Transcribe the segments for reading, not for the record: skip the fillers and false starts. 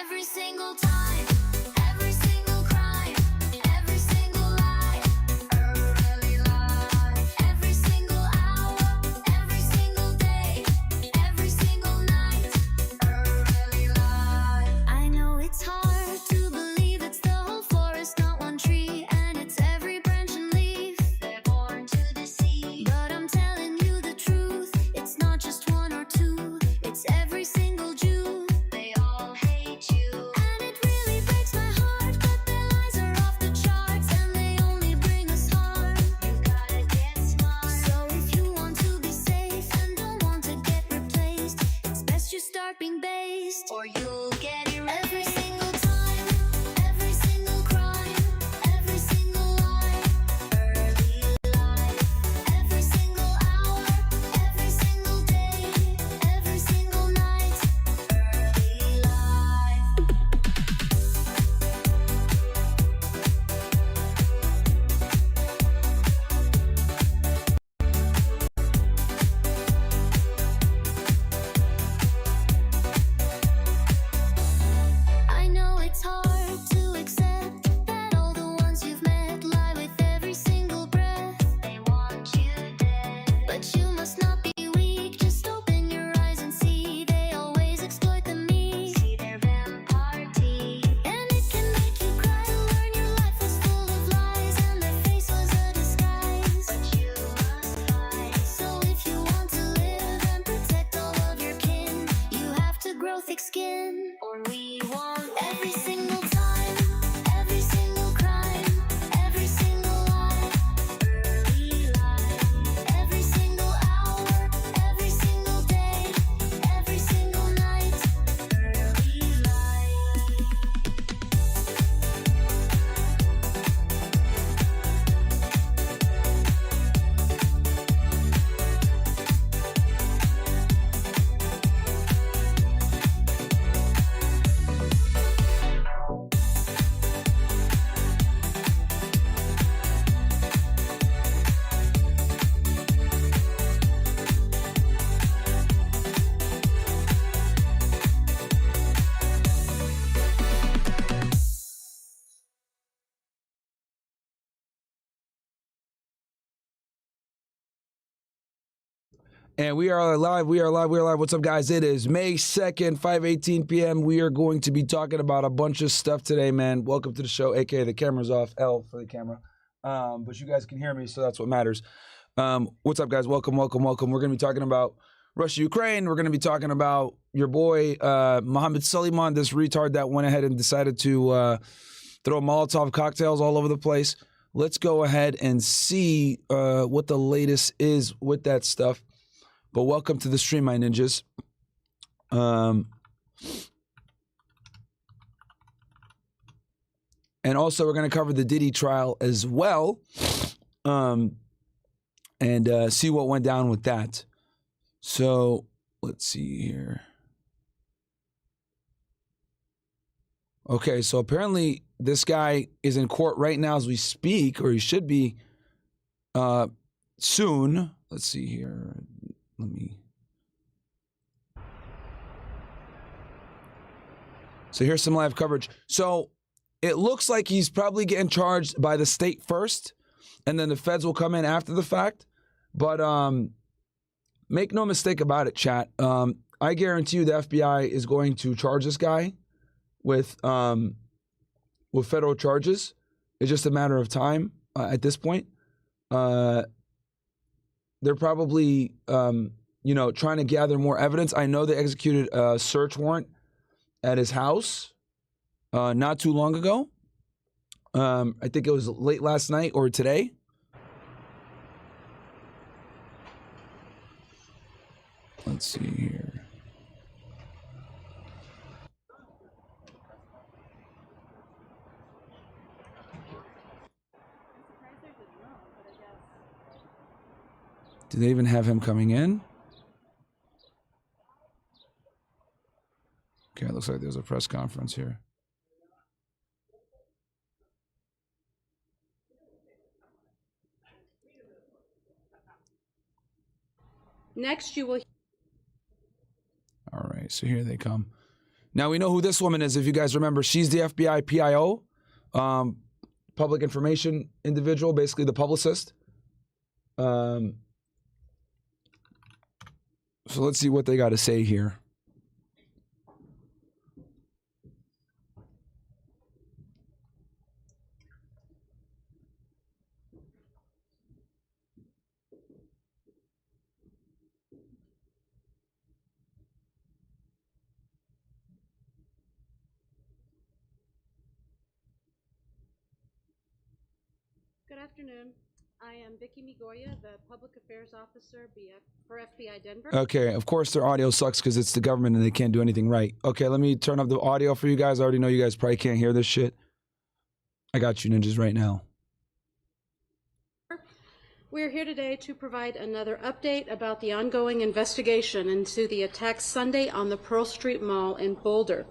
Every single time, every single crime, every single lie, early lie. Every single hour, every single day, every single night, early lie. I know it's hard to believe it's the whole forest, not one tree, and it's every branch and leaf. They're born to deceive, but I'm telling you the truth. It's not just one or two, it's every single Jew. They all hate you, and it really breaks my heart. But their lies are off the charts, and they only bring us harm. You gotta get smart. So if you want to be safe and don't want to get replaced, it's best you start being based, or you'll get erased. Every single time, every single crime, every single lie, early life. Every single hour, every single day, every single night, early life. I know it's hard to accept that all the ones you've met lie with every single breath. They want you dead, but you must not be weak. Just open your eyes and see they always exploit the meek. See their vampire teeth, and it can make you cry to learn your life was full of lies and their face was a disguise. But you must fight. So if you want to live and protect all of your kin, you have to grow thick skin, or we won't. Every single time, every single crime, every single lie, early life. Every single hour, every single day, every single night, early life. And we are live. What's up, guys? It is May 2nd, 5:18 p.m. We are going to be talking about a bunch of stuff today, man. Welcome to the show, aka the camera's off, L for the camera. But you guys can hear me, so that's what matters. What's up, guys? Welcome. We're going to be talking about Russia, Ukraine. We're going to be talking about your boy, Mohamed Soliman, this retard that went ahead and decided to throw Molotov cocktails all over the place. Let's go ahead and see what the latest is with that stuff. But welcome to the stream, my ninjas. And also, we're going to cover the Diddy trial as well, and see what went down with that. So let's see here. Okay, so apparently this guy is in court right now as we speak, or he should be soon. Let's see here. So here's some live coverage. So it looks like he's probably getting charged by the state first, and then the feds will come in after the fact. But make no mistake about it, chat. I guarantee you the FBI is going to charge this guy with federal charges. It's just a matter of time at this point. They're probably, trying to gather more evidence. I know they executed a search warrant at his house not too long ago. I think it was late last night or today. Let's see here. Do they even have him coming in? Okay, it looks like there's a press conference here. Next, you will. All right, so here they come. Now, we know who this woman is, if you guys remember. She's the FBI PIO, public information individual, basically the publicist. So let's see what they got to say here. Good afternoon. I am Vicki Migoya, the Public Affairs Officer for FBI Denver. Okay, of course their audio sucks because it's the government and they can't do anything right. Okay, let me turn up the audio for you guys. I already know you guys probably can't hear this shit. I got you ninjas right now. We're here today to provide another update about the ongoing investigation into the attacks Sunday on the Pearl Street Mall in Boulder.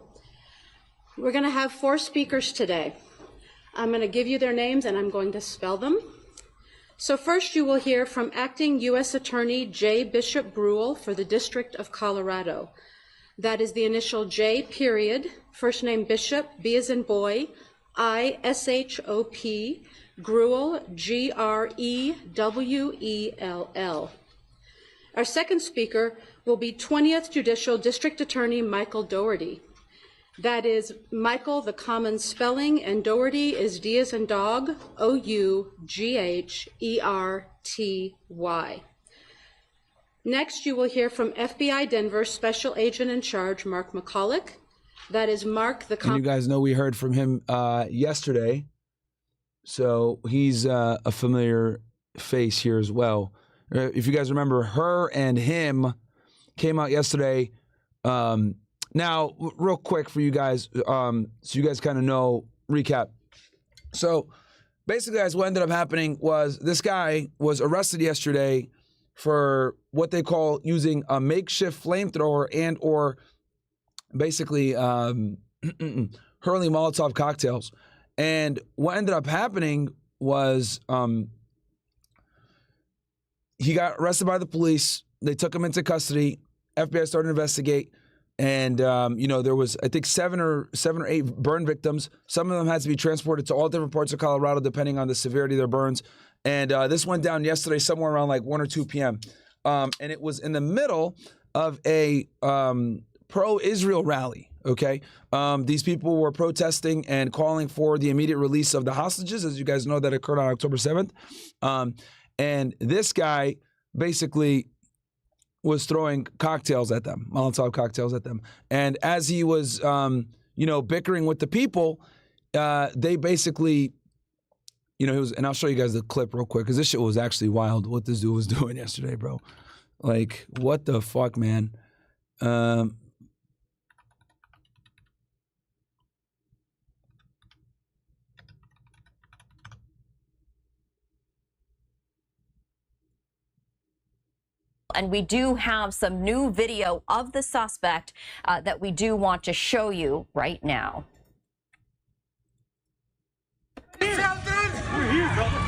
We're going to have 4 speakers today. I'm going to give you their names and I'm going to spell them. So first you will hear from Acting U.S. Attorney J. Bishop Brule for the District of Colorado. That is the initial J period, first name Bishop, B as in boy, I-S-H-O-P, Grewell, G-R-E-W-E-L-L. Our second speaker will be 20th Judicial District Attorney Michael Dougherty. That is Michael, the common spelling, and Dougherty is D as in dog, O-U-G-H-E-R-T-Y. Next, you will hear from FBI Denver Special Agent in Charge, Mark McCulloch. That is Mark, the And you guys know we heard from him yesterday, so he's a familiar face here as well. If you guys remember, her and him came out yesterday. Now, real quick for you guys, so you guys kind of know, recap. So basically, guys, what ended up happening was this guy was arrested yesterday for what they call using a makeshift flamethrower and or basically hurling Molotov cocktails. And what ended up happening was he got arrested by the police. They took him into custody. FBI started to investigate. And, you know, there was, I think, 7 or 8 burn victims. Some of them had to be transported to all different parts of Colorado, depending on the severity of their burns. And this went down yesterday, somewhere around like 1 or 2 p.m. And it was in the middle of a pro-Israel rally, okay? These people were protesting and calling for the immediate release of the hostages. As you guys know, that occurred on October 7th. And this guy basically was throwing cocktails at them, Molotov cocktails at them. And as he was, you know, bickering with the people, they basically, you know, he was, and I'll show you guys the clip real quick, because this shit was actually wild, what this dude was doing yesterday, bro. Like, what the fuck, man? And we do have some new video of the suspect that we do want to show you right now. We're here, brother.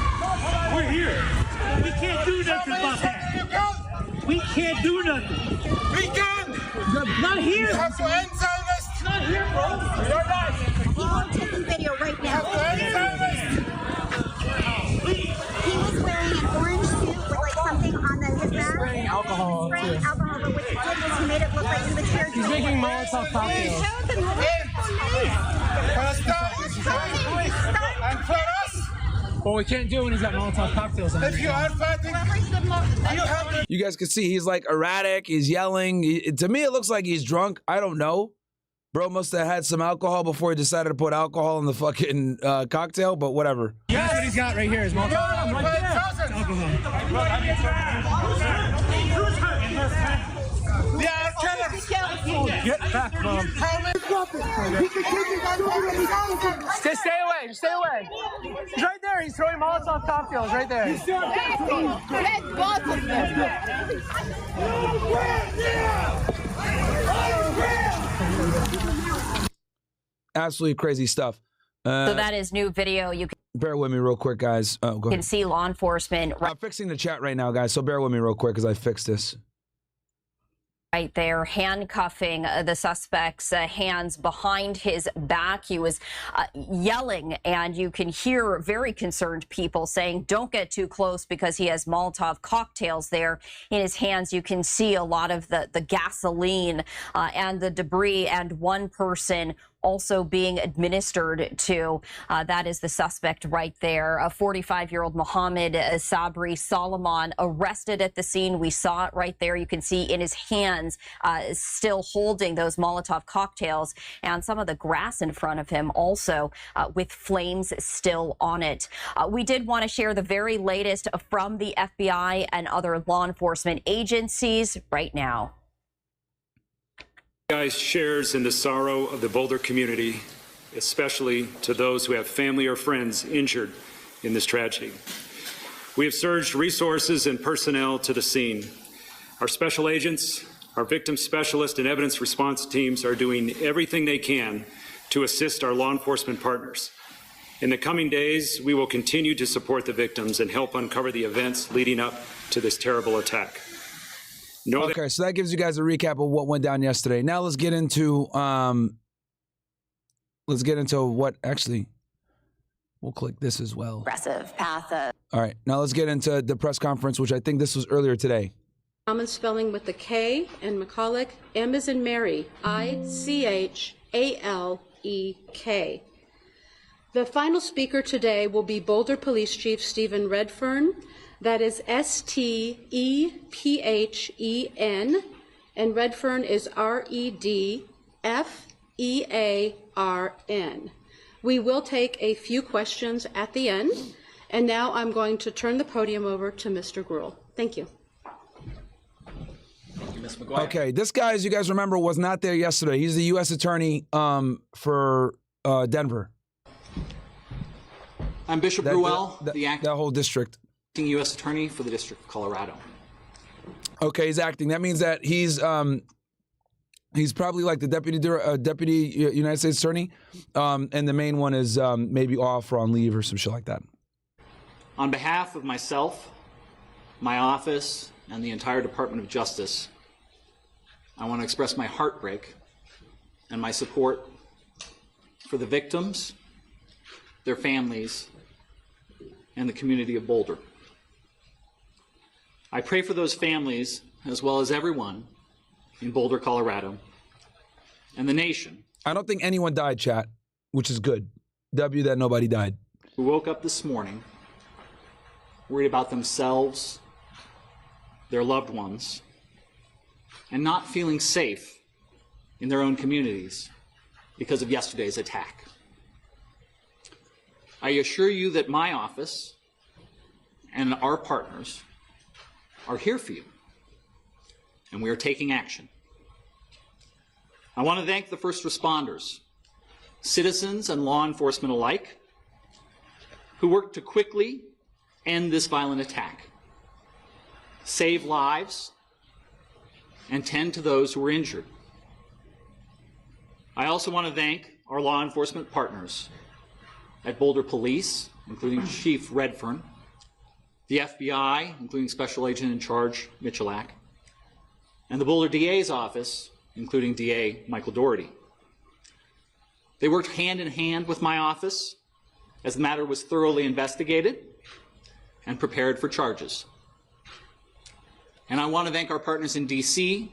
We're here. We can't do nothing about that. We can't do nothing. We can! Not here. You have to end Zionist! Not here, bro. You're not. I'm taking video right You now. have to end Zionist! He was wearing an orange suit with like something on his back. Spraying alcohol, Spraying too. alcohol, but what he did was he made it look like he was here. He's making Molotov cocktails. And for us, Well, we can't do it when he's got Molotov cocktails on if you him. are fighting, you have to. You guys can see he's like erratic, he's yelling. To me, it looks like he's drunk. I don't know. Bro must have had some alcohol before he decided to put alcohol in the fucking cocktail, but whatever. That's what he's got right here is Molotov. Yeah, killers. Get back, bro. Stay away. Just stay away. He's right there. He's throwing Molotov cocktails right there. Absolutely crazy stuff. So that is new video. You Bear with me real quick, guys. Oh, go can ahead. see law enforcement. I'm fixing the chat right now, guys, so bear with me real quick as I fix this. Right there, handcuffing the suspect's hands behind his back. He was yelling, and you can hear very concerned people saying, don't get too close, because he has Molotov cocktails there in his hands. You can see a lot of the gasoline and the debris, and one person also being administered to. That is the suspect right there, a 45-year-old Mohamed Soliman, arrested at the scene. We saw it right there. You can see in his hands still holding those Molotov cocktails, and some of the grass in front of him also with flames still on it. We did want to share the very latest from the FBI and other law enforcement agencies right now. FBI shares in the sorrow of the Boulder community, especially to those who have family or friends injured in this tragedy. We have surged resources and personnel to the scene. Our special agents, our victim specialists, and evidence response teams are doing everything they can to assist our law enforcement partners. In the coming days, we will continue to support the victims and help uncover the events leading up to this terrible attack. Okay, so that gives you guys a recap of what went down yesterday. Now let's get into what actually. We'll click this as well. Aggressive path. All right, now let's get into the press conference, which I think this was earlier today. Common spelling with the K and McCulloch. M as in Mary. ICHALEK. The final speaker today will be Boulder Police Chief Stephen Redfern. That is STEPHEN, and Redfern is REDFEARN. We will take a few questions at the end, and now I'm going to turn the podium over to Mr. Gruhl. Thank you. Ms. McGuire. Okay, this guy, as you guys remember, was not there yesterday. He's the U.S. attorney for Denver. I'm Bishop Gruhl, the acting that whole district. U.S. attorney for the District of Colorado. Okay, he's acting. That means that he's probably like the deputy United States attorney, and the main one is maybe off or on leave or some shit like that. On behalf of myself, my office, and the entire Department of Justice, I want to express my heartbreak and my support for the victims, their families, and the community of Boulder. I pray for those families, as well as everyone in Boulder, Colorado, and the nation. I don't think anyone died, chat, which is good. W that nobody died. Who woke up this morning worried about themselves, their loved ones, and not feeling safe in their own communities because of yesterday's attack. I assure you that my office and our partners are here for you, and we are taking action. I want to thank the first responders, citizens and law enforcement alike, who worked to quickly end this violent attack, save lives, and tend to those who were injured. I also want to thank our law enforcement partners at Boulder Police, including Chief Redfern, the FBI, including Special Agent in Charge Michalak, and the Boulder DA's office, including DA Michael Doherty. They worked hand in hand with my office as the matter was thoroughly investigated and prepared for charges. And I want to thank our partners in D.C.,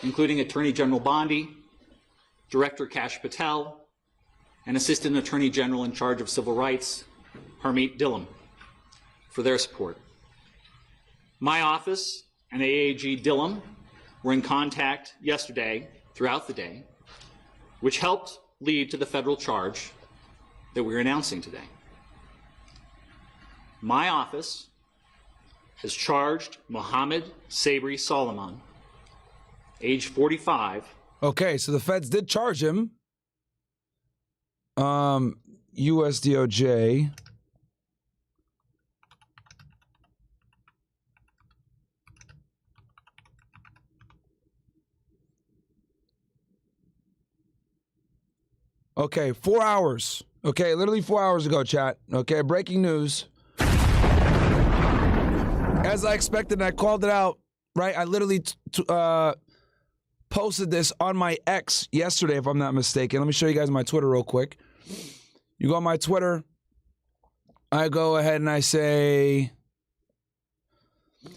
including Attorney General Bondi, Director Kash Patel, and Assistant Attorney General in charge of Civil Rights, Harmeet Dhillon, for their support. My office and AAG Dhillon were in contact yesterday throughout the day, which helped lead to the federal charge that we're announcing today. My office has charged Mohamed Soliman, age 45. Okay, so the feds did charge him. US DOJ. Okay, 4 hours. Okay, literally 4 hours ago, chat. Okay, breaking news. As I expected, and I called it out, right? I literally posted this on my X yesterday, if I'm not mistaken. Let me show you guys my Twitter real quick. You go on my Twitter. I go ahead and I say,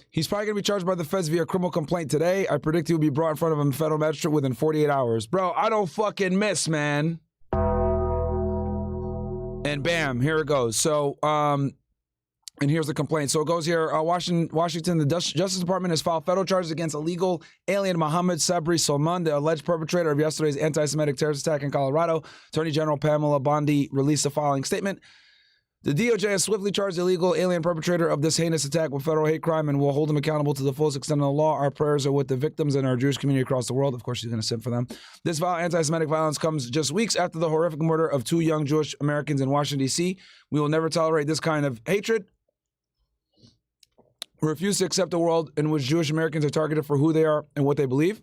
he's probably going to be charged by the feds via criminal complaint today. I predict he will be brought in front of a federal magistrate within 48 hours. Bro, I don't fucking miss, man. And bam, here it goes. So, and here's the complaint. So it goes here. Washington, the Justice Department has filed federal charges against illegal alien Mohamed Soliman, the alleged perpetrator of yesterday's anti-Semitic terrorist attack in Colorado. Attorney General Pamela Bondi released the following statement. The DOJ has swiftly charged the illegal alien perpetrator of this heinous attack with federal hate crime and will hold him accountable to the fullest extent of the law. Our prayers are with the victims and our Jewish community across the world. Of course, she's going to send for them. This violent anti-Semitic violence comes just weeks after the horrific murder of 2 young Jewish Americans in Washington, D.C. We will never tolerate this kind of hatred. We refuse to accept a world in which Jewish Americans are targeted for who they are and what they believe.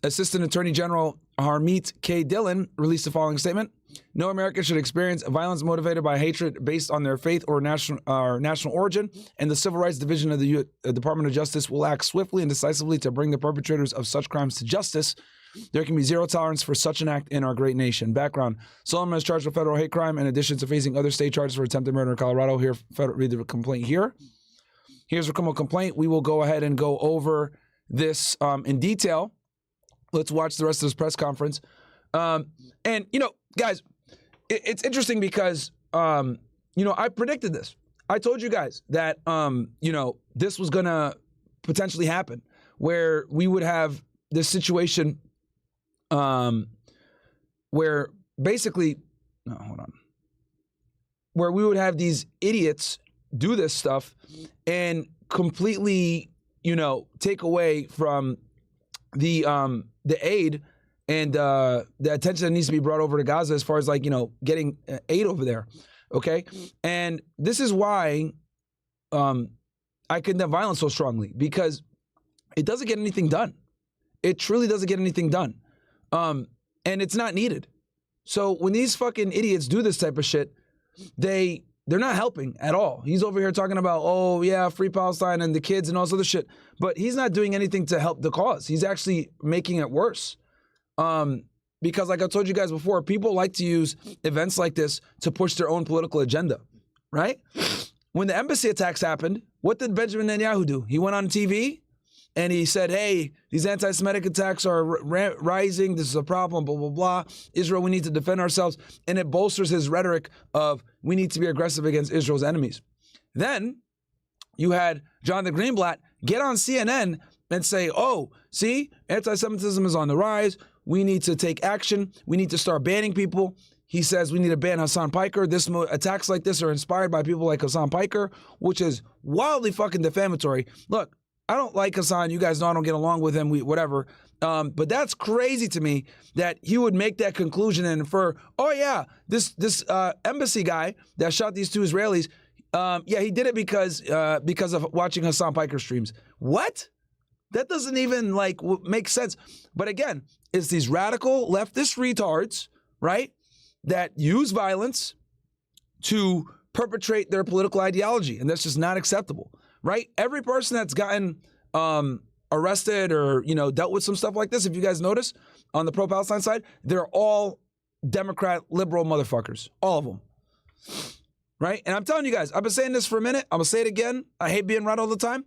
Assistant Attorney General Harmeet K. Dillon released the following statement. No American should experience violence motivated by hatred based on their faith or national origin, and the Civil Rights Division of the Department of Justice will act swiftly and decisively to bring the perpetrators of such crimes to justice. There can be zero tolerance for such an act in our great nation. Background. Soliman is charged with federal hate crime in addition to facing other state charges for attempted murder in Colorado. Here, read the complaint here. Here's a criminal complaint. We will go ahead and go over this in detail. Let's watch the rest of this press conference. And, you know, guys, it's interesting because, you know, I predicted this. I told you guys that, you know, this was going to potentially happen, where we would have this situation where basically, no, hold on, where we would have these idiots do this stuff and completely, you know, take away from the aid and the attention that needs to be brought over to Gaza as far as, like, you know, getting aid over there, okay? And this is why I condemn violence so strongly, because it doesn't get anything done. It truly doesn't get anything done. And it's not needed. So when these fucking idiots do this type of shit, they're not helping at all. He's over here talking about, oh, yeah, free Palestine and the kids and all this other shit. But he's not doing anything to help the cause. He's actually making it worse. Because like I told you guys before, people like to use events like this to push their own political agenda, right? When the embassy attacks happened, what did Benjamin Netanyahu do? He went on TV and he said, hey, these anti-Semitic attacks are rising. This is a problem, blah, blah, blah. Israel, we need to defend ourselves. And it bolsters his rhetoric of we need to be aggressive against Israel's enemies. Then you had Jonathan Greenblatt get on CNN and say, oh, see, anti-Semitism is on the rise. We need to take action. We need to start banning people. He says we need to ban Hassan Piker. Attacks like this are inspired by people like Hassan Piker, which is wildly fucking defamatory. Look, I don't like Hassan. You guys know I don't get along with him, whatever. But that's crazy to me that he would make that conclusion and infer, oh yeah, this embassy guy that shot these 2 Israelis, yeah, he did it because of watching Hassan Piker streams. What? That doesn't even like make sense. But again, it's these radical leftist retards, right, that use violence to perpetrate their political ideology, and that's just not acceptable. Right? Every person that's gotten arrested or, you know, dealt with some stuff like this, if you guys notice, on the pro-Palestine side, they're all Democrat, liberal motherfuckers. All of them. Right? And I'm telling you guys, I've been saying this for a minute. I'm going to say it again. I hate being right all the time.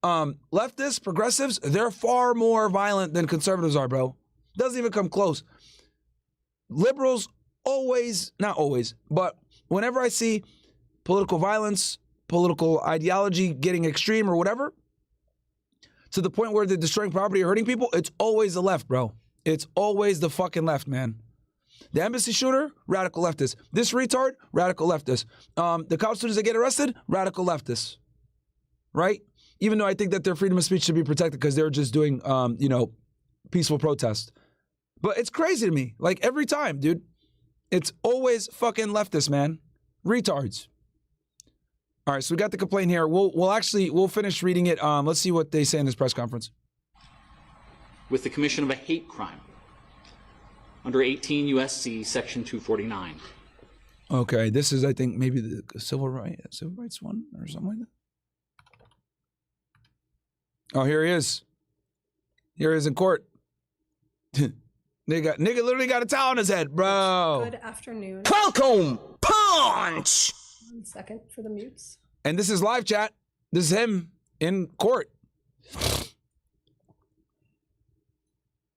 Leftists, progressives, they're far more violent than conservatives are, bro. Doesn't even come close. Liberals always, not always, but whenever I see political violence, political ideology getting extreme or whatever, to the point where they're destroying property or hurting people, it's always the left, bro. It's always the fucking left, man. The embassy shooter, radical leftist. This retard, radical leftist. The college students that get arrested, radical leftists. Right? Even though I think that their freedom of speech should be protected because they're just doing, you know, peaceful protest. But it's crazy to me. Like, every time, dude. It's always fucking leftists, man. Retards. All right, so we got the complaint here. We'll finish reading it. Let's see what they say in this press conference. With the commission of a hate crime under 18 U.S.C. Section 249. Okay, this is, I think, maybe the civil rights one or something like that. Oh, here he is. Here he is in court. nigga literally got a towel on his head, bro. Good afternoon. Welcome, punch. 1 second for the mutes. And this is live chat. This is him in court.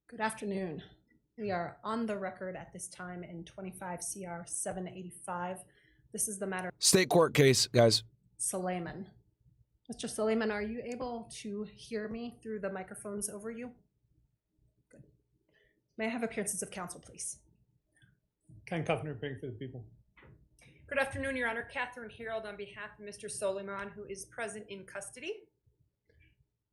Good afternoon. We are on the record at this time in 25 CR 785. This is the matter. State court case, guys. Soliman. Mr. Soliman, are you able to hear me through the microphones over you? Good. May I have appearances of counsel, please? Ken Kuffner appearing for the people. Good afternoon, Your Honor. Catherine Harold on behalf of Mr. Soliman, who is present in custody.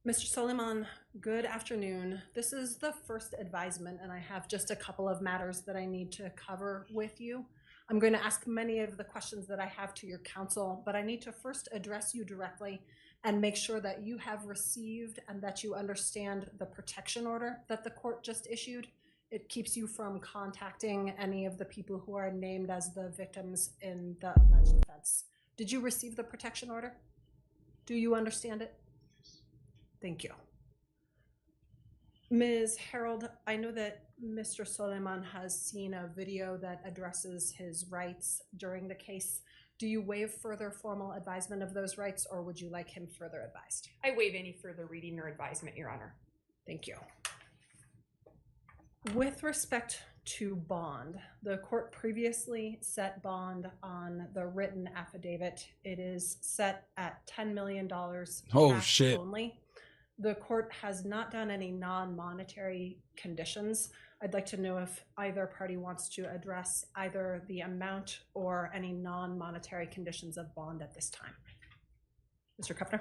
Mr. Soliman, good afternoon. This is the first advisement, and I have just a couple of matters that I need to cover with you. I'm going to ask many of the questions that I have to your counsel, but I need to first address you directly and make sure that you have received and that you understand the protection order that the court just issued. It keeps you from contacting any of the people who are named as the victims in the alleged offense. Did you receive the protection order? Do you understand it? Thank you. Ms. Harold, I know that Mr. Soliman has seen a video that addresses his rights during the case. Do you waive further formal advisement of those rights, or would you like him further advised? I waive any further reading or advisement, Your Honor. Thank you. With respect to bond, the court previously set bond on the written affidavit. It is set at $10 million cash shit. only. The court has not done any non-monetary conditions. I'd like to know if either party wants to address either the amount or any non-monetary conditions of bond at this time. Mr. Kuffner?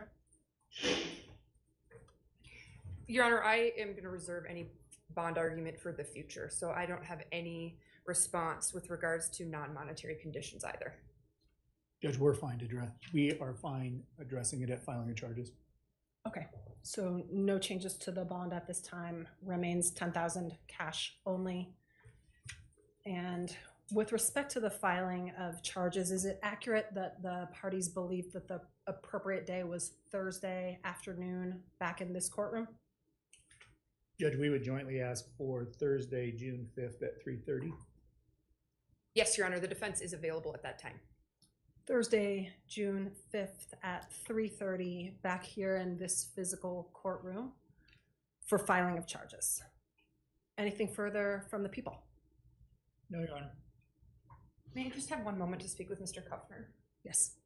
Your Honor, I am going to reserve any bond argument for the future, so I don't have any response with regards to non-monetary conditions either. Judge, we are fine addressing it at filing of charges. Okay, so no changes to the bond at this time, remains $10,000 cash only. And with respect to the filing of charges, is it accurate that the parties believed that the appropriate day was Thursday afternoon back in this courtroom? Judge, we would jointly ask for Thursday, June 5th at 3:30. Yes, Your Honor, the defense is available at that time. Thursday, June 5th at 3:30 back here in this physical courtroom for filing of charges. Anything further from the people? No, Your Honor. May I just have one moment to speak with Mr. Kuffner? Yes.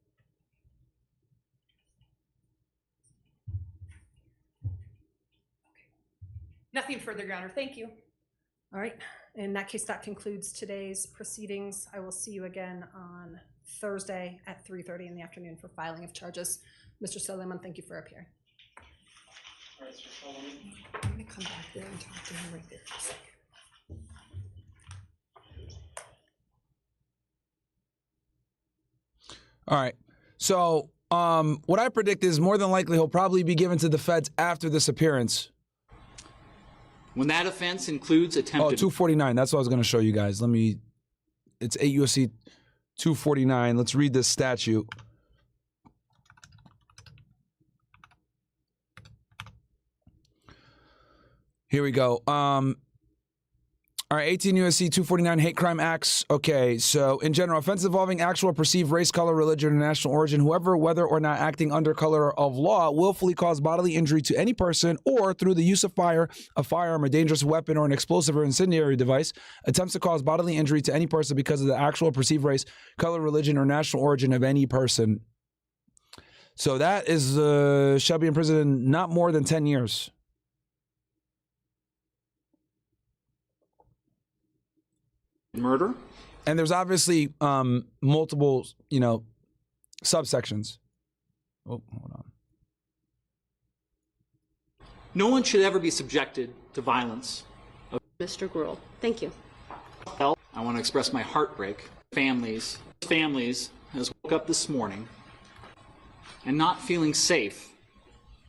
Nothing further, Your Honor. Thank you. All right. In that case, that concludes today's proceedings. I will see you again on Thursday at 3:30 in the afternoon for filing of charges. Mr. Soliman, thank you for appearing. All right, Mr. Soliman. I'm going to come back there and talk to him right there for a second. All right. So what I predict is more than likely he'll probably be given to the feds after this appearance. When that offense includes attempted... Oh, 249. That's what I was going to show you guys. It's 8 U.S.C. 249. Let's read this statute. Here we go. All right, 18 U.S.C. 249, hate crime acts. Okay, so in general, offenses involving actual or perceived race, color, religion, or national origin, whoever, whether or not acting under color of law, willfully cause bodily injury to any person or through the use of fire, a firearm, a dangerous weapon, or an explosive or incendiary device, attempts to cause bodily injury to any person because of the actual or perceived race, color, religion, or national origin of any person. So that is, shall be in prison not more than 10 years. Murder. And there's obviously multiple, subsections. Oh, hold on. No one should ever be subjected to violence. Mr. Gruhl, thank you. I want to express my heartbreak. Families has woke up this morning and not feeling safe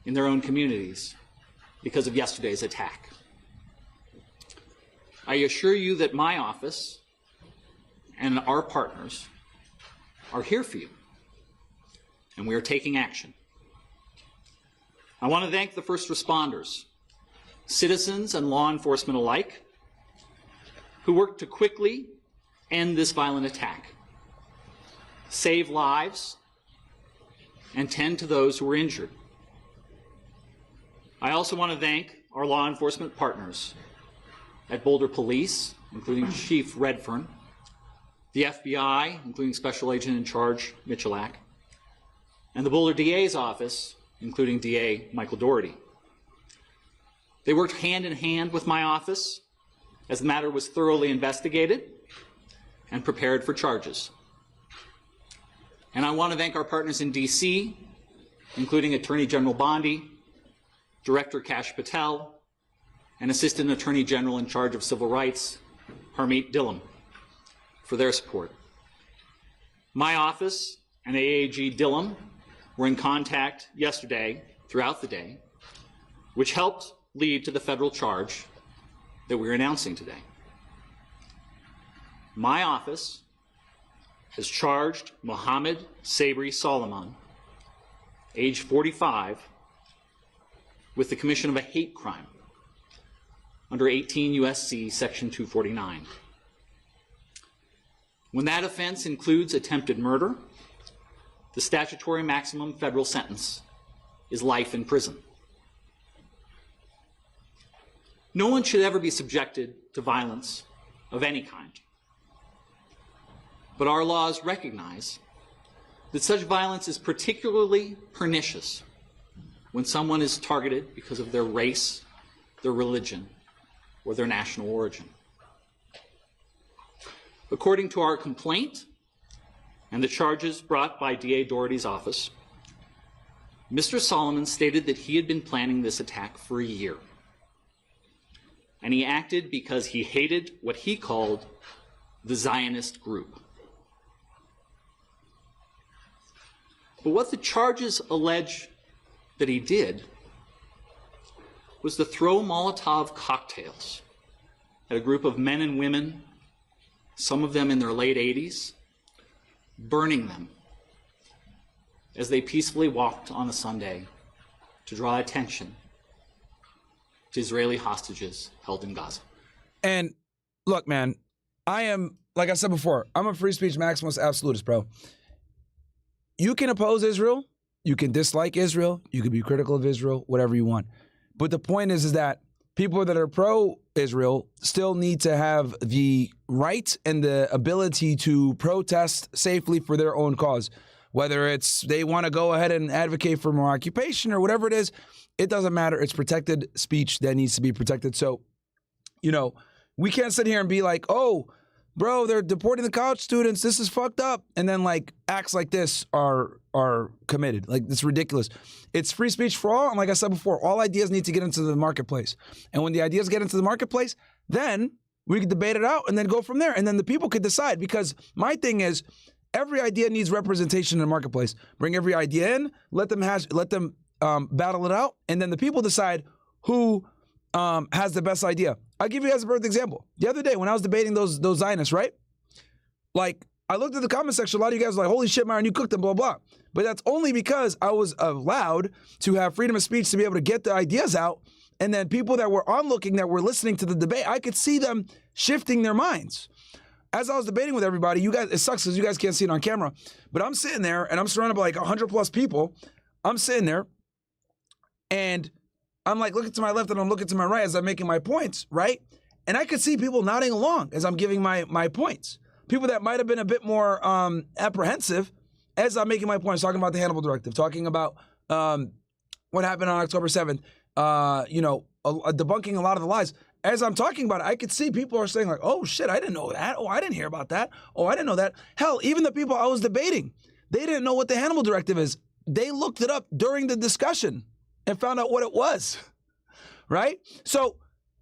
in their own communities because of yesterday's attack. I assure you that my office and our partners are here for you, and we are taking action. I want to thank the first responders citizens and law enforcement alike, who worked to quickly end this violent attack, save lives, and tend to those who were injured. I also want to thank our law enforcement partners at Boulder Police, including Chief Redfern, the FBI, including Special Agent in Charge Michalak, and the Boulder DA's office, including DA Michael Doherty. They worked hand in hand with my office as the matter was thoroughly investigated and prepared for charges. And I want to thank our partners in D.C., including Attorney General Bondi, Director Kash Patel, and Assistant Attorney General in charge of Civil Rights, Harmeet Dhillon, for their support. My office and AAG Dhillon were in contact yesterday throughout the day, which helped lead to the federal charge that we're announcing today. My office has charged Mohamed Soliman, age 45, with the commission of a hate crime under 18 U.S.C. Section 249. When that offense includes attempted murder, the statutory maximum federal sentence is life in prison. No one should ever be subjected to violence of any kind. But our laws recognize that such violence is particularly pernicious when someone is targeted because of their race, their religion, or their national origin. According to our complaint and the charges brought by DA Doherty's office, Mr. Soliman stated that he had been planning this attack for a year. And he acted because he hated what he called the Zionist group. But what the charges allege that he did was to throw Molotov cocktails at a group of men and women, some of them in their late 80s, burning them as they peacefully walked on a Sunday to draw attention to Israeli hostages held in Gaza. And look, man, I am, like I said before, I'm a free speech maximalist absolutist, bro. You can oppose Israel, you can dislike Israel, you can be critical of Israel, whatever you want. But the point is that people that are pro-Israel still need to have the right and the ability to protest safely for their own cause. Whether it's they want to go ahead and advocate for more occupation or whatever it is, it doesn't matter. It's protected speech that needs to be protected. So, you know, we can't sit here and be like, oh, bro, they're deporting the college students. This is fucked up. And then like acts like this are committed. Like, it's ridiculous. It's free speech for all. And like I said before, all ideas need to get into the marketplace. And when the ideas get into the marketplace, then we can debate it out and then go from there. And then the people could decide, because my thing is every idea needs representation in the marketplace. Bring every idea in, let them battle it out. And then the people decide who has the best idea. I'll give you guys a perfect example. The other day when I was debating those Zionists, right? Like, I looked at the comment section, a lot of you guys were like, holy shit, Myron, you cooked them, blah, blah. But that's only because I was allowed to have freedom of speech to be able to get the ideas out. And then people that were onlooking, that were listening to the debate, I could see them shifting their minds. As I was debating with everybody, you guys, it sucks because you guys can't see it on camera, but I'm sitting there and I'm surrounded by like 100 plus people. I'm sitting there and I'm like looking to my left and I'm looking to my right as I'm making my points, right? And I could see people nodding along as I'm giving my points. People that might have been a bit more apprehensive as I'm making my points, talking about the Hannibal Directive, talking about what happened on October 7th, debunking a lot of the lies. As I'm talking about it, I could see people are saying like, oh shit, I didn't know that. Oh, I didn't hear about that. Oh, I didn't know that. Hell, even the people I was debating, they didn't know what the Hannibal Directive is. They looked it up during the discussion and found out what it was, right? So,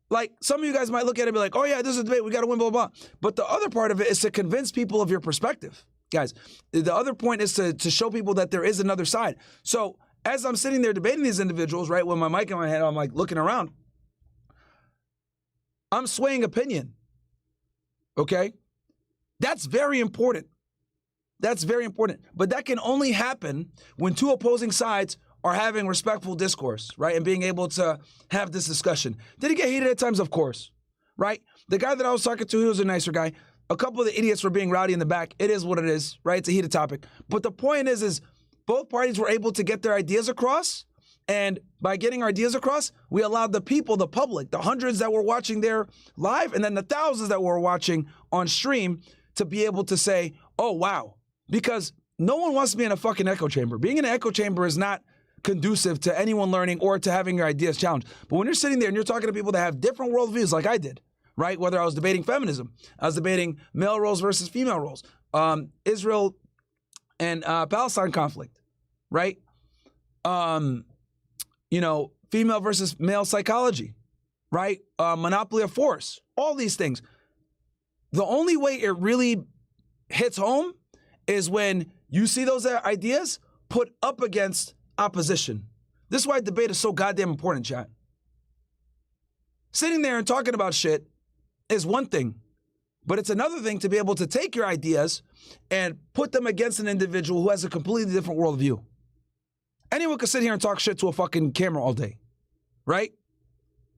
like, some of you guys might look at it and be like, oh yeah, this is a debate, we gotta win, blah, blah, blah. But the other part of it is to convince people of your perspective. Guys, the other point is to show people that there is another side. So, as I'm sitting there debating these individuals, right, with my mic in my hand, I'm like looking around, I'm swaying opinion, okay? That's very important. That's very important. But that can only happen when two opposing sides are having respectful discourse, right? And being able to have this discussion. Did it get heated at times? Of course, right? The guy that I was talking to, he was a nicer guy. A couple of the idiots were being rowdy in the back. It is what it is, right? It's a heated topic. But the point is both parties were able to get their ideas across. And by getting our ideas across, we allowed the people, the public, the hundreds that were watching there live, and then the thousands that were watching on stream to be able to say, oh, wow. Because no one wants to be in a fucking echo chamber. Being in an echo chamber is not conducive to anyone learning or to having your ideas challenged. But when you're sitting there and you're talking to people that have different worldviews like I did, right? Whether I was debating feminism, I was debating male roles versus female roles, Israel and Palestine conflict, right? Female versus male psychology, right? Monopoly of force, all these things. The only way it really hits home is when you see those ideas put up against opposition. This is why debate is so goddamn important, chat. Sitting there and talking about shit is one thing, but it's another thing to be able to take your ideas and put them against an individual who has a completely different worldview. Anyone can sit here and talk shit to a fucking camera all day, right?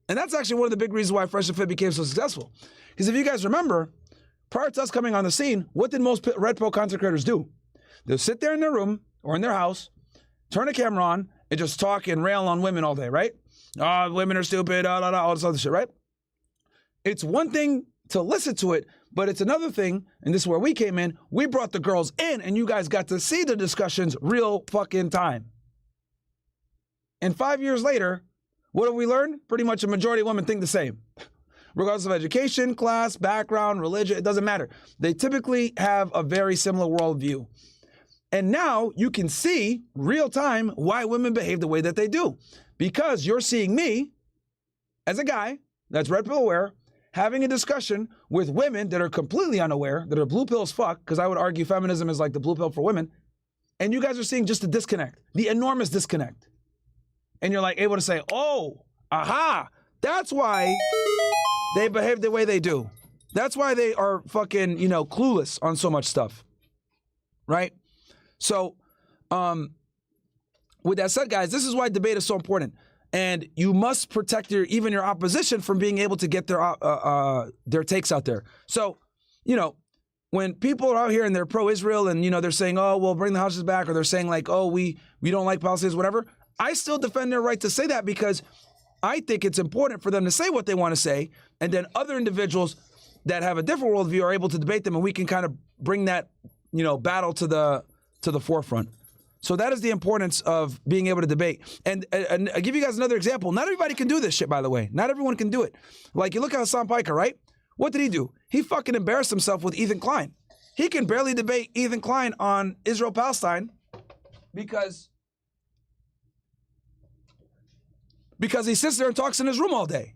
And that's actually one of the big reasons why Fresh and Fit became so successful. Because if you guys remember, prior to us coming on the scene, what did most Red Pill content creators do? They'll sit there in their room or in their house, turn a camera on, and just talk and rail on women all day, right? Oh, women are stupid, all this other shit, right? It's one thing to listen to it, but it's another thing, and this is where we came in, we brought the girls in, and you guys got to see the discussions real fucking time. And 5 years later, what have we learned? Pretty much a majority of women think the same. Regardless of education, class, background, religion, it doesn't matter. They typically have a very similar worldview. And now you can see real time why women behave the way that they do. Because you're seeing me as a guy that's red pill aware, having a discussion with women that are completely unaware, that are blue pill as fuck, because I would argue feminism is like the blue pill for women. And you guys are seeing just the disconnect, the enormous disconnect. And you're like able to say, oh, aha, that's why they behave the way they do. That's why they are fucking, clueless on so much stuff, right? So, with that said, guys, this is why debate is so important. And you must protect even your opposition from being able to get their takes out there. So, when people are out here and they're pro-Israel and, they're saying, oh, well, bring the hostages back, or they're saying like, oh, we don't like Palestinians, whatever, I still defend their right to say that because I think it's important for them to say what they want to say, and then other individuals that have a different worldview are able to debate them, and we can kind of bring that, battle to the forefront. So that is the importance of being able to debate. And I'll give you guys another example. Not everybody can do this shit, by the way. Not everyone can do it. Like, you look at Hassan Piker, right? What did he do? He fucking embarrassed himself with Ethan Klein. He can barely debate Ethan Klein on Israel-Palestine because he sits there and talks in his room all day,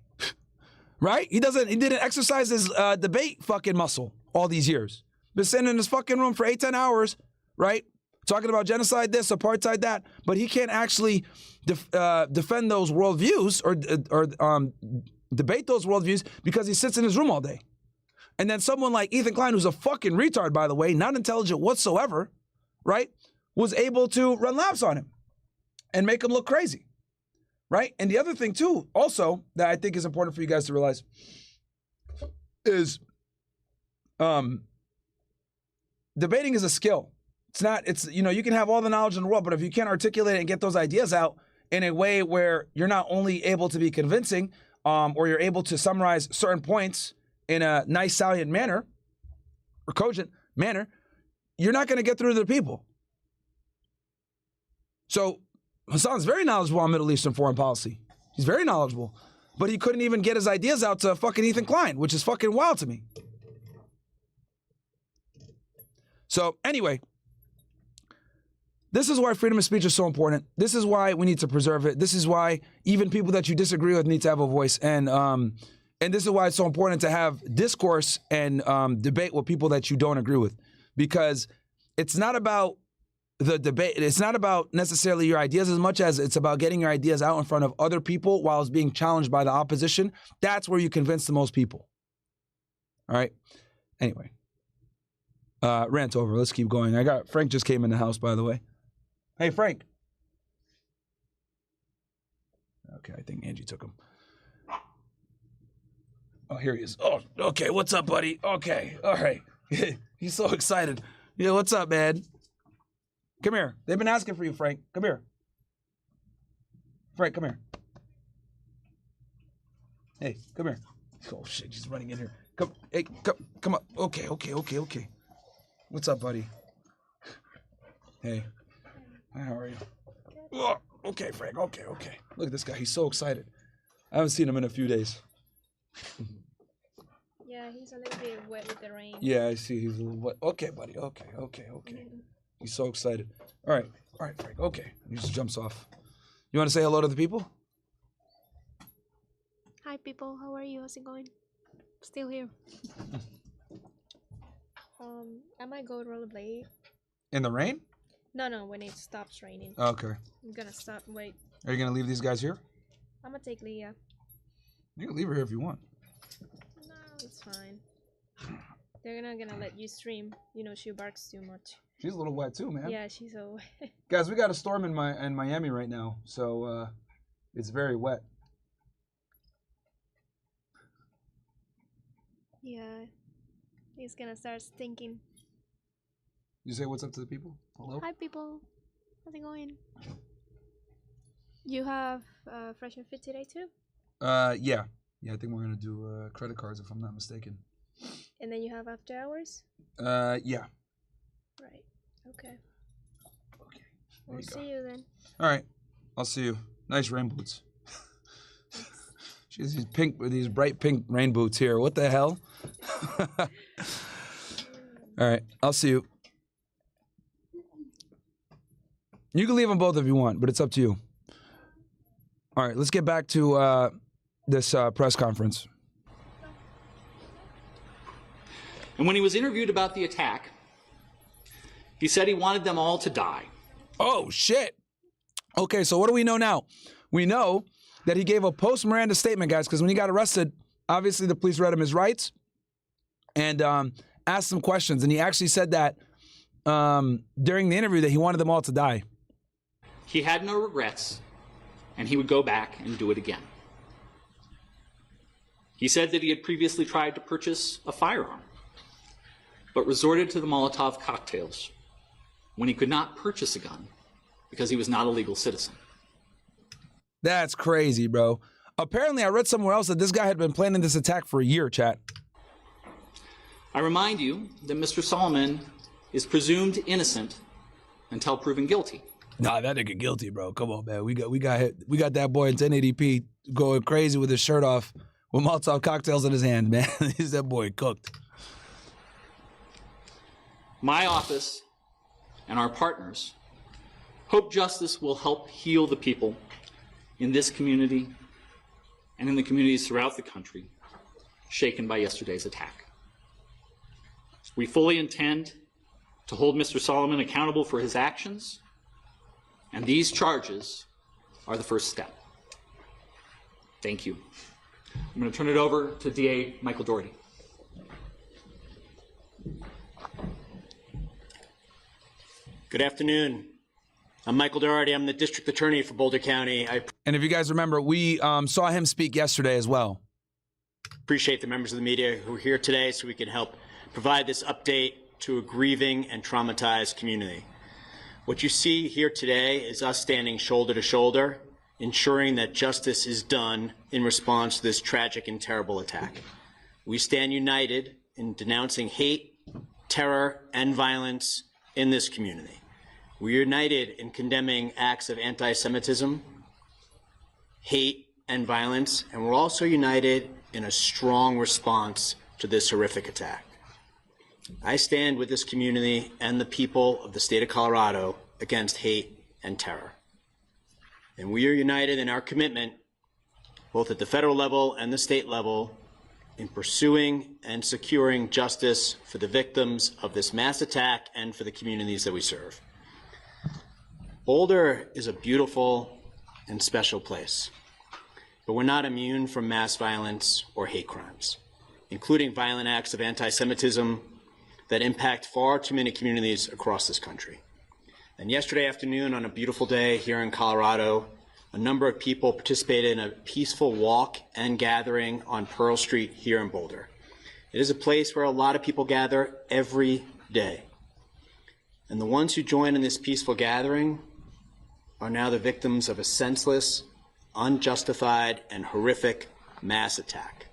right? He didn't exercise his debate fucking muscle all these years. Been sitting in his fucking room for 8-10 hours, right? Talking about genocide this, apartheid that, but he can't actually defend those worldviews or debate those worldviews because he sits in his room all day. And then someone like Ethan Klein, who's a fucking retard, by the way, not intelligent whatsoever, right, was able to run laps on him and make him look crazy. Right? And the other thing too, also, that I think is important for you guys to realize is debating is a skill. You can have all the knowledge in the world, but if you can't articulate it and get those ideas out in a way where you're not only able to be convincing, or you're able to summarize certain points in a nice, salient manner or cogent manner, you're not going to get through to the people. So Hassan's very knowledgeable on Middle Eastern foreign policy. He's very knowledgeable. But he couldn't even get his ideas out to fucking Ethan Klein, which is fucking wild to me. So anyway, this is why freedom of speech is so important. This is why we need to preserve it. This is why even people that you disagree with need to have a voice. And this is why it's so important to have discourse and debate with people that you don't agree with. Because it's not about the debate, it's not about necessarily your ideas as much as it's about getting your ideas out in front of other people while it's being challenged by the opposition. That's where you convince the most people. All right. Anyway, rant over. Let's keep going. Frank just came in the house, by the way. Hey, Frank. Okay, I think Angie took him. Oh, here he is. Oh, okay. What's up, buddy? Okay, all right. He's so excited. Yeah, what's up, man? Come here. They've been asking for you, Frank. Come here. Frank, come here. Hey, come here. Oh shit, she's running in here. Come, hey, come up. Okay. What's up, buddy? Hey. Hi, how are you? Oh, okay, Frank. Okay. Look at this guy. He's so excited. I haven't seen him in a few days. Yeah, he's a little bit wet with the rain. Yeah, I see. He's a little wet. Okay, buddy. Okay. He's so excited. All right, Frank. Okay. He just jumps off. You want to say hello to the people? Hi, people. How are you? How's it going? Still here. I might go rollerblade. In the rain? No, when it stops raining. Okay. I'm gonna stop and wait. Are you going to leave these guys here? I'm gonna take Leah. You can leave her here if you want. No, it's fine. They're not gonna let you stream. You know, she barks too much. She's a little wet too, man. Yeah, she's so wet. Guys, we got a storm in Miami right now, so it's very wet. Yeah, he's gonna start stinking. You say what's up to the people? Hello? Hi, people. How's it going? You have Fresh and Fit today too? Yeah, I think we're gonna do credit cards if I'm not mistaken. And then you have after hours? Yeah. Right. Okay. Okay. We'll see you then. All right. I'll see you. Nice rain boots. She has these bright pink rain boots here. What the hell? All right. I'll see you. You can leave them both if you want, but it's up to you. All right. Let's get back to this press conference. And when he was interviewed about the attack, he said he wanted them all to die. Oh, shit. Okay, so what do we know now? We know that he gave a post-Miranda statement, guys, because when he got arrested, obviously the police read him his rights and asked some questions. And he actually said that during the interview that he wanted them all to die. He had no regrets, and he would go back and do it again. He said that he had previously tried to purchase a firearm, but resorted to the Molotov cocktails when he could not purchase a gun because he was not a legal citizen. That's crazy, bro. Apparently, I read somewhere else that this guy had been planning this attack for a year, chat. I remind you that Mr. Soliman is presumed innocent until proven guilty. Nah, that nigga guilty, bro. Come on, man. We got that boy in 1080p going crazy with his shirt off with Molotov cocktails in his hand, man. He's that boy cooked. My office and our partners hope justice will help heal the people in this community and in the communities throughout the country shaken by yesterday's attack. We fully intend to hold Mr. Soliman accountable for his actions, and these charges are the first step. Thank you. I'm going to turn it over to DA Michael Doherty. Good afternoon. I'm Michael Doherty. I'm the district attorney for Boulder County. I And if you guys remember, we saw him speak yesterday as well. appreciate the members of the media who are here today so we can help provide this update to a grieving and traumatized community. What you see here today is us standing shoulder to shoulder, ensuring that justice is done in response to this tragic and terrible attack. We stand united in denouncing hate, terror, and violence in this community. We're united in condemning acts of anti-Semitism, hate, and violence, and we're also united in a strong response to this horrific attack. I stand with this community and the people of the state of Colorado against hate and terror. And we are united in our commitment, both at the federal level and the state level, in pursuing and securing justice for the victims of this mass attack and for the communities that we serve. Boulder is a beautiful and special place, but we're not immune from mass violence or hate crimes, including violent acts of anti-Semitism that impact far too many communities across this country. And yesterday afternoon, on a beautiful day here in Colorado, a number of people participated in a peaceful walk and gathering on Pearl Street here in Boulder. It is a place where a lot of people gather every day. And the ones who joined in this peaceful gathering are now the victims of a senseless, unjustified, and horrific mass attack.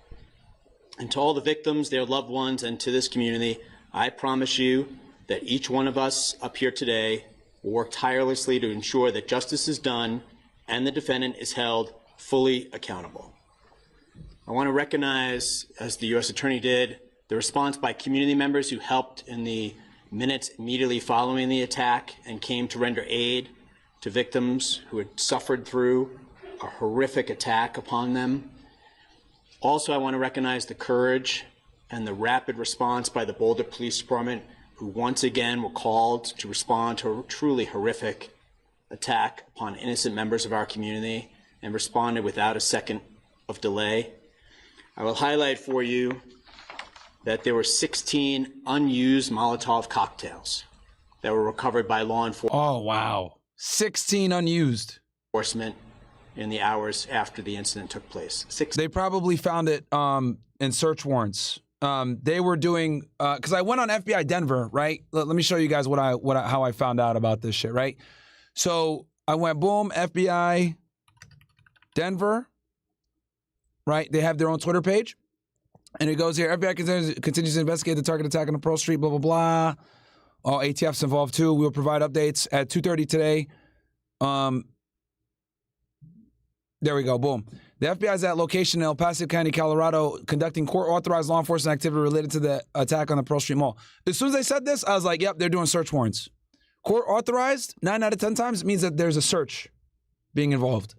And to all the victims, their loved ones, and to this community, I promise you that each one of us up here today will work tirelessly to ensure that justice is done and the defendant is held fully accountable. I want to recognize, as the U.S. Attorney did, the response by community members who helped in the minutes immediately following the attack and came to render aid to victims who had suffered through a horrific attack upon them. Also, I want to recognize the courage and the rapid response by the Boulder Police Department, who once again were called to respond to a truly horrific attack upon innocent members of our community and responded without a second of delay. I will highlight for you that there were 16 unused Molotov cocktails that were recovered by law enforcement. Oh, wow. 16 unused. Enforcement in the hours after the incident took place. They probably found it in search warrants. They were doing, because I went on FBI Denver, right? Let me show you guys how I found out about this shit, right? So I went, boom, FBI Denver, right? They have their own Twitter page. And it goes here, FBI continues to investigate the target attack on the Pearl Street, blah, blah, blah. All ATF's involved too. We'll provide updates at 2:30 today. There we go, boom. The FBI is at location in El Paso County, Colorado, conducting court-authorized law enforcement activity related to the attack on the Pearl Street Mall. As soon as they said this, I was like, yep, they're doing search warrants. Court-authorized, 9 out of 10 times, it means that there's a search being involved.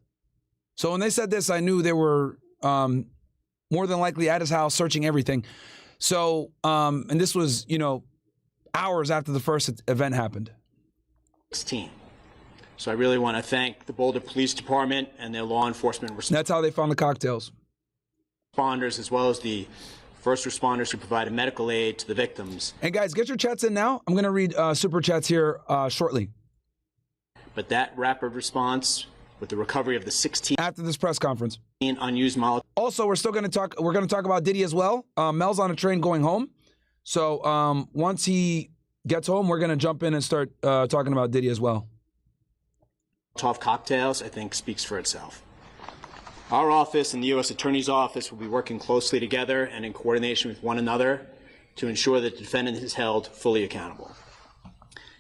So when they said this, I knew they were more than likely at his house searching everything. So, and this was, hours after the first event happened. 16. So I really want to thank the Boulder Police Department and their law enforcement That's how they found the cocktails. Responders, as well as the first responders who provided medical aid to the victims. And guys, get your chats in now. I'm going to read super chats here shortly. But that rapid response with the recovery of the 16 after this press conference unused Molotov. Also, we're going to talk about Diddy as well. Mel's on a train going home. So once he gets home, we're going to jump in and start talking about Diddy as well. Molotov cocktails, I think, speaks for itself. Our office and the U.S. Attorney's Office will be working closely together and in coordination with one another to ensure that the defendant is held fully accountable.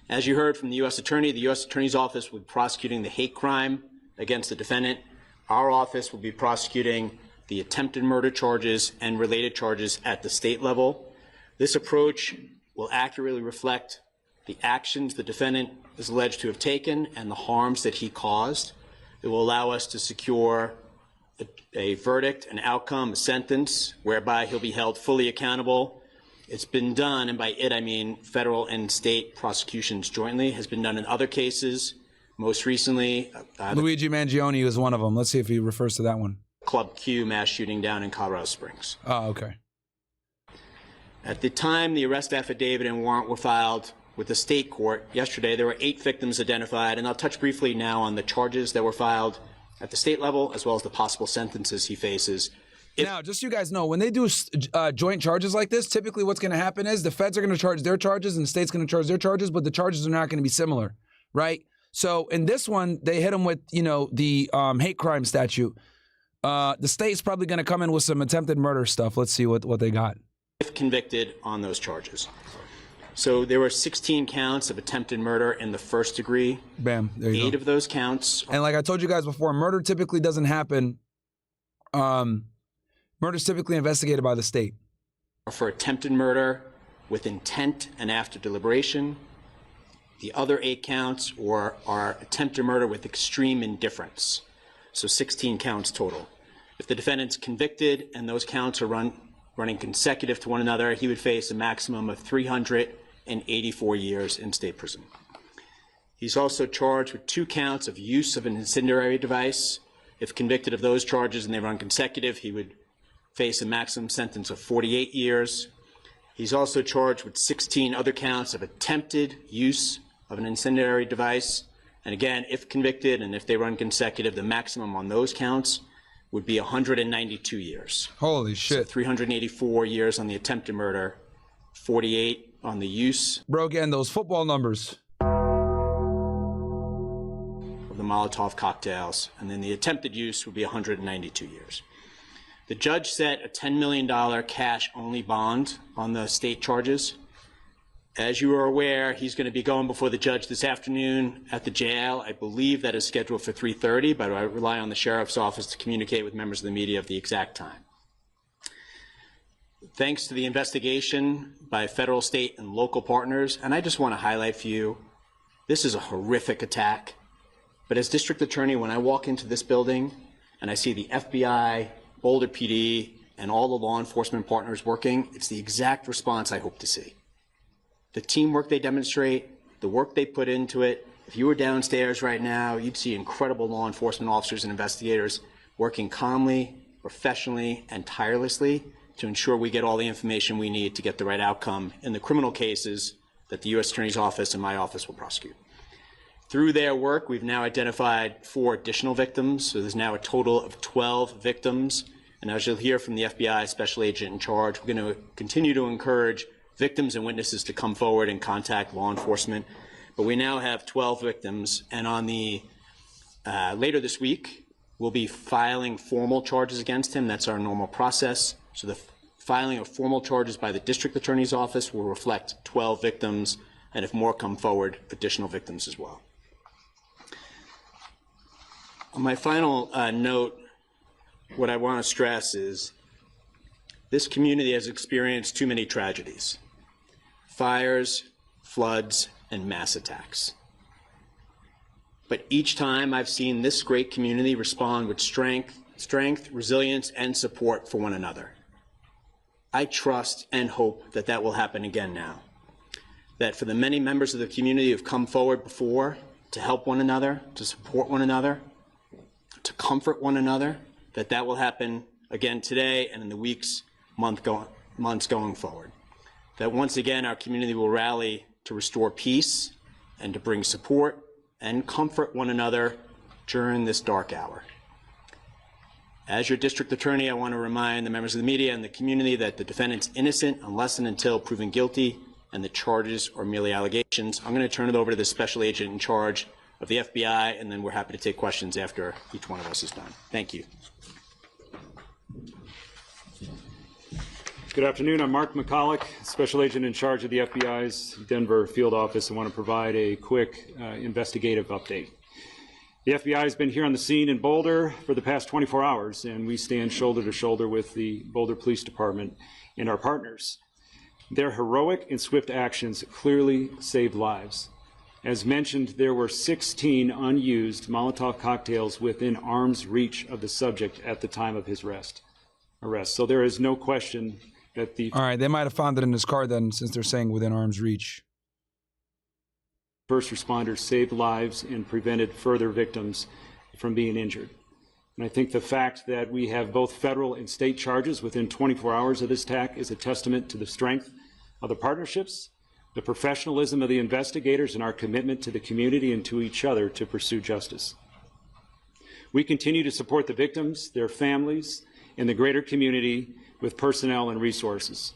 As you heard from the U.S. Attorney, the U.S. Attorney's Office will be prosecuting the hate crime against the defendant. Our office will be prosecuting the attempted murder charges and related charges at the state level. This approach will accurately reflect the actions the defendant is alleged to have taken and the harms that he caused. It will allow us to secure a verdict, an outcome, a sentence, whereby he'll be held fully accountable. It's been done, and by it I mean federal and state prosecutions jointly, has been done in other cases. Most recently, Luigi Mangione was one of them. Let's see if he refers to that one. Club Q mass shooting down in Colorado Springs. Oh, okay. At the time the arrest affidavit and warrant were filed with the state court yesterday, there were 8 victims identified, and I'll touch briefly now on the charges that were filed at the state level, as well as the possible sentences he faces. Now, just so you guys know, when they do joint charges like this, typically what's going to happen is the feds are going to charge their charges and the state's going to charge their charges, but the charges are not going to be similar, right? So in this one, they hit him with, the hate crime statute. The state's probably going to come in with some attempted murder stuff. Let's see what they got. If convicted on those charges. So there were 16 counts of attempted murder in the first degree. Bam, there you go. 8 of those counts. And like I told you guys before, murder typically doesn't happen. Murder's typically investigated by the state. For attempted murder with intent and after deliberation. The other 8 counts are attempted murder with extreme indifference. So 16 counts total. If the defendant's convicted and those counts are running consecutive to one another, he would face a maximum of 384 years in state prison. He's also charged with 2 counts of use of an incendiary device. If convicted of those charges and they run consecutive, he would face a maximum sentence of 48 years. He's also charged with 16 other counts of attempted use of an incendiary device. And again, if convicted and if they run consecutive, the maximum on those counts would be 192 years. Holy shit. So 384 years on the attempted murder, 48 on the use. Bro, again, those football numbers. Of the Molotov cocktails, and then the attempted use would be 192 years. The judge set a $10 million cash-only bond on the state charges. As you are aware, he's going to be going before the judge this afternoon at the jail. I believe that is scheduled for 3:30, but I rely on the sheriff's office to communicate with members of the media of the exact time. Thanks to the investigation by federal, state, and local partners, and I just want to highlight for you, this is a horrific attack. But as district attorney, when I walk into this building and I see the FBI, Boulder PD, and all the law enforcement partners working, it's the exact response I hope to see. The teamwork they demonstrate, the work they put into it. If you were downstairs right now, you'd see incredible law enforcement officers and investigators working calmly, professionally, and tirelessly to ensure we get all the information we need to get the right outcome in the criminal cases that the U.S. Attorney's Office and my office will prosecute. Through their work, we've now identified 4 additional victims, so there's now a total of 12 victims. And as you'll hear from the FBI Special Agent in charge, we're going to continue to encourage victims and witnesses to come forward and contact law enforcement. But we now have 12 victims, and on the later this week, we'll be filing formal charges against him. That's our normal process. So the filing of formal charges by the district attorney's office will reflect 12 victims, and if more come forward, additional victims as well. On my final note, what I want to stress is this community has experienced too many tragedies: fires, floods, and mass attacks. But each time I've seen this great community respond with strength, resilience, and support for one another. I trust and hope that that will happen again now. That for the many members of the community who've come forward before to help one another, to support one another, to comfort one another, that that will happen again today and in the weeks, months going forward. That once again our community will rally to restore peace and to bring support and comfort one another during this dark hour. As your district attorney, I want to remind the members of the media and the community that the defendant's innocent unless and until proven guilty, and the charges are merely allegations. I'm going to turn it over to the special agent in charge of the FBI, and then we're happy to take questions after each one of us is done. Thank you. Good afternoon. I'm Mark McCulloch, Special Agent in charge of the FBI's Denver field office. I want to provide a quick investigative update. The FBI has been here on the scene in Boulder for the past 24 hours, and we stand shoulder to shoulder with the Boulder Police Department and our partners. Their heroic and swift actions clearly saved lives. As mentioned, there were 16 unused Molotov cocktails within arm's reach of the subject at the time of his arrest. So there is no question that the... All right, they might have found it in his car then, since they're saying within arm's reach. First responders saved lives and prevented further victims from being injured. And I think the fact that we have both federal and state charges within 24 hours of this attack is a testament to the strength of the partnerships, the professionalism of the investigators, and our commitment to the community and to each other to pursue justice. We continue to support the victims, their families, and the greater community with personnel and resources.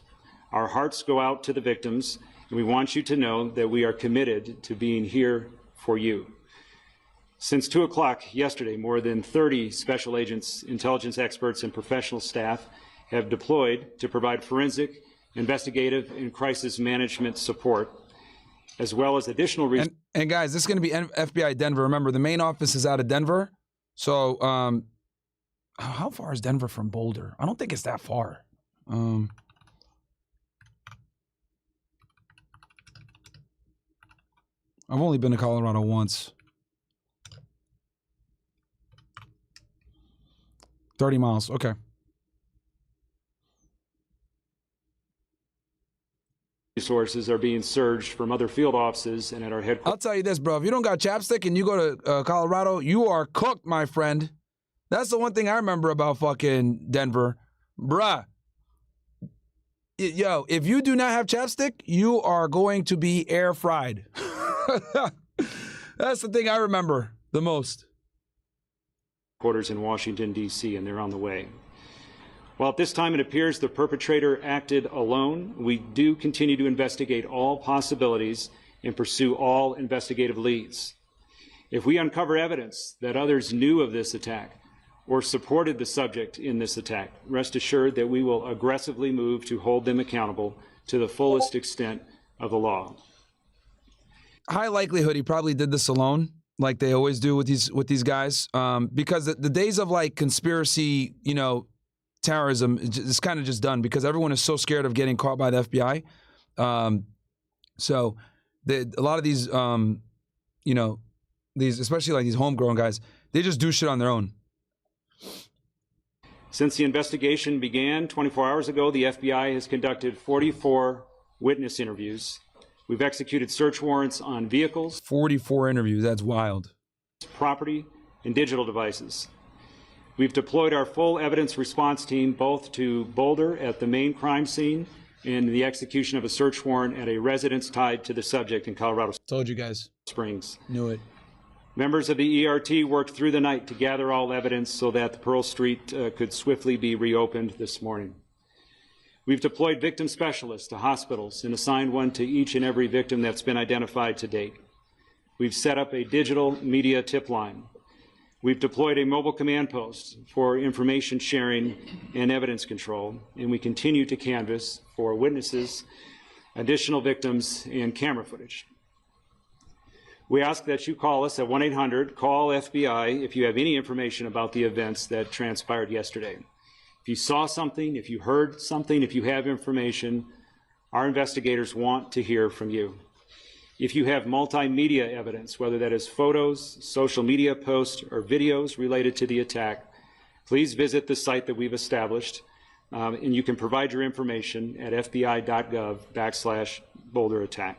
Our hearts go out to the victims, and we want you to know that we are committed to being here for you. Since 2 o'clock yesterday, more than 30 special agents, intelligence experts, and professional staff have deployed to provide forensic, investigative, and crisis management support, as well as additional resources. And guys, this is going to be FBI Denver. Remember, the main office is out of Denver. So how far is Denver from Boulder? I don't think it's that far. I've only been to Colorado once. 30 miles, okay. Resources are being surged from other field offices and at our headquarters. I'll tell you this, bro. If you don't got chapstick and you go to Colorado, you are cooked, my friend. That's the one thing I remember about fucking Denver. Bruh. Yo, if you do not have chapstick, you are going to be air fried. That's the thing I remember the most. Quarters in Washington, D.C., and they're on the way. While at this time it appears the perpetrator acted alone, we do continue to investigate all possibilities and pursue all investigative leads. If we uncover evidence that others knew of this attack or supported the subject in this attack, rest assured that we will aggressively move to hold them accountable to the fullest extent of the law. High likelihood he probably did this alone, like they always do with these guys, because the days of like conspiracy, terrorism is kind of just done because everyone is so scared of getting caught by the FBI. So a lot of these, these especially like these homegrown guys, they just do shit on their own. Since the investigation began 24 hours ago, the FBI has conducted 44 witness interviews. We've executed search warrants on vehicles, 44 interviews, that's wild, property, and digital devices. We've deployed our full evidence response team both to Boulder at the main crime scene and the execution of a search warrant at a residence tied to the subject in Colorado Told you guys. Springs. Knew it. Members of the ERT worked through the night to gather all evidence so that the Pearl Street could swiftly be reopened this morning. We've deployed victim specialists to hospitals and assigned one to each and every victim that's been identified to date. We've set up a digital media tip line. We've deployed a mobile command post for information sharing and evidence control, and we continue to canvass for witnesses, additional victims, and camera footage. We ask that you call us at 1-800-CALL-FBI if you have any information about the events that transpired yesterday. If you saw something, if you heard something, if you have information, our investigators want to hear from you. If you have multimedia evidence, whether that is photos, social media posts, or videos related to the attack, please visit the site that we've established, and you can provide your information at fbi.gov/Boulder attack.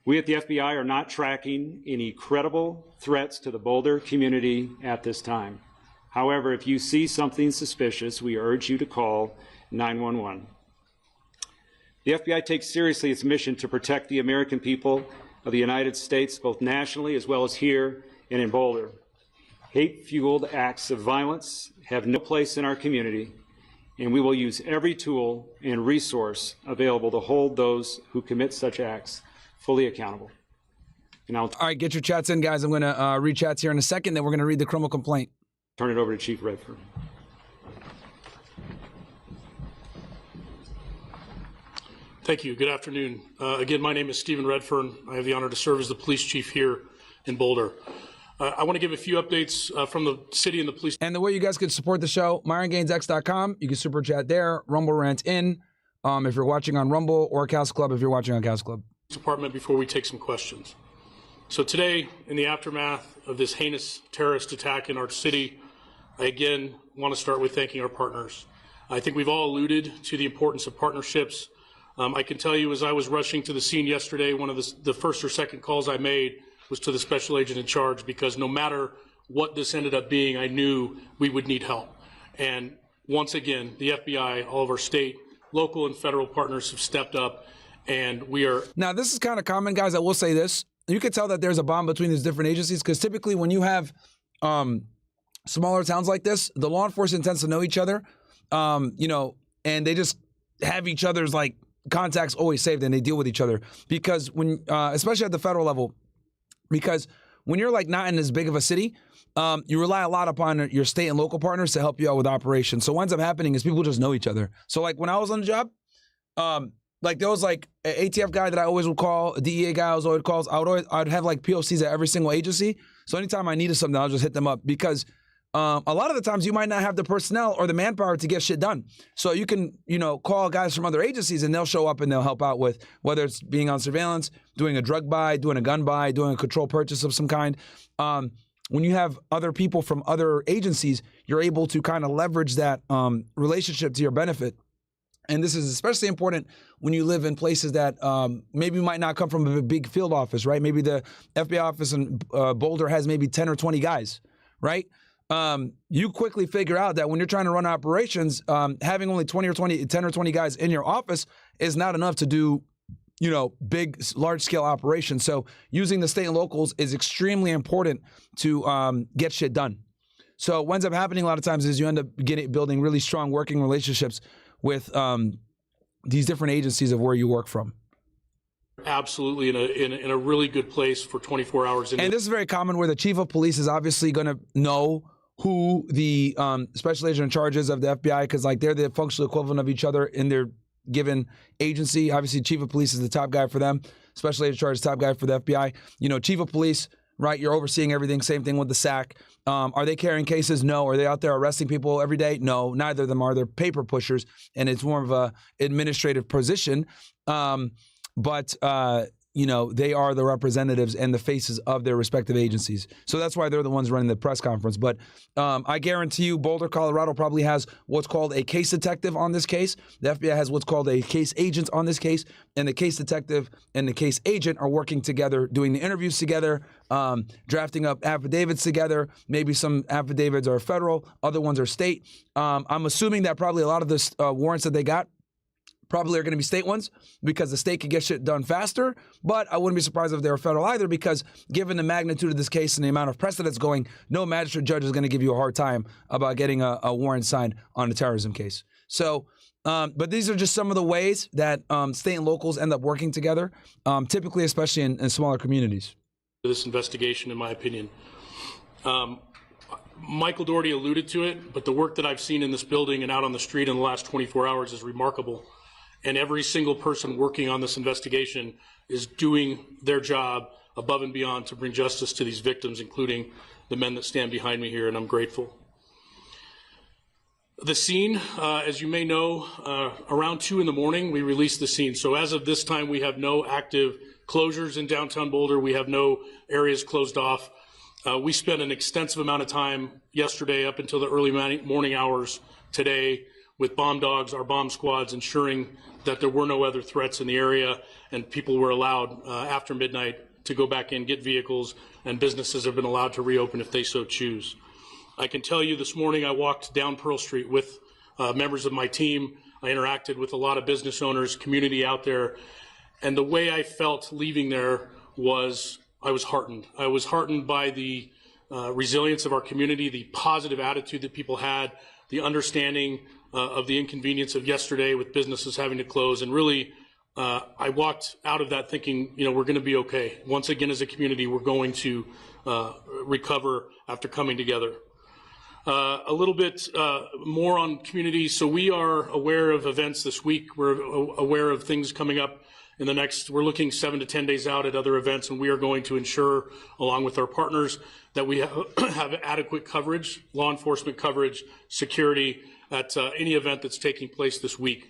We at the FBI are not tracking any credible threats to the Boulder community at this time. However, if you see something suspicious, we urge you to call 911. The FBI takes seriously its mission to protect the American people of the United States, both nationally as well as here and in Boulder. Hate-fueled acts of violence have no place in our community, and we will use every tool and resource available to hold those who commit such acts fully accountable. All right, get your chats in, guys. I'm going to read chats here in a second, then we're going to read the criminal complaint. Turn it over to Chief Redfern. Thank you. Good afternoon. Again, my name is Stephen Redfern. I have the honor to serve as the police chief here in Boulder. I want to give a few updates from the city and the police. And the way you guys can support the show, MyronGainsX.com. You can super chat there. Rumble Rant in if you're watching on Rumble, or Couch Club if you're watching on Couch Club. Department before we take some questions. So today, in the aftermath of this heinous terrorist attack in our city, I again want to start with thanking our partners. I think we've all alluded to the importance of partnerships. I can tell you, as I was rushing to the scene yesterday, one of the first or second calls I made was to the special agent in charge, because no matter what this ended up being, I knew we would need help. And once again, the FBI, all of our state, local, and federal partners have stepped up, and we are... Now, this is kind of common, guys. I will say this. You can tell that there's a bond between these different agencies, because typically when you have smaller towns like this, the law enforcement tends to know each other, and they just have each other's, like, contacts always saved, and they deal with each other. Because when, especially at the federal level, because when you're like not in as big of a city, you rely a lot upon your state and local partners to help you out with operations. So what ends up happening is people just know each other. So like when I was on the job, like there was like an ATF guy that I always would call, a DEA guy I was always calls. I'd have like POCs at every single agency. So anytime I needed something, I'll just hit them up, because a lot of the times you might not have the personnel or the manpower to get shit done. So you can, call guys from other agencies and they'll show up and they'll help out with whether it's being on surveillance, doing a drug buy, doing a gun buy, doing a control purchase of some kind. When you have other people from other agencies, you're able to kind of leverage that relationship to your benefit. And this is especially important when you live in places that maybe might not come from a big field office, right? Maybe the FBI office in Boulder has maybe 10 or 20 guys, right? You quickly figure out that when you're trying to run operations, having only 10 or 20 guys in your office is not enough to do large-scale operations. So using the state and locals is extremely important to get shit done. So what ends up happening a lot of times is you end up building really strong working relationships with these different agencies of where you work from. Absolutely in a really good place for 24 hours. And this is very common where the chief of police is obviously going to know who the special agent in charge is of the FBI, because like they're the functional equivalent of each other in their given agency. Obviously, chief of police is the top guy for them. Special agent in charge is the top guy for the FBI. Chief of police, right? You're overseeing everything. Same thing with the SAC. Are they carrying cases? No. Are they out there arresting people every day? No. Neither of them are. They're paper pushers, and it's more of a administrative position. But they are the representatives and the faces of their respective agencies. So that's why they're the ones running the press conference. But I guarantee you Boulder, Colorado probably has what's called a case detective on this case. The FBI has what's called a case agent on this case. And the case detective and the case agent are working together, doing the interviews together, drafting up affidavits together. Maybe some affidavits are federal, other ones are state. I'm assuming that probably a lot of the warrants that they got probably are going to be state ones because the state could get shit done faster. But I wouldn't be surprised if they were federal either, because given the magnitude of this case and the amount of precedents going, no magistrate judge is going to give you a hard time about getting a warrant signed on a terrorism case. So, but these are just some of the ways that state and locals end up working together, typically, especially in smaller communities. This investigation, in my opinion. Michael Doherty alluded to it, but the work that I've seen in this building and out on the street in the last 24 hours is remarkable. And every single person working on this investigation is doing their job above and beyond to bring justice to these victims, including the men that stand behind me here, and I'm grateful. The scene, as you may know, around 2 in the morning, we released the scene. So as of this time, we have no active closures in downtown Boulder. We have no areas closed off. We spent an extensive amount of time yesterday up until the early morning hours today with bomb dogs, our bomb squads, ensuring that there were no other threats in the area and people were allowed after midnight to go back in, get vehicles, and businesses have been allowed to reopen if they so choose. I can tell you this morning I walked down Pearl Street with members of my team. I interacted with a lot of business owners, community out there, and the way I felt leaving there was I was heartened. I was heartened by the resilience of our community, the positive attitude that people had, the understanding of the inconvenience of yesterday with businesses having to close. And really, I walked out of that thinking, we're going to be okay. Once again, as a community, we're going to recover after coming together. A little bit more on community. So we are aware of events this week. We're aware of things coming up in the next, we're looking 7 to 10 days out at other events, and we are going to ensure, along with our partners, that we have adequate coverage, law enforcement coverage, security at any event that's taking place this week.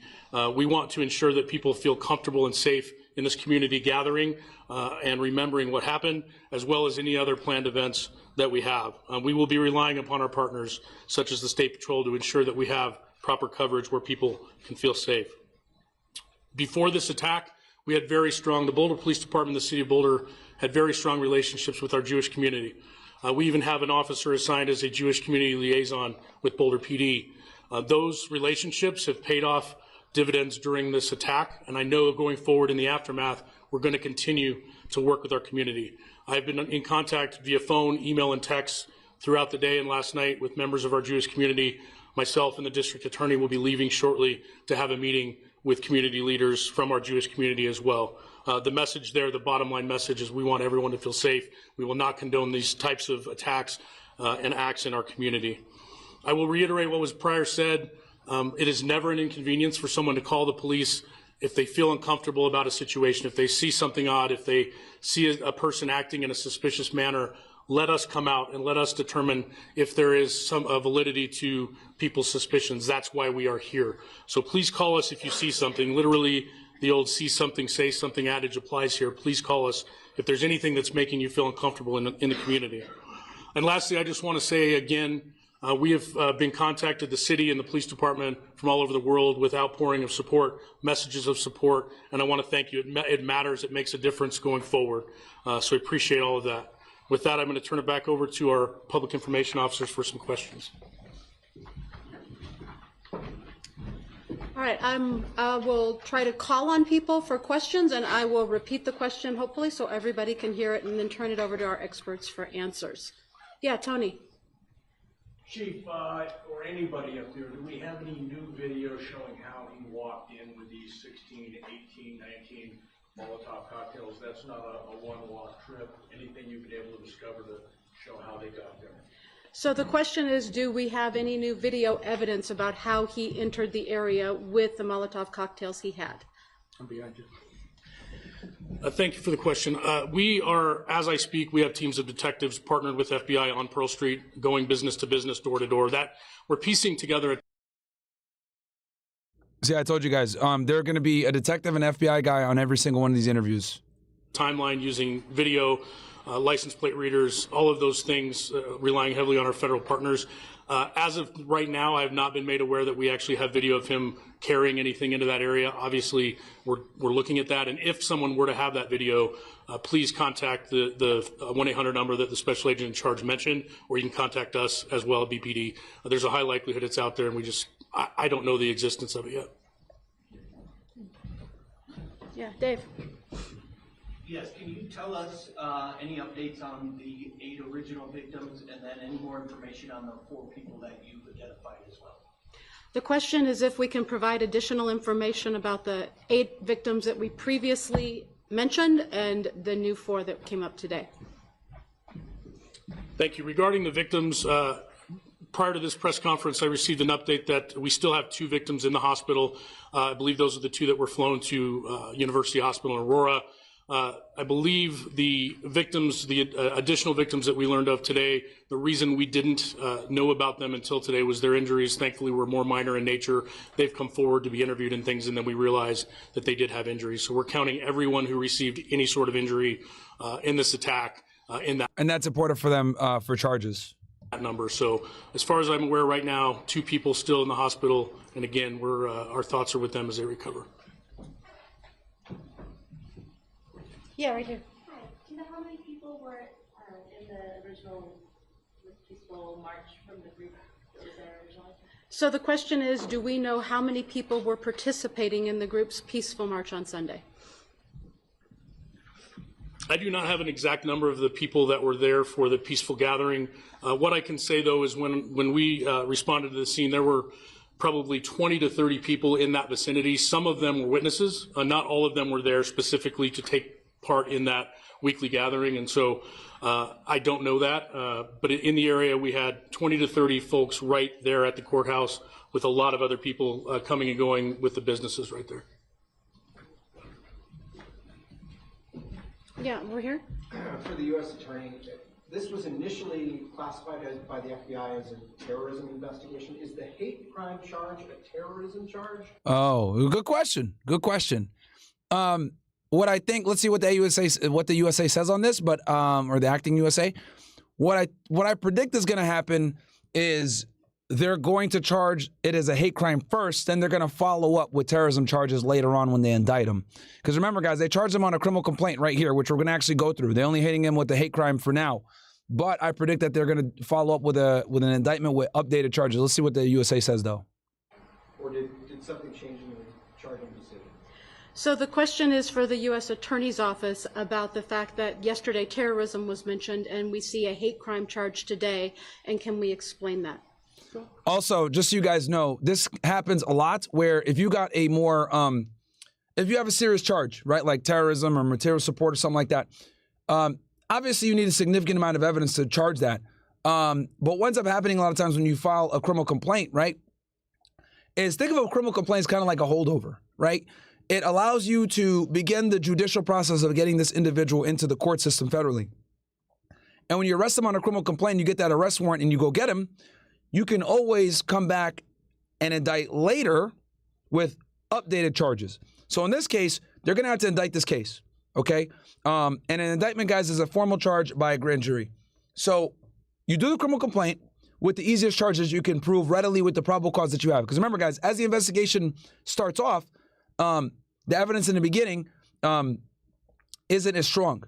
We want to ensure that people feel comfortable and safe in this community gathering and remembering what happened, as well as any other planned events that we have. We will be relying upon our partners, such as the State Patrol, to ensure that we have proper coverage where people can feel safe. Before this attack, we had the Boulder Police Department, the City of Boulder, had very strong relationships with our Jewish community. We even have an officer assigned as a Jewish community liaison with Boulder PD. Those relationships have paid off dividends during this attack, and I know going forward in the aftermath, we're going to continue to work with our community. I've been in contact via phone, email, and text throughout the day and last night with members of our Jewish community. Myself and the district attorney will be leaving shortly to have a meeting with community leaders from our Jewish community as well. The message there, the bottom line message, is we want everyone to feel safe. We will not condone these types of attacks and acts in our community. I will reiterate what was prior said. It is never an inconvenience for someone to call the police if they feel uncomfortable about a situation, if they see something odd, if they see a person acting in a suspicious manner. Let us come out and let us determine if there is some validity to people's suspicions. That's why we are here. So please call us if you see something. Literally, the old see something, say something adage applies here. Please call us if there's anything that's making you feel uncomfortable in the community. And lastly, I just want to say again, we have been contacted, the city and the police department from all over the world with outpouring of support, messages of support, and I want to thank you. It matters. It makes a difference going forward. So I appreciate all of that. With that, I'm going to turn it back over to our public information officers for some questions. All right, I will try to call on people for questions, and I will repeat the question, hopefully, so everybody can hear it, and then turn it over to our experts for answers. Yeah, Tony. Chief, or anybody up there, do we have any new video showing how he walked in with these 16, 18, 19 Molotov cocktails? That's not a one-walk trip. Anything you've been able to discover to show how they got there? So the question is, do we have any new video evidence about how he entered the area with the Molotov cocktails he had? I'm behind you. Thank you for the question. We are, as I speak, we have teams of detectives partnered with FBI on Pearl Street, going business to business, door to door. That we're piecing together. See, I told you guys, there are going to be a detective and FBI guy on every single one of these interviews. Timeline using video, license plate readers, all of those things, relying heavily on our federal partners. As of right now, I have not been made aware that we actually have video of him carrying anything into that area. Obviously, we're looking at that. And if someone were to have that video, please contact the 1-800 number that the special agent in charge mentioned, or you can contact us as well at BPD. There's a high likelihood it's out there, and I don't know the existence of it yet. Yeah, Dave. Yes, can you tell us any updates on the 8 original victims, and then any more information on the 4 people that you've identified as well? The question is if we can provide additional information about the 8 victims that we previously mentioned and the new 4 that came up today. Thank you. Regarding the victims, prior to this press conference, I received an update that we still have 2 victims in the hospital. I believe those are the 2 that were flown to University Hospital in Aurora. I believe the victims, the additional victims that we learned of today, the reason we didn't know about them until today was their injuries, thankfully, were more minor in nature. They've come forward to be interviewed and things, and then we realized that they did have injuries. So we're counting everyone who received any sort of injury in this attack in that. And that's important for them for charges. That number. So as far as I'm aware right now, 2 people still in the hospital. And again, our thoughts are with them as they recover. Yeah, right here. Hi. Do you know how many people were in the original peaceful march from the group that was there originally? So the question is, do we know how many people were participating in the group's peaceful march on Sunday? I do not have an exact number of the people that were there for the peaceful gathering. What I can say, though, is when we responded to the scene, there were probably 20 to 30 people in that vicinity. Some of them were witnesses. Not all of them were there specifically to take part in that weekly gathering, and so I don't know that, but in the area we had 20 to 30 folks right there at the courthouse with a lot of other people coming and going with the businesses right there. Yeah, we're here. For the U.S. Attorney, this was initially classified by the FBI as a terrorism investigation. Is the hate crime charge a terrorism charge? Oh, good question. Good question. What I think, let's see what the USA says on this, but or the acting USA. What I predict is going to happen is they're going to charge it as a hate crime first, then they're going to follow up with terrorism charges later on when they indict him. Because remember, guys, they charged him on a criminal complaint right here, which we're going to actually go through. They're only hitting him with the hate crime for now, but I predict that they're going to follow up with an indictment with updated charges. Let's see what the USA says, though. Or did something change in the charging decision? So the question is for the U.S. Attorney's Office about the fact that yesterday terrorism was mentioned and we see a hate crime charge today, and can we explain that? Also, just so you guys know, this happens a lot where if you got a more, if you have a serious charge, right, like terrorism or material support or something like that, obviously you need a significant amount of evidence to charge that. But what ends up happening a lot of times when you file a criminal complaint, right, is think of a criminal complaint as kind of like a holdover, right? It allows you to begin the judicial process of getting this individual into the court system federally. And when you arrest them on a criminal complaint, you get that arrest warrant and you go get him, you can always come back and indict later with updated charges. So in this case, they're going to have to indict this case, okay? And an indictment, guys, is a formal charge by a grand jury. So you do the criminal complaint with the easiest charges you can prove readily with the probable cause that you have. Because remember, guys, as the investigation starts off, the evidence in the beginning isn't as strong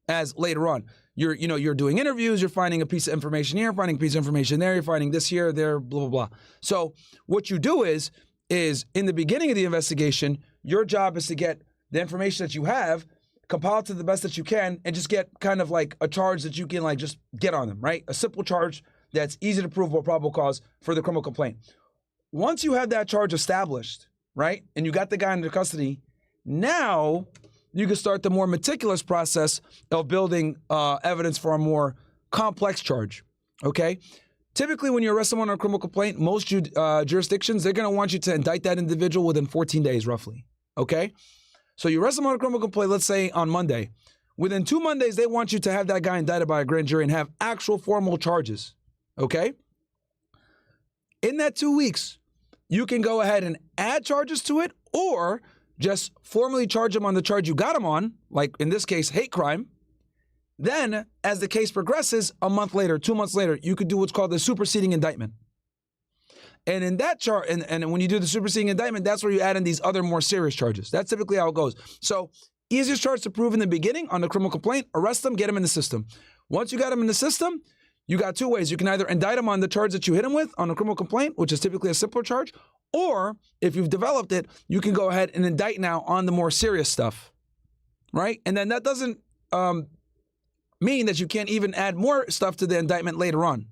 as later on. You're doing interviews, you're finding a piece of information here, finding a piece of information there, you're finding this here, there, blah, blah, blah. So what you do is is in the beginning of the investigation, your job is to get the information that you have, compile it to the best that you can, and just get kind of like a charge that you can like just get on them, right? A simple charge that's easy to prove or probable cause for the criminal complaint. Once you have that charge established, right, and you got the guy under custody, now you can start the more meticulous process of building evidence for a more complex charge, okay? Typically, when you arrest someone on a criminal complaint, most jurisdictions, they're going to want you to indict that individual within 14 days, roughly, okay? So you arrest someone on a criminal complaint, let's say on Monday. Within 2 Mondays, they want you to have that guy indicted by a grand jury and have actual formal charges, okay? In that 2 weeks, you can go ahead and add charges to it or just formally charge him on the charge you got him on, like in this case, hate crime. Then, as the case progresses, a month later, 2 months later, you could do what's called the superseding indictment. And in that charge, and when you do the superseding indictment, that's where you add in these other more serious charges. That's typically how it goes. So, easiest charge to prove in the beginning on the criminal complaint, arrest them, get them in the system. Once you got them in the system, you got 2 ways. You can either indict them on the charge that you hit them with on a criminal complaint, which is typically a simpler charge, or if you've developed it, you can go ahead and indict now on the more serious stuff, right? And then that doesn't mean that you can't even add more stuff to the indictment later on.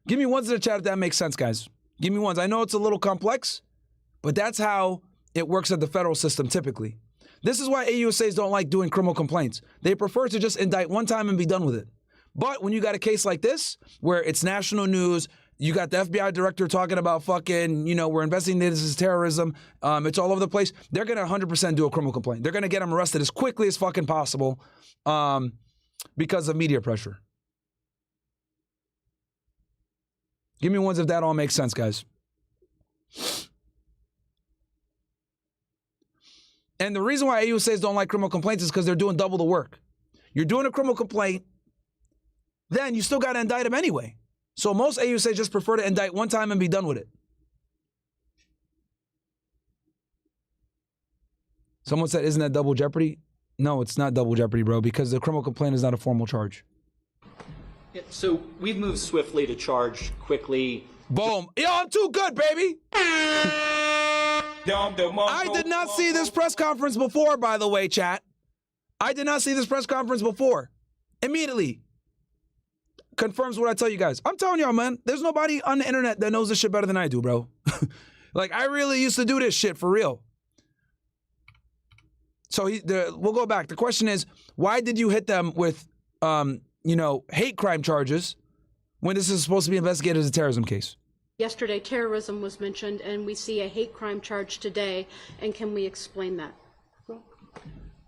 Give me ones in the chat if that makes sense, guys. Give me ones. I know it's a little complex, but that's how it works at the federal system typically. This is why AUSAs don't like doing criminal complaints. They prefer to just indict one time and be done with it. But when you got a case like this, where it's national news, you got the FBI director talking about fucking, we're investigating this as terrorism. It's all over the place. They're going to 100% do a criminal complaint. They're going to get them arrested as quickly as fucking possible because of media pressure. Give me ones if that all makes sense, guys. And the reason why AUSAs don't like criminal complaints is because they're doing double the work. You're doing a criminal complaint, then you still got to indict them anyway. So most AUSAs just prefer to indict one time and be done with it. Someone said, isn't that double jeopardy? No, it's not double jeopardy, bro, because the criminal complaint is not a formal charge. Yeah, so we've moved swiftly to charge quickly. Boom. Yo, I'm too good, baby. I did not see this press conference before, by the way, chat. I did not see this press conference before. Immediately. Confirms what I tell you guys. I'm telling y'all, man, there's nobody on the internet that knows this shit better than I do, bro. Like, I really used to do this shit for real. So we'll go back. The question is, why did you hit them with, hate crime charges when this is supposed to be investigated as a terrorism case? Yesterday, terrorism was mentioned, and we see a hate crime charge today. And can we explain that?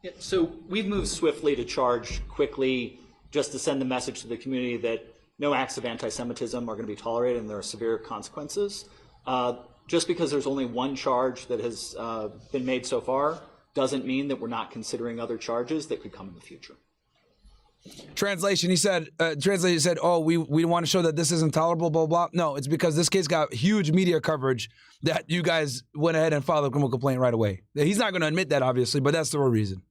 Yeah, so we've moved swiftly to charge quickly, just to send the message to the community that no acts of anti-Semitism are going to be tolerated and there are severe consequences. Just because there's only one charge that has been made so far doesn't mean that we're not considering other charges that could come in the future. Translation, he said, oh, we want to show that this isn't tolerable, blah, blah. No, it's because this case got huge media coverage that you guys went ahead and filed a criminal complaint right away. He's not going to admit that, obviously, but that's the real reason.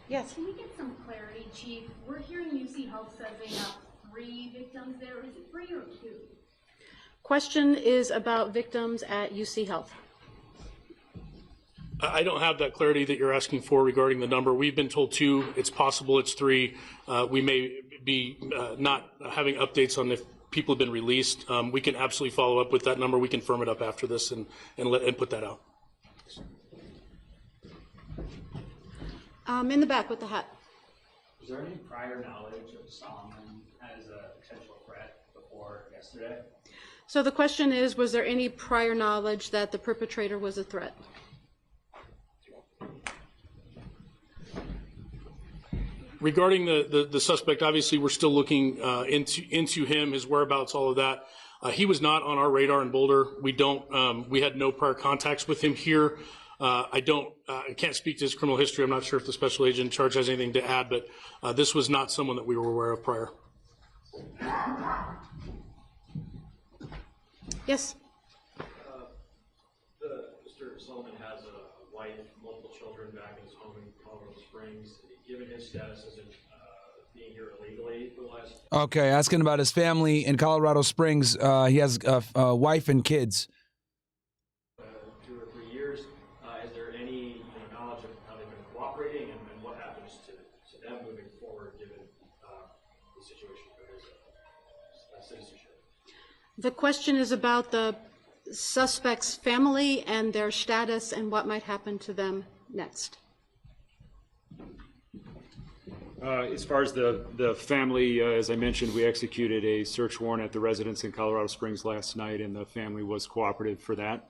Yes. Can we get some clarity, Chief? We're hearing UC Health says they have 3 victims there. Is it 3 or 2? Question is about victims at UC Health. I don't have that clarity that you're asking for regarding the number. We've been told 2. It's possible it's 3. We may be not having updates on if people have been released. We can absolutely follow up with that number. We can firm it up after this and put that out. In the back with the hat. Was there any prior knowledge of Soliman as a potential threat before yesterday? So the question is, was there any prior knowledge that the perpetrator was a threat? Regarding the suspect, obviously we're still looking into him, his whereabouts, all of that. He was not on our radar in Boulder. We had no prior contacts with him here. I can't speak to his criminal history. I'm not sure if the special agent in charge has anything to add, but this was not someone that we were aware of prior. Yes. Mr. Soliman has a wife, multiple children back in his home in Colorado Springs. Given his status as being here illegally for the last... Okay, asking about his family in Colorado Springs. He has a wife and kids. what happens to them moving forward given the situation of citizenship. The question is about the suspect's family and their status and what might happen to them next. As far as the family, as I mentioned, we executed a search warrant at the residence in Colorado Springs last night, and the family was cooperative for that.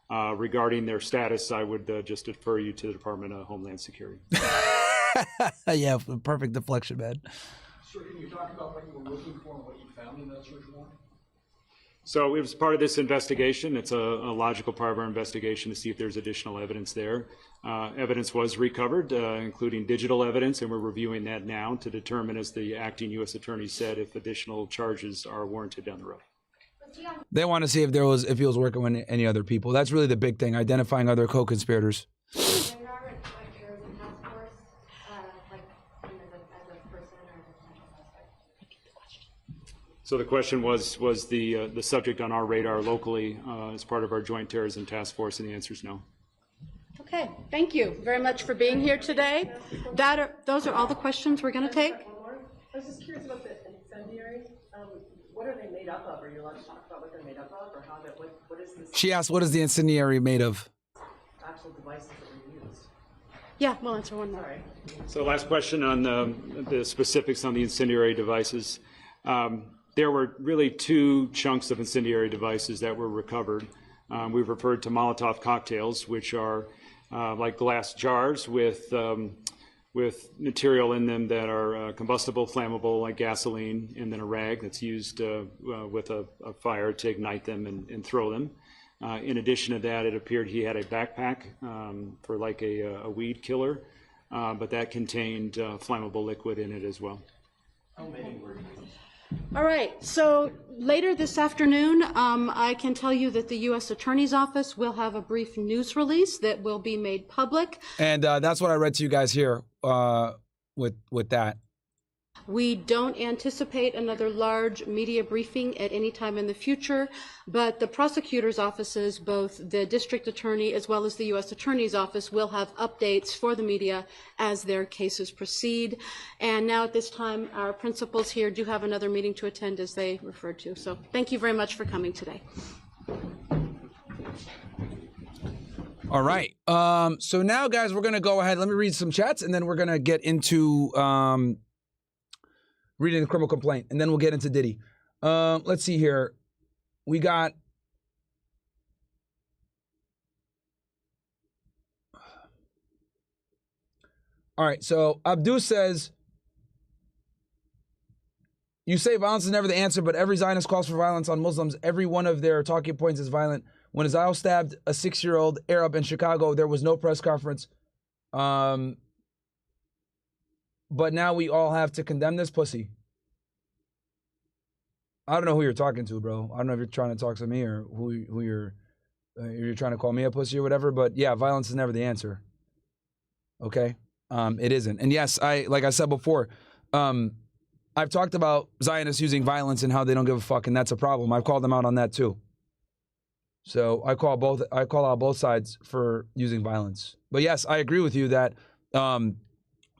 Regarding their status, I would just defer you to the Department of Homeland Security. Yeah, perfect deflection, man. Sir, can you talk about what you were looking for and what you found in that search warrant? So it was part of this investigation. It's a logical part of our investigation to see if there's additional evidence there. Evidence was recovered, including digital evidence, and we're reviewing that now to determine, as the acting U.S. attorney said, if additional charges are warranted down the road. They want to see if he was working with any other people. That's really the big thing, identifying other co-conspirators. So the question was the subject on our radar locally as part of our Joint Terrorism Task Force, and the answer is no. Okay, thank you very much for being here today. Those are all the questions we're going to take. I was just curious about the incendiaries. What are they made up of? Are you allowed to talk about what they're made up of, or how that? What is this? She asked, "What is the incendiary made of?" Actual devices that were used. Yeah, we'll answer one more. So last question on the specifics on the incendiary devices. There were really two chunks of incendiary devices that were recovered. We've referred to Molotov cocktails, which are like glass jars with material in them that are combustible, flammable, like gasoline, and then a rag that's used with a fire to ignite them and throw them. In addition to that, it appeared he had a backpack for like a weed killer, but that contained flammable liquid in it as well. How many were used? All right, so later this afternoon, I can tell you that the U.S. Attorney's Office will have a brief news release that will be made public. And that's what I read to you guys here with that. We don't anticipate another large media briefing at any time in the future, but the prosecutor's offices, both the district attorney as well as the U.S. Attorney's Office, will have updates for the media as their cases proceed. And now at this time, our principals here do have another meeting to attend, as they referred to. So thank you very much for coming today. All right. So now, guys, we're going to go ahead. Let me read some chats, and then we're going to get into reading the criminal complaint, and then we'll get into Diddy. Let's see here. We got... All right, so Abdu says, you say violence is never the answer, but every Zionist calls for violence on Muslims. Every one of their talking points is violent. When Israel stabbed a 6-year-old Arab in Chicago, there was no press conference. But now we all have to condemn this pussy. I don't know who you're talking to, bro. I don't know if you're trying to talk to me or who you're trying to call me a pussy or whatever. But yeah, violence is never the answer. Okay, it isn't. And yes, like I said before, I've talked about Zionists using violence and how they don't give a fuck, and that's a problem. I've called them out on that too. So I call out both sides for using violence. But yes, I agree with you that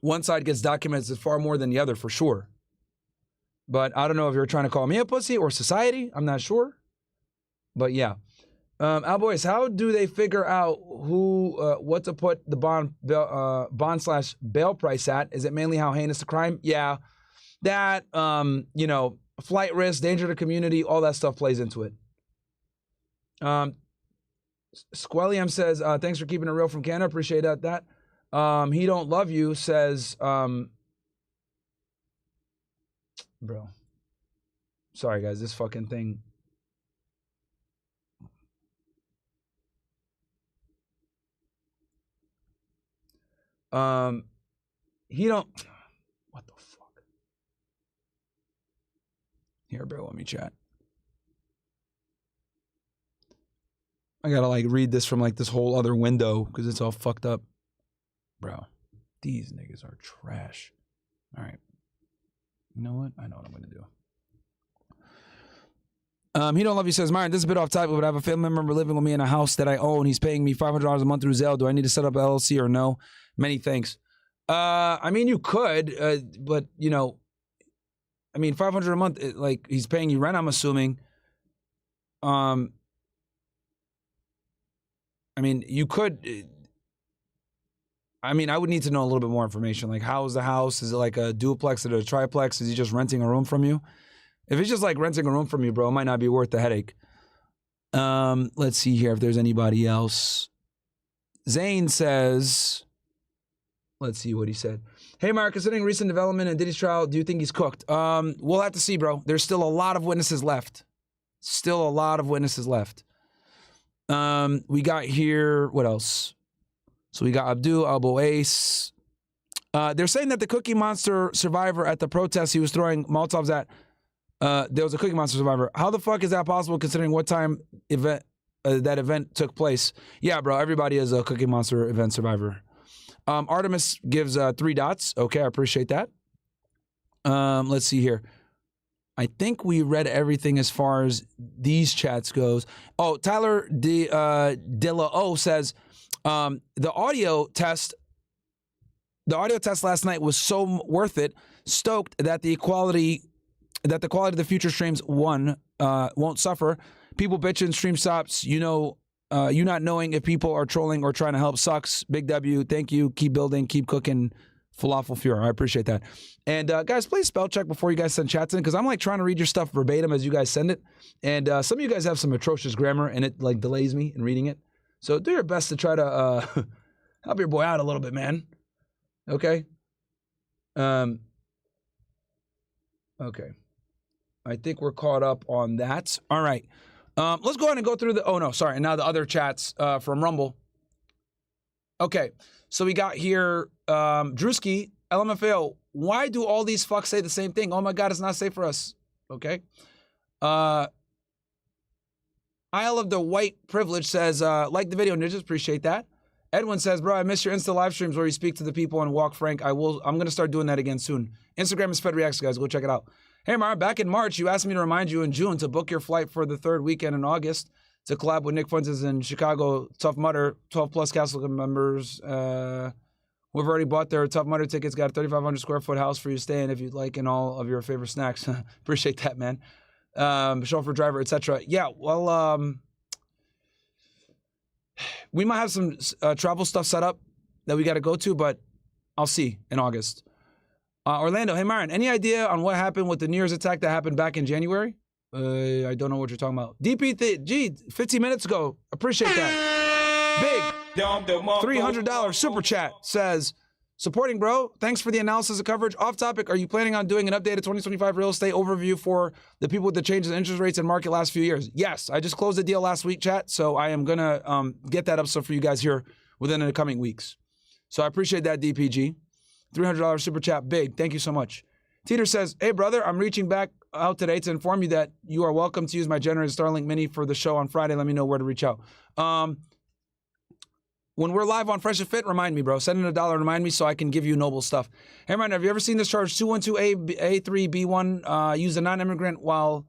one side gets documented far more than the other, for sure. But I don't know if you're trying to call me a pussy or society. I'm not sure. But yeah. Al Boys, how do they figure out what to put the bond/bail price at? Is it mainly how heinous the crime? Yeah. That, flight risk, danger to the community, all that stuff plays into it. Squellium says, thanks for keeping it real from Canada. Appreciate that. He don't love you says, bro. Sorry, guys, this fucking thing. He don't. What the fuck? Here, bro, let me chat. I gotta read this from this whole other window because it's all fucked up. Bro, these niggas are trash. All right. You know what? I know what I'm gonna do. He don't love you says, Myron, this is a bit off topic, but I have a family member living with me in a house that I own. He's paying me $500 a month through Zelle. Do I need to set up an LLC or no? Many thanks. I mean, you could, but you know, I mean, $500 a month, like he's paying you rent, I'm assuming. I mean, you could. I mean, I would need to know a little bit more information. Like, how is the house? Is it like a duplex or a triplex? Is he just renting a room from you? If it's just like renting a room from you, bro, it might not be worth the headache. Let's see here if there's anybody else. Zane says, let's see what he said. Hey, Mark, considering recent development in Diddy's trial, do you think he's cooked? We'll have to see, bro. There's still a lot of witnesses left. Still a lot of witnesses left. We got here, what else? So we got Abdul Abu Ace. They're saying that the Cookie Monster survivor at the protest he was throwing Molotovs at, there was a Cookie Monster survivor. How the fuck is that possible considering what time that event took place? Yeah, bro, everybody is a Cookie Monster event survivor. Artemis gives 3 dots. Okay, I appreciate that. Let's see here. I think we read everything as far as these chats goes. Oh, Tyler De La O says, the audio test last night was so worth it. Stoked that the quality of the future streams won't suffer. People bitching, stream stops. You know, you not knowing if people are trolling or trying to help sucks. Big W. Thank you. Keep building. Keep cooking. Falafel Fuhrer. I appreciate that. And guys, please spell check before you guys send chats in, because I'm like trying to read your stuff verbatim as you guys send it. And some of you guys have some atrocious grammar, and it like delays me in reading it. So do your best to try to help your boy out a little bit, man. Okay? Okay. I think we're caught up on that. All right. Let's go ahead and go through the... Oh, no, sorry. Now the other chats from Rumble. Okay. So we got here Drewski, LMFAO. Why do all these fucks say the same thing? Oh, my God, it's not safe for us. Okay. Isle of the White Privilege says, like the video, Ninjas, appreciate that. Edwin says, bro, I miss your Insta live streams where you speak to the people and walk frank. I'm going to start doing that again soon. Instagram is Fed Reacts, guys. Go check it out. Hey, Mara, back in March, you asked me to remind you in June to book your flight for the 3rd weekend in August to collab with Nick Fuentes in Chicago. Tough Mudder, 12-plus Castle members. We've already bought their Tough Mudder tickets. Got a 3,500 square foot house for you to stay in if you'd like, and all of your favorite snacks. Appreciate that, man. Chauffeur, driver, etc. Yeah, well, we might have some travel stuff set up that we got to go to, but I'll see in August. Orlando, hey, Myron, any idea on what happened with the New Year's attack that happened back in January? I don't know what you're talking about. DP, 15 minutes ago. Appreciate that. Big $300 super chat says, supporting, bro. Thanks for the analysis and coverage. Off topic, are you planning on doing an updated 2025 real estate overview for the people with the changes in interest rates and market last few years? Yes, I just closed the deal last week, chat. So I am going to get that up for you guys here within the coming weeks. So I appreciate that, DPG. $300 super chat, big. Thank you so much. Teeter says, hey, brother, I'm reaching back out today to inform you that you are welcome to use my generated Starlink Mini for the show on Friday. Let me know where to reach out. When we're live on Fresh and Fit, remind me, bro. Send in $1, remind me so I can give you noble stuff. Hey, man, have you ever seen this charge 212A3B1 used a non-immigrant while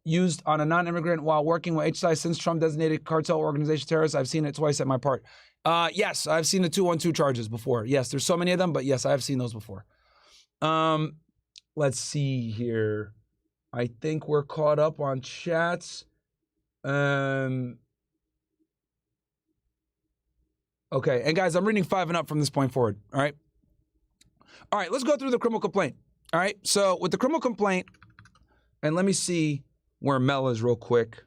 used on a non-immigrant while working with HSI since Trump designated cartel organization terrorists? I've seen it twice at my part. Yes, I've seen the 212 charges before. Yes, there's so many of them, but yes, I have seen those before. Let's see here. I think we're caught up on chats. Okay, and guys, I'm reading 5 and up from this point forward, all right? All right, let's go through the criminal complaint, all right? So with the criminal complaint, and let me see where Mel is real quick.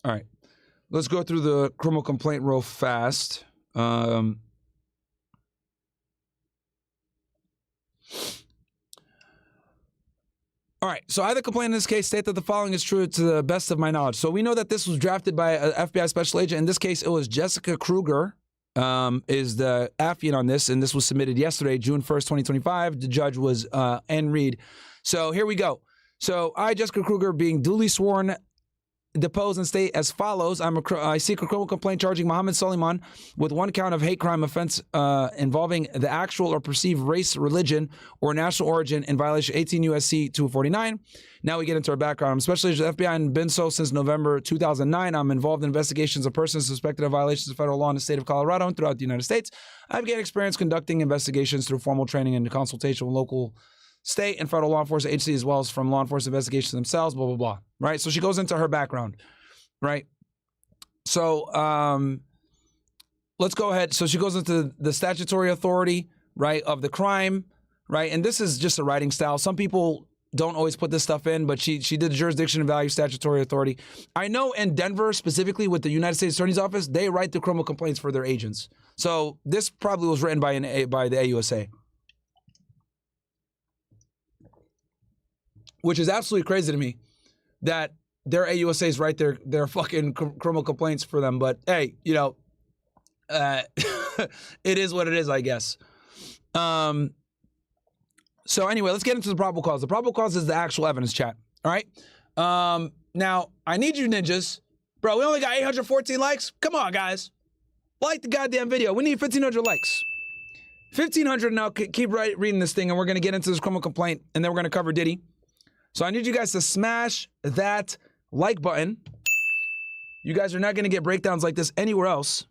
All right, let's go through the criminal complaint real fast. All right, so I, the complaint in this case, state that the following is true to the best of my knowledge. So we know that this was drafted by an FBI special agent. In this case, it was Jessica Kruger is the affiant on this, and this was submitted yesterday, June 1st, 2025. The judge was Ann Reed. So here we go. So I, Jessica Kruger, being duly sworn depose and state as follows. I seek a criminal complaint charging Mohamed Soliman with 1 count of hate crime offense involving the actual or perceived race, religion, or national origin in violation of 18 U.S.C. 249. Now we get into our background. I'm special agent of the FBI and been so since November 2009. I'm involved in investigations of persons suspected of violations of federal law in the state of Colorado and throughout the United States. I've gained experience conducting investigations through formal training and consultation with local, state, and federal law enforcement agencies, as well as from law enforcement investigations themselves, blah, blah, blah. Right? So she goes into her background. Right? So let's go ahead. So she goes into the statutory authority, right, of the crime, right? And this is just a writing style. Some people don't always put this stuff in, but she did the jurisdiction and value statutory authority. I know in Denver, specifically with the United States Attorney's Office, they write the criminal complaints for their agents. So this probably was written by the AUSA. Which is absolutely crazy to me that their AUSAs write their fucking criminal complaints for them. But hey, you know, it is what it is, I guess. So anyway, let's get into the probable cause. The probable cause is the actual evidence, chat. All right. Now, I need you ninjas. Bro, we only got 814 likes. Come on, guys. Like the goddamn video. We need 1,500 likes. 1,500 now. Keep reading this thing, and we're going to get into this criminal complaint, and then we're going to cover Diddy. So I need you guys to smash that like button. You guys are not going to get breakdowns like this anywhere else.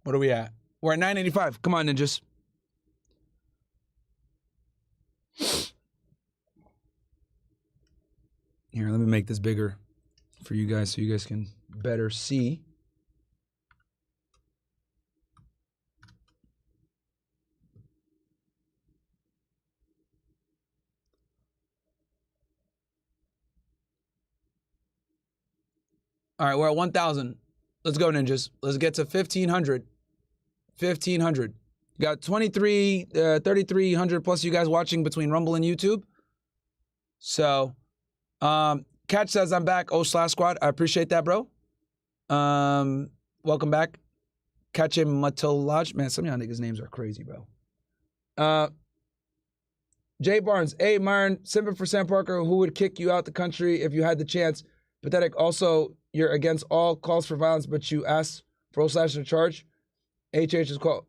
What are we at? We're at 985. Come on, ninjas. Here, let me make this bigger for you guys so you guys can better see. All right, we're at 1,000. Let's go, ninjas. Let's get to 1,500. 1,500. You got 3,300 plus you guys watching between Rumble and YouTube. So, Catch says I'm back. /squad. I appreciate that, bro. Welcome back. Catch him Matolaj. Man, some of y'all niggas' names are crazy, bro. Jay Barnes. Hey, Myron. Simple for Sam Parker. Who would kick you out the country if you had the chance? Pathetic. Also, you're against all calls for violence, but you ask for /to charge. HH is called.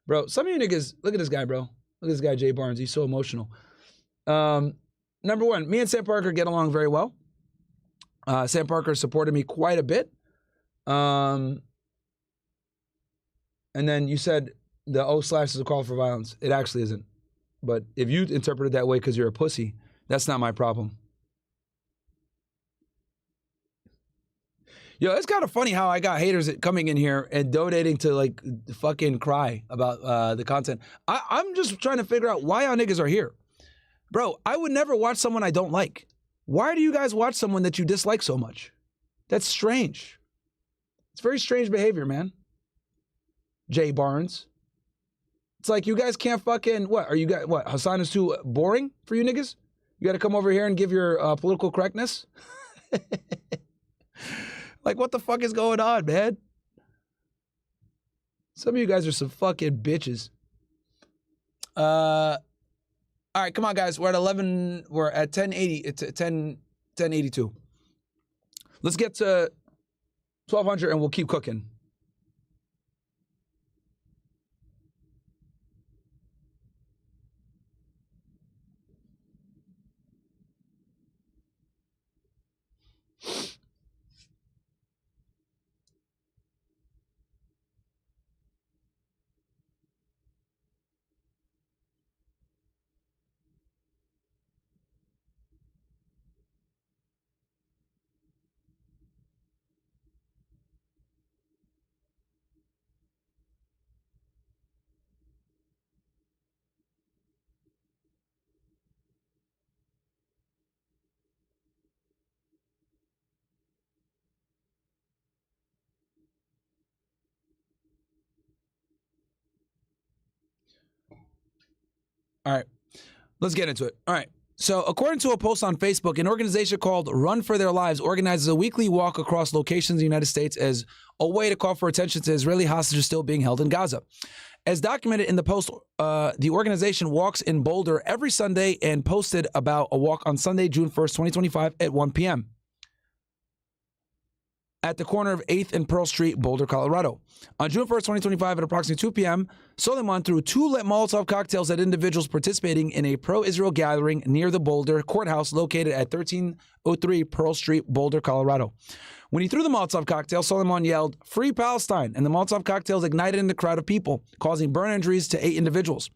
Bro, some of you niggas, look at this guy, bro. Look at this guy, Jay Barnes. He's so emotional. Number one, me and Sam Parker get along very well. Sam Parker supported me quite a bit. And then you said the / is a call for violence. It actually isn't. But if you interpret it that way because you're a pussy, that's not my problem. Yo, it's kind of funny how I got haters coming in here and donating to like fucking cry about the content. I'm just trying to figure out why y'all niggas are here. Bro, I would never watch someone I don't like. Why do you guys watch someone that you dislike so much? That's strange. It's very strange behavior, man. Jay Barnes. It's like you guys can't fucking, what? Are you guys, what? Hassan is too boring for you niggas? You got to come over here and give your political correctness? Like, what the fuck is going on, man? Some of you guys are some fucking bitches. All right, come on, guys. We're at 11. We're at 1080. It's 1082. Let's get to 1200 and we'll keep cooking. All right, let's get into it. All right. So according to a post on Facebook, an organization called Run for Their Lives organizes a weekly walk across locations in the United States as a way to call for attention to Israeli hostages still being held in Gaza. As documented in the post, the organization walks in Boulder every Sunday and posted about a walk on Sunday, June 1st, 2025 at 1 p.m. at the corner of 8th and Pearl Street, Boulder, Colorado. On June 1st, 2025 at approximately 2 p.m., Soliman threw 2 Molotov cocktails at individuals participating in a pro-Israel gathering near the Boulder courthouse located at 1303 Pearl Street, Boulder, Colorado. When he threw the Molotov cocktail, Soliman yelled, "Free Palestine," and the Molotov cocktails ignited in the crowd of people, causing burn injuries to 8 individuals.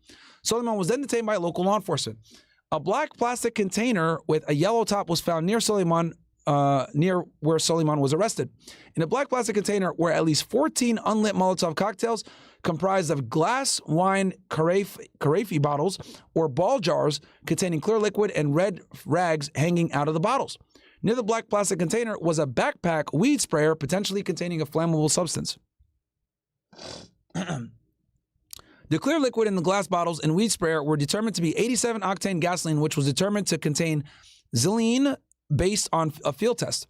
Soliman was then detained by local law enforcement. A black plastic container with a yellow top was found near Soliman, near where Soliman was arrested. In a black plastic container were at least 14 unlit Molotov cocktails comprised of glass wine carafe bottles or ball jars containing clear liquid and red rags hanging out of the bottles. Near the black plastic container was a backpack weed sprayer potentially containing a flammable substance. The clear liquid in the glass bottles and weed sprayer were determined to be 87 octane gasoline, which was determined to contain xylene based on a field test.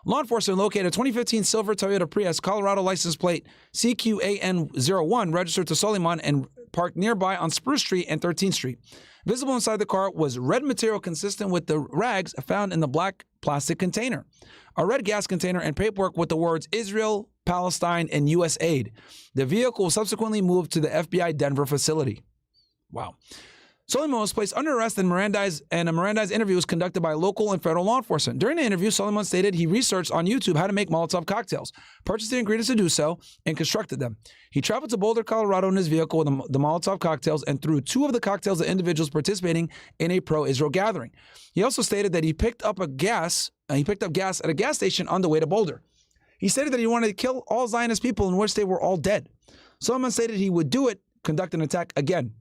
Law enforcement located a 2015 silver Toyota Prius Colorado license plate CQAN01 registered to Soliman and parked nearby on Spruce Street and 13th Street. Visible inside the car was red material consistent with the rags found in the black plastic container, a red gas container, and paperwork with the words Israel, Palestine, and U.S. aid. The vehicle was subsequently moved to the FBI Denver facility. Wow. Soliman was placed under arrest and a Mirandized interview was conducted by local and federal law enforcement. During the interview, Soliman stated he researched on YouTube how to make Molotov cocktails, purchased the ingredients to do so, and constructed them. He traveled to Boulder, Colorado in his vehicle with the Molotov cocktails and threw 2 of the cocktails at individuals participating in a pro-Israel gathering. He also stated that he picked up gas at a gas station on the way to Boulder. He stated that he wanted to kill all Zionist people in which they were all dead. Soliman stated he would do it, conduct an attack again.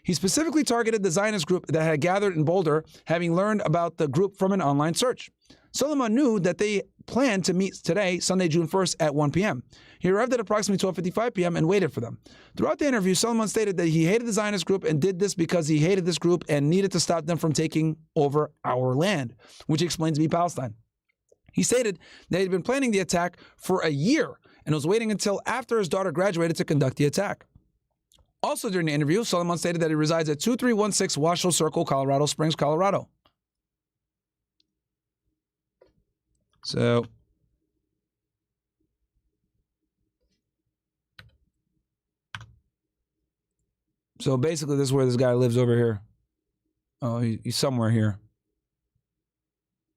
He specifically targeted the Zionist group that had gathered in Boulder, having learned about the group from an online search. Soliman knew that they planned to meet today, Sunday, June 1st at 1 p.m. He arrived at approximately 12:55 p.m. and waited for them. Throughout the interview, Soliman stated that he hated the Zionist group and did this because he hated this group and needed to stop them from taking over our land, which he explained to be Palestine. He stated that he had been planning the attack for a year and was waiting until after his daughter graduated to conduct the attack. Also during the interview, Soliman stated that he resides at 2316 Washoe Circle, Colorado Springs, Colorado. So basically this is where this guy lives over here. Oh, he's somewhere here.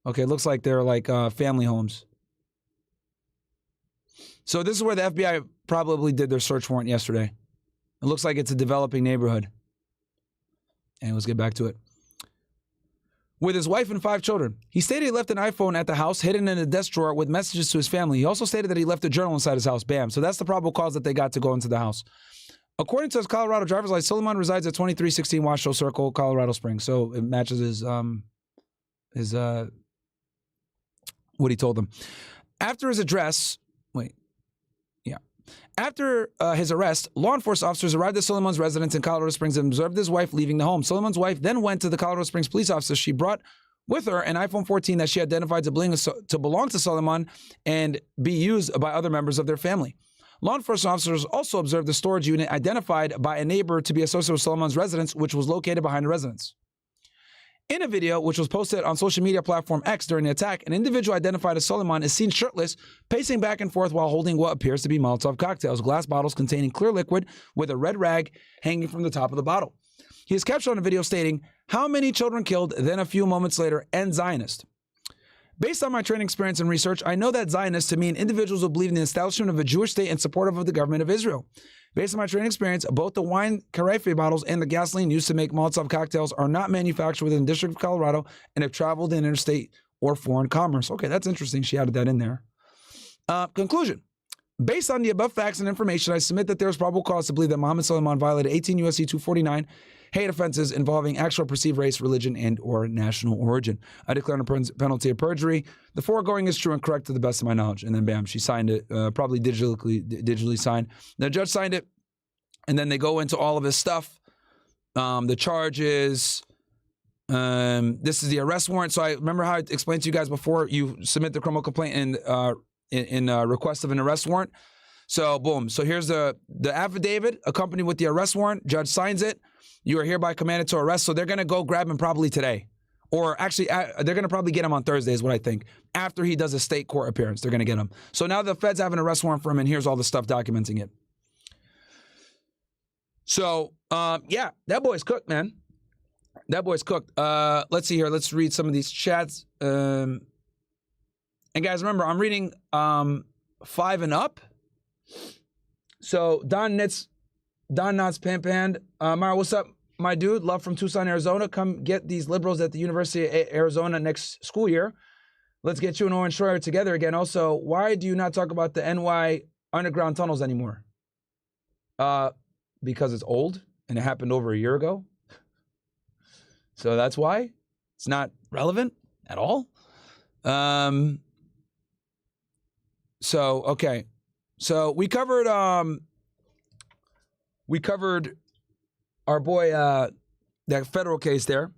Okay, it looks like they're like family homes. So this is where the FBI probably did their search warrant yesterday. It looks like it's a developing neighborhood. And let's get back to it. With his wife and 5 children. He stated he left an iPhone at the house hidden in a desk drawer with messages to his family. He also stated that he left a journal inside his house. Bam. So that's the probable cause that they got to go into the house. According to his Colorado driver's license, Soliman resides at 2316 Washoe Circle, Colorado Springs. So it matches his what he told them. After his arrest, law enforcement officers arrived at Soliman's residence in Colorado Springs and observed his wife leaving the home. Soliman's wife then went to the Colorado Springs police officer. She brought with her an iPhone 14 that she identified to belong to Soliman and be used by other members of their family. Law enforcement officers also observed the storage unit identified by a neighbor to be associated with Soliman's residence, which was located behind the residence. In a video, which was posted on social media platform X during the attack, an individual identified as Soliman is seen shirtless, pacing back and forth while holding what appears to be Molotov cocktails, glass bottles containing clear liquid with a red rag hanging from the top of the bottle. He is captured on a video stating, "How many children killed?" Then a few moments later, "and Zionist." Based on my training experience and research, I know that Zionists to mean individuals who believe in the establishment of a Jewish state and supportive of the government of Israel. Based on my training experience, both the wine carafe bottles and the gasoline used to make Molotov cocktails are not manufactured within the District of Colorado and have traveled in interstate or foreign commerce. Okay, that's interesting. She added that in there. Conclusion. Based on the above facts and information, I submit that there is probable cause to believe that Mohamed Soliman violated 18 U.S.C. 249 hate offenses involving actual perceived race, religion, and or national origin. I declare a penalty of perjury. The foregoing is true and correct to the best of my knowledge. And then bam, she signed it, probably digitally signed. The judge signed it, and then they go into all of his stuff. The charge is, this is the arrest warrant. So I remember how I explained to you guys before, you submit the criminal complaint in request of an arrest warrant. So boom. So here's the affidavit accompanied with the arrest warrant. Judge signs it. You are hereby commanded to arrest. So they're going to go grab him probably today. Or actually, they're going to probably get him on Thursday is what I think. After he does a state court appearance, they're going to get him. So now the feds have an arrest warrant for him, and here's all the stuff documenting it. So, yeah, that boy's cooked, man. That boy's cooked. Let's see here. Let's read some of these chats. And guys, remember, I'm reading 5 and up. So, Don Knotts Pampan. Myron, what's up, my dude? Love from Tucson, Arizona. Come get these liberals at the University of Arizona next school year. Let's get you and Owen Schroyer together again. Also, why do you not talk about the NY underground tunnels anymore? Because it's old and it happened over a year ago. So that's why it's not relevant at all. So, okay. So we covered our boy, that federal case there.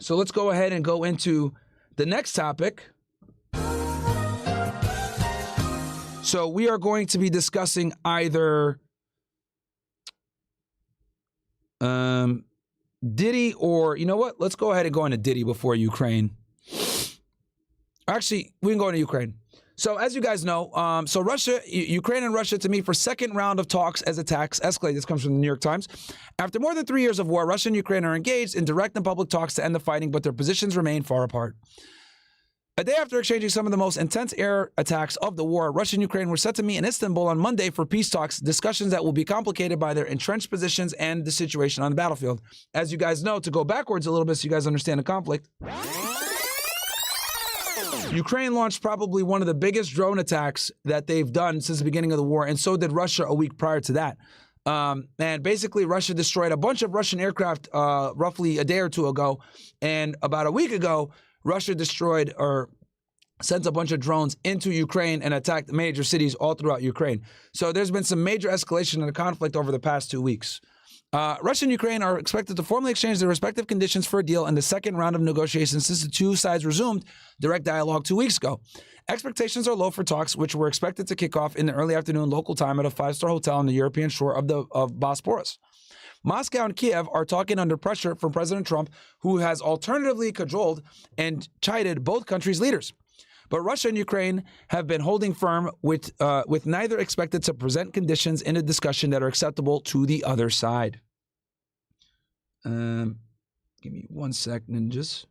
So let's go ahead and go into the next topic. So we are going to be discussing either Diddy or, you know what? Let's go ahead and go into Diddy before Ukraine. Actually, we can go into Ukraine. So as you guys know, so Ukraine and Russia to meet for second round of talks as attacks escalate. This comes from the New York Times. After more than 3 years of war, Russia and Ukraine are engaged in direct and public talks to end the fighting, but their positions remain far apart. A day after exchanging some of the most intense air attacks of the war, Russia and Ukraine were set to meet in Istanbul on Monday for peace talks, discussions that will be complicated by their entrenched positions and the situation on the battlefield. As you guys know, to go backwards a little bit so you guys understand the conflict, Ukraine launched probably one of the biggest drone attacks that they've done since the beginning of the war, and so did Russia a week prior to that. And basically, Russia destroyed a bunch of Russian aircraft roughly a day or two ago, and about a week ago, Russia destroyed or sent a bunch of drones into Ukraine and attacked major cities all throughout Ukraine. So there's been some major escalation in the conflict over the past 2 weeks. Russia and Ukraine are expected to formally exchange their respective conditions for a deal in the second round of negotiations since the two sides resumed direct dialogue 2 weeks ago. Expectations are low for talks, which were expected to kick off in the early afternoon local time at a 5-star hotel on the European shore of Bosporus. Moscow and Kiev are talking under pressure from President Trump, who has alternatively cajoled and chided both countries' leaders. But Russia and Ukraine have been holding firm with neither expected to present conditions in a discussion that are acceptable to the other side. Give me 1 sec, ninjas.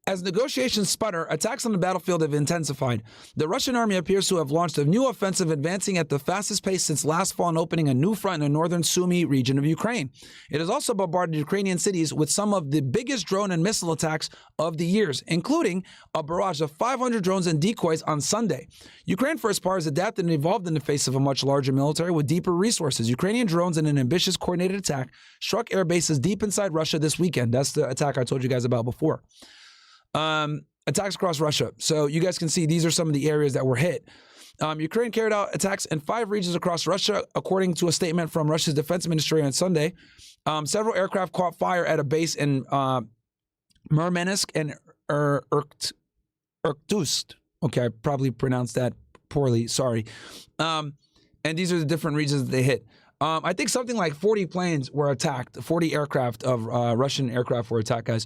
As negotiations sputter, attacks on the battlefield have intensified. The Russian army appears to have launched a new offensive, advancing at the fastest pace since last fall and opening a new front in the northern Sumy region of Ukraine. It has also bombarded Ukrainian cities with some of the biggest drone and missile attacks of the years, including a barrage of 500 drones and decoys on Sunday. Ukraine, for its part, has adapted and evolved in the face of a much larger military with deeper resources. Ukrainian drones in an ambitious, coordinated attack struck air bases deep inside Russia this weekend. That's the attack I told you guys about before. Attacks across Russia. So you guys can see these are some of the areas that were hit. Ukraine carried out attacks in 5 regions across Russia, according to a statement from Russia's defense ministry on Sunday. Several aircraft caught fire at a base in Murmansk and Irkutsk. Okay, I probably pronounced that poorly. Sorry. And these are the different regions that they hit. I think something like 40 planes were attacked. 40 aircraft of Russian aircraft were attacked, guys.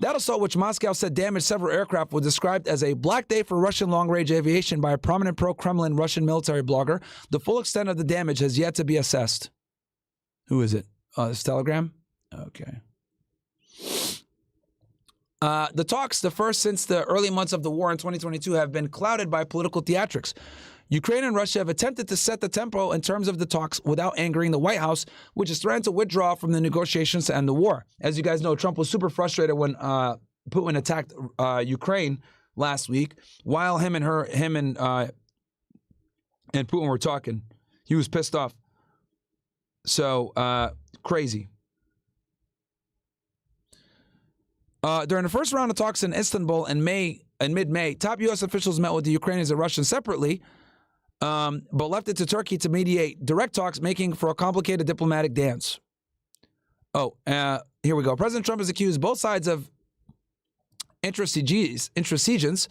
That assault, which Moscow said damaged several aircraft, was described as a black day for Russian long-range aviation by a prominent pro-Kremlin Russian military blogger. The full extent of the damage has yet to be assessed. Who is it? This Telegram? Okay. The talks, the first since the early months of the war in 2022, have been clouded by political theatrics. Ukraine and Russia have attempted to set the tempo in terms of the talks without angering the White House, which is threatened to withdraw from the negotiations to end the war. As you guys know, Trump was super frustrated when Putin attacked Ukraine last week. While him and Putin were talking, he was pissed off. So crazy. During the first round of talks in Istanbul in mid-May, top U.S. officials met with the Ukrainians and Russians separately, but left it to Turkey to mediate direct talks, making for a complicated diplomatic dance. Here we go. President Trump has accused both sides of intransigence,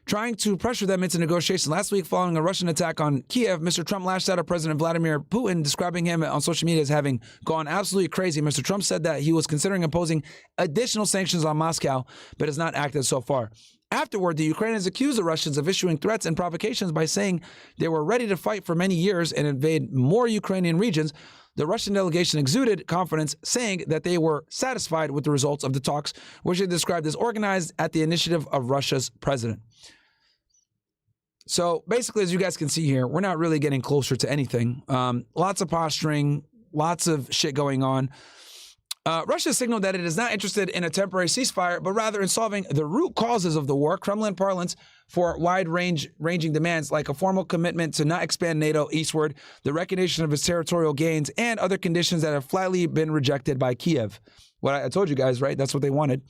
trying to pressure them into negotiations. Last week, following a Russian attack on Kiev, Mr. Trump lashed out at President Vladimir Putin, describing him on social media as having gone absolutely crazy. Mr. Trump said that he was considering imposing additional sanctions on Moscow, but has not acted so far. Afterward, the Ukrainians accused the Russians of issuing threats and provocations by saying they were ready to fight for many years and invade more Ukrainian regions. The Russian delegation exuded confidence, saying that they were satisfied with the results of the talks, which they described as organized at the initiative of Russia's president. So basically, as you guys can see here, we're not really getting closer to anything. Lots of posturing, lots of shit going on. Russia signaled that it is not interested in a temporary ceasefire, but rather in solving the root causes of the war. Kremlin parlance for wide-ranging demands like a formal commitment to not expand NATO eastward, the recognition of its territorial gains, and other conditions that have flatly been rejected by Kiev. What I told you guys, right? That's what they wanted.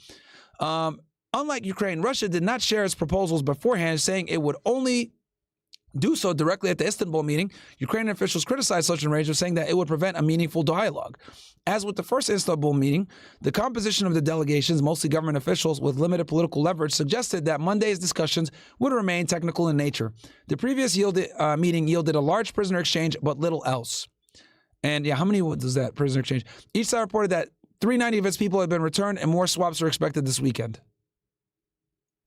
Unlike Ukraine, Russia did not share its proposals beforehand, saying it would only do so directly at the Istanbul meeting. Ukrainian officials criticized such an arrangement, saying that it would prevent a meaningful dialogue. As with the first Istanbul meeting, the composition of the delegations, mostly government officials with limited political leverage, suggested that Monday's discussions would remain technical in nature. The previous meeting yielded a large prisoner exchange, but little else. And yeah, how many was that prisoner exchange? Each side reported that 390 of its people had been returned, and more swaps are expected this weekend.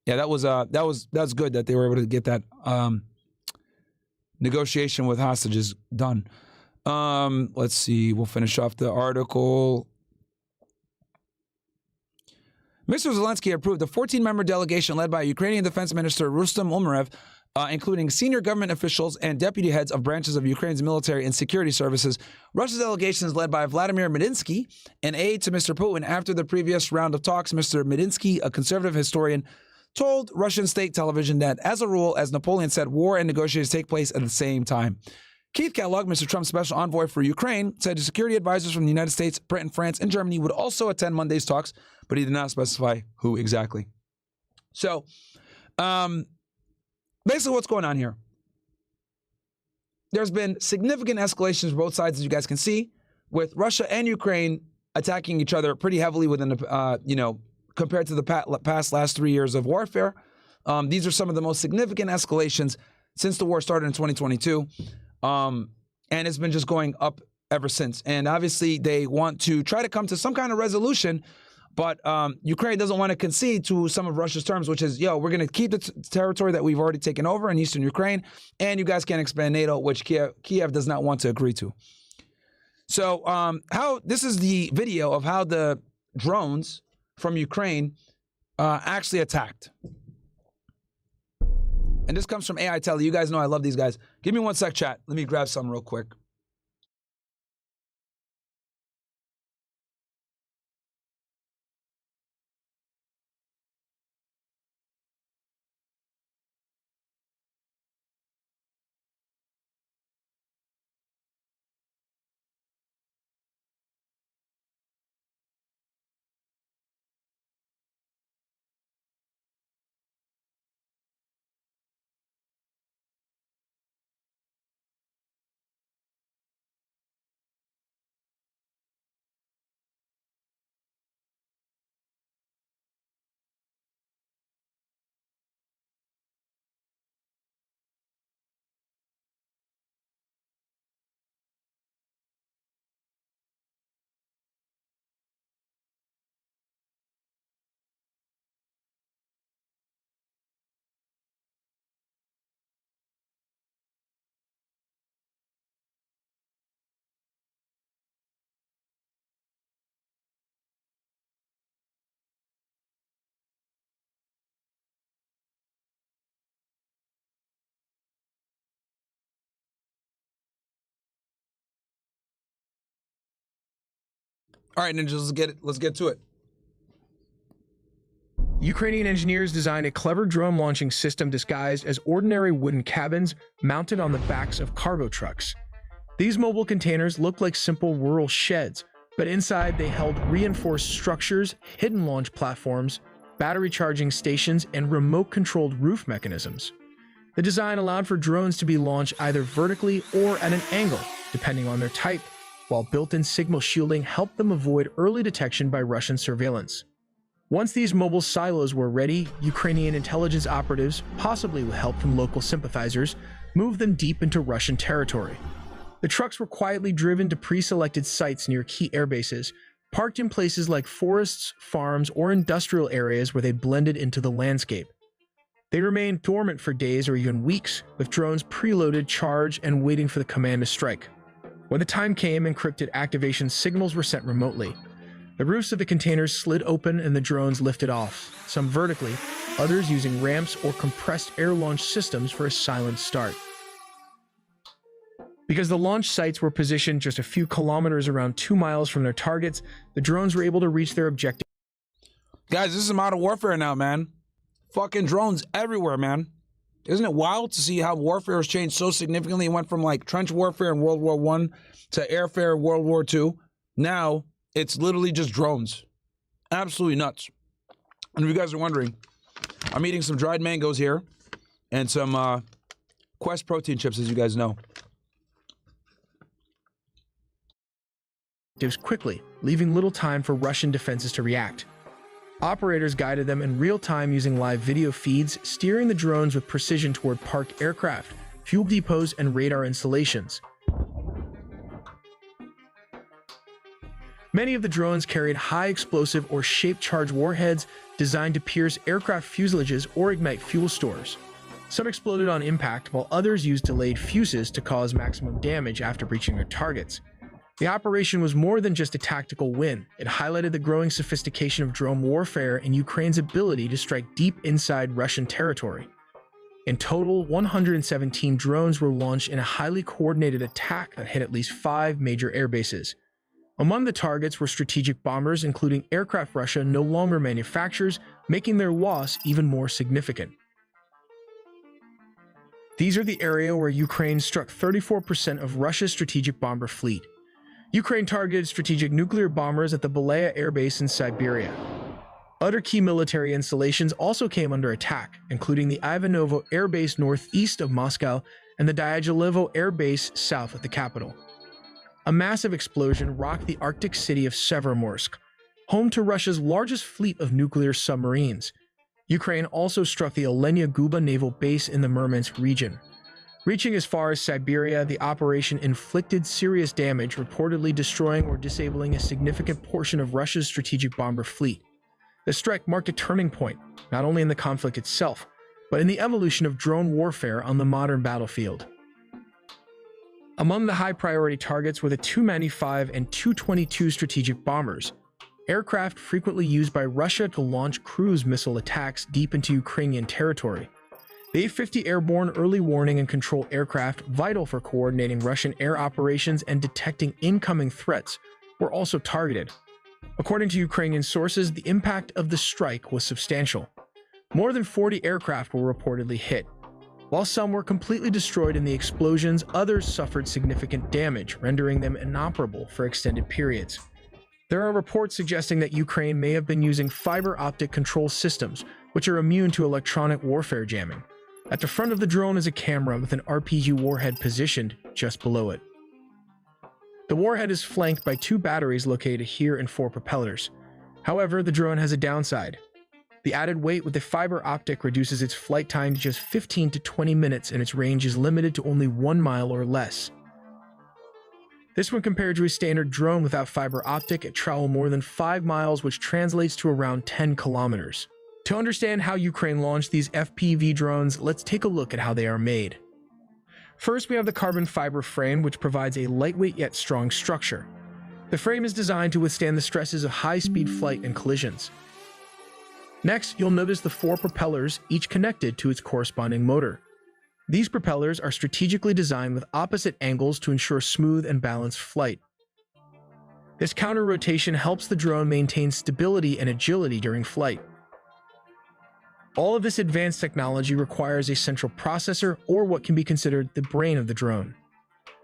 Yeah, that was good that they were able to get that negotiation with hostages done. Let's see. We'll finish off the article. Mr. Zelensky approved a 14-member delegation led by Ukrainian Defense Minister Rustem Umerev, including senior government officials and deputy heads of branches of Ukraine's military and security services. Russia's delegation is led by Vladimir Medinsky, an aide to Mr. Putin. After the previous round of talks, Mr. Medinsky, a conservative historian, told Russian state television that, as a rule, as Napoleon said, war and negotiations take place at the same time. Keith Kellogg, Mr. Trump's special envoy for Ukraine, said security advisors from the United States, Britain, France, and Germany would also attend Monday's talks, but he did not specify who exactly. So, basically what's going on here. There's been significant escalations on both sides, as you guys can see, with Russia and Ukraine attacking each other pretty heavily within the, compared to the past last 3 years of warfare. These are some of the most significant escalations since the war started in 2022. And it's been just going up ever since. And obviously they want to try to come to some kind of resolution, but Ukraine doesn't want to concede to some of Russia's terms, which is, we're going to keep the territory that we've already taken over in eastern Ukraine, and you guys can't expand NATO, which Kiev does not want to agree to. So this is the video of how the drones from Ukraine actually attacked. And this comes from AI Telly. You guys know I love these guys. Give me one sec, chat. Let me grab some real quick. All right, ninjas, let's get to it. Ukrainian engineers designed a clever drone launching system disguised as ordinary wooden cabins mounted on the backs of cargo trucks. These mobile containers look like simple rural sheds, But inside, they held reinforced structures, hidden launch platforms, battery charging stations, and remote-controlled roof mechanisms. The design allowed for drones to be launched either vertically or at an angle, depending on their type, while built-in signal shielding helped them avoid early detection by Russian surveillance. Once these mobile silos were ready, Ukrainian intelligence operatives, possibly with help from local sympathizers, moved them deep into Russian territory. The trucks were quietly driven to pre-selected sites near key airbases, parked in places like forests, farms, or industrial areas where they blended into the landscape. They remained dormant for days or even weeks, with drones preloaded, charged, and waiting for the command to strike. When the time came, encrypted activation signals were sent remotely. The roofs of the containers slid open and the drones lifted off, some vertically, others using ramps or compressed air launch systems for a silent start. Because the launch sites were positioned just a few kilometers around 2 miles from their targets, the drones were able to reach their objective. Guys, this is modern warfare now, man. Fucking drones everywhere, man. Isn't it wild to see how warfare has changed so significantly? It went from like trench warfare in World War I to airfare in World War II. Now, it's literally just drones. Absolutely nuts. And if you guys are wondering, I'm eating some dried mangoes here and some Quest protein chips, as you guys know. Quickly, leaving little time for Russian defenses to react. Operators guided them in real time using live video feeds, steering the drones with precision toward parked aircraft, fuel depots, and radar installations. Many of the drones carried high explosive or shaped charge warheads designed to pierce aircraft fuselages or ignite fuel stores. Some exploded on impact, while others used delayed fuses to cause maximum damage after reaching their targets. The operation was more than just a tactical win. It highlighted the growing sophistication of drone warfare and Ukraine's ability to strike deep inside Russian territory. In total, 117 drones were launched in a highly coordinated attack that hit at least 5 major airbases. Among the targets were strategic bombers, including aircraft Russia no longer manufactures, making their loss even more significant. These are the area where Ukraine struck 34% of Russia's strategic bomber fleet. Ukraine targeted strategic nuclear bombers at the Belaya Air Base in Siberia. Other key military installations also came under attack, including the Ivanovo Air Base northeast of Moscow and the Dyagilevo Air Base south of the capital. A massive explosion rocked the Arctic city of Severomorsk, home to Russia's largest fleet of nuclear submarines. Ukraine also struck the Olenya Guba naval base in the Murmansk region. Reaching as far as Siberia, the operation inflicted serious damage, reportedly destroying or disabling a significant portion of Russia's strategic bomber fleet. The strike marked a turning point, not only in the conflict itself, but in the evolution of drone warfare on the modern battlefield. Among the high-priority targets were the Tu-95 and Tu-22 strategic bombers, aircraft frequently used by Russia to launch cruise missile attacks deep into Ukrainian territory. The A-50 airborne early warning and control aircraft, vital for coordinating Russian air operations and detecting incoming threats, were also targeted. According to Ukrainian sources, the impact of the strike was substantial. More than 40 aircraft were reportedly hit. While some were completely destroyed in the explosions, others suffered significant damage, rendering them inoperable for extended periods. There are reports suggesting that Ukraine may have been using fiber optic control systems, which are immune to electronic warfare jamming. At the front of the drone is a camera with an RPG warhead positioned just below it. The warhead is flanked by 2 batteries located here and 4 propellers. However, the drone has a downside. The added weight with the fiber optic reduces its flight time to just 15 to 20 minutes and its range is limited to only 1 mile or less. This when compared to a standard drone without fiber optic, it travels more than 5 miles, which translates to around 10 kilometers. To understand how Ukraine launched these FPV drones, let's take a look at how they are made. First, we have the carbon fiber frame, which provides a lightweight yet strong structure. The frame is designed to withstand the stresses of high-speed flight and collisions. Next, you'll notice the 4 propellers, each connected to its corresponding motor. These propellers are strategically designed with opposite angles to ensure smooth and balanced flight. This counter-rotation helps the drone maintain stability and agility during flight. All of this advanced technology requires a central processor, or what can be considered the brain of the drone.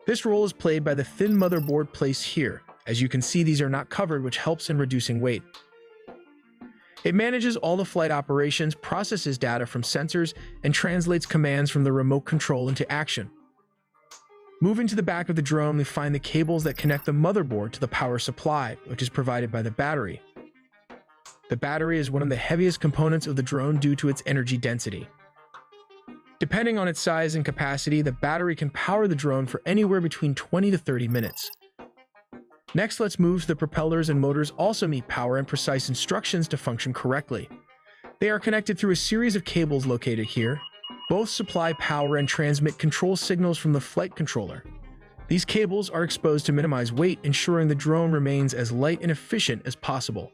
This role is played by the thin motherboard placed here, As you can see, these are not covered, which helps in reducing weight. It manages all the flight operations, processes data from sensors, and translates commands from the remote control into action. Moving to the back of the drone, we find the cables that connect the motherboard to the power supply, which is provided by the battery. The battery is one of the heaviest components of the drone due to its energy density. Depending on its size and capacity, the battery can power the drone for anywhere between 20 to 30 minutes. Next, let's move to the propellers and motors also need power and precise instructions to function correctly. They are connected through a series of cables located here. Both supply power and transmit control signals from the flight controller. These cables are exposed to minimize weight, ensuring the drone remains as light and efficient as possible.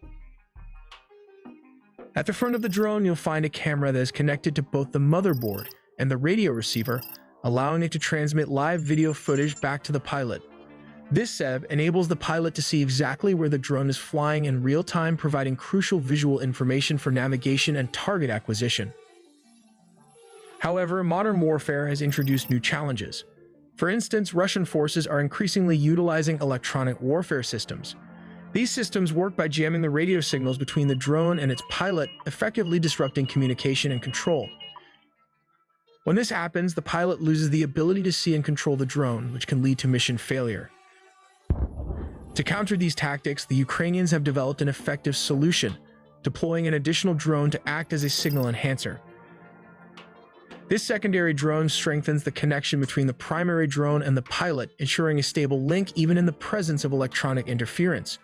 At the front of the drone, you'll find a camera that is connected to both the motherboard and the radio receiver, allowing it to transmit live video footage back to the pilot. This setup enables the pilot to see exactly where the drone is flying in real time, providing crucial visual information for navigation and target acquisition. However, modern warfare has introduced new challenges. For instance, Russian forces are increasingly utilizing electronic warfare systems. These systems work by jamming the radio signals between the drone and its pilot, effectively disrupting communication and control. When this happens, the pilot loses the ability to see and control the drone, which can lead to mission failure. To counter these tactics, the Ukrainians have developed an effective solution, deploying an additional drone to act as a signal enhancer. This secondary drone strengthens the connection between the primary drone and the pilot, ensuring a stable link even in the presence of electronic interference.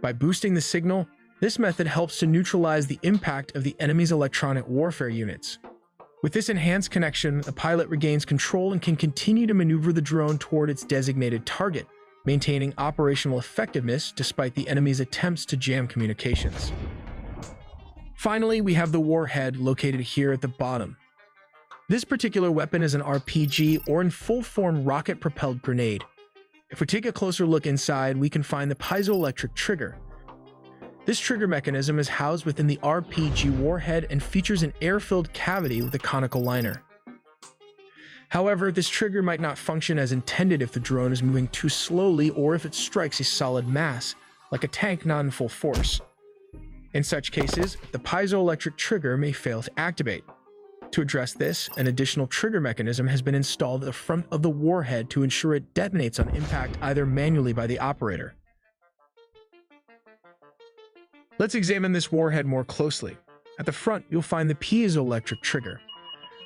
By boosting the signal, this method helps to neutralize the impact of the enemy's electronic warfare units. With this enhanced connection, the pilot regains control and can continue to maneuver the drone toward its designated target, maintaining operational effectiveness despite the enemy's attempts to jam communications. Finally, we have the warhead located here at the bottom. This particular weapon is an RPG or in full-form rocket-propelled grenade. If we take a closer look inside, we can find the piezoelectric trigger. This trigger mechanism is housed within the RPG warhead and features an air-filled cavity with a conical liner. However, this trigger might not function as intended if the drone is moving too slowly or if it strikes a solid mass, like a tank not in full force. In such cases, the piezoelectric trigger may fail to activate. To address this, an additional trigger mechanism has been installed at the front of the warhead to ensure it detonates on impact either manually by the operator. Let's examine this warhead more closely. At the front, you'll find the piezoelectric trigger.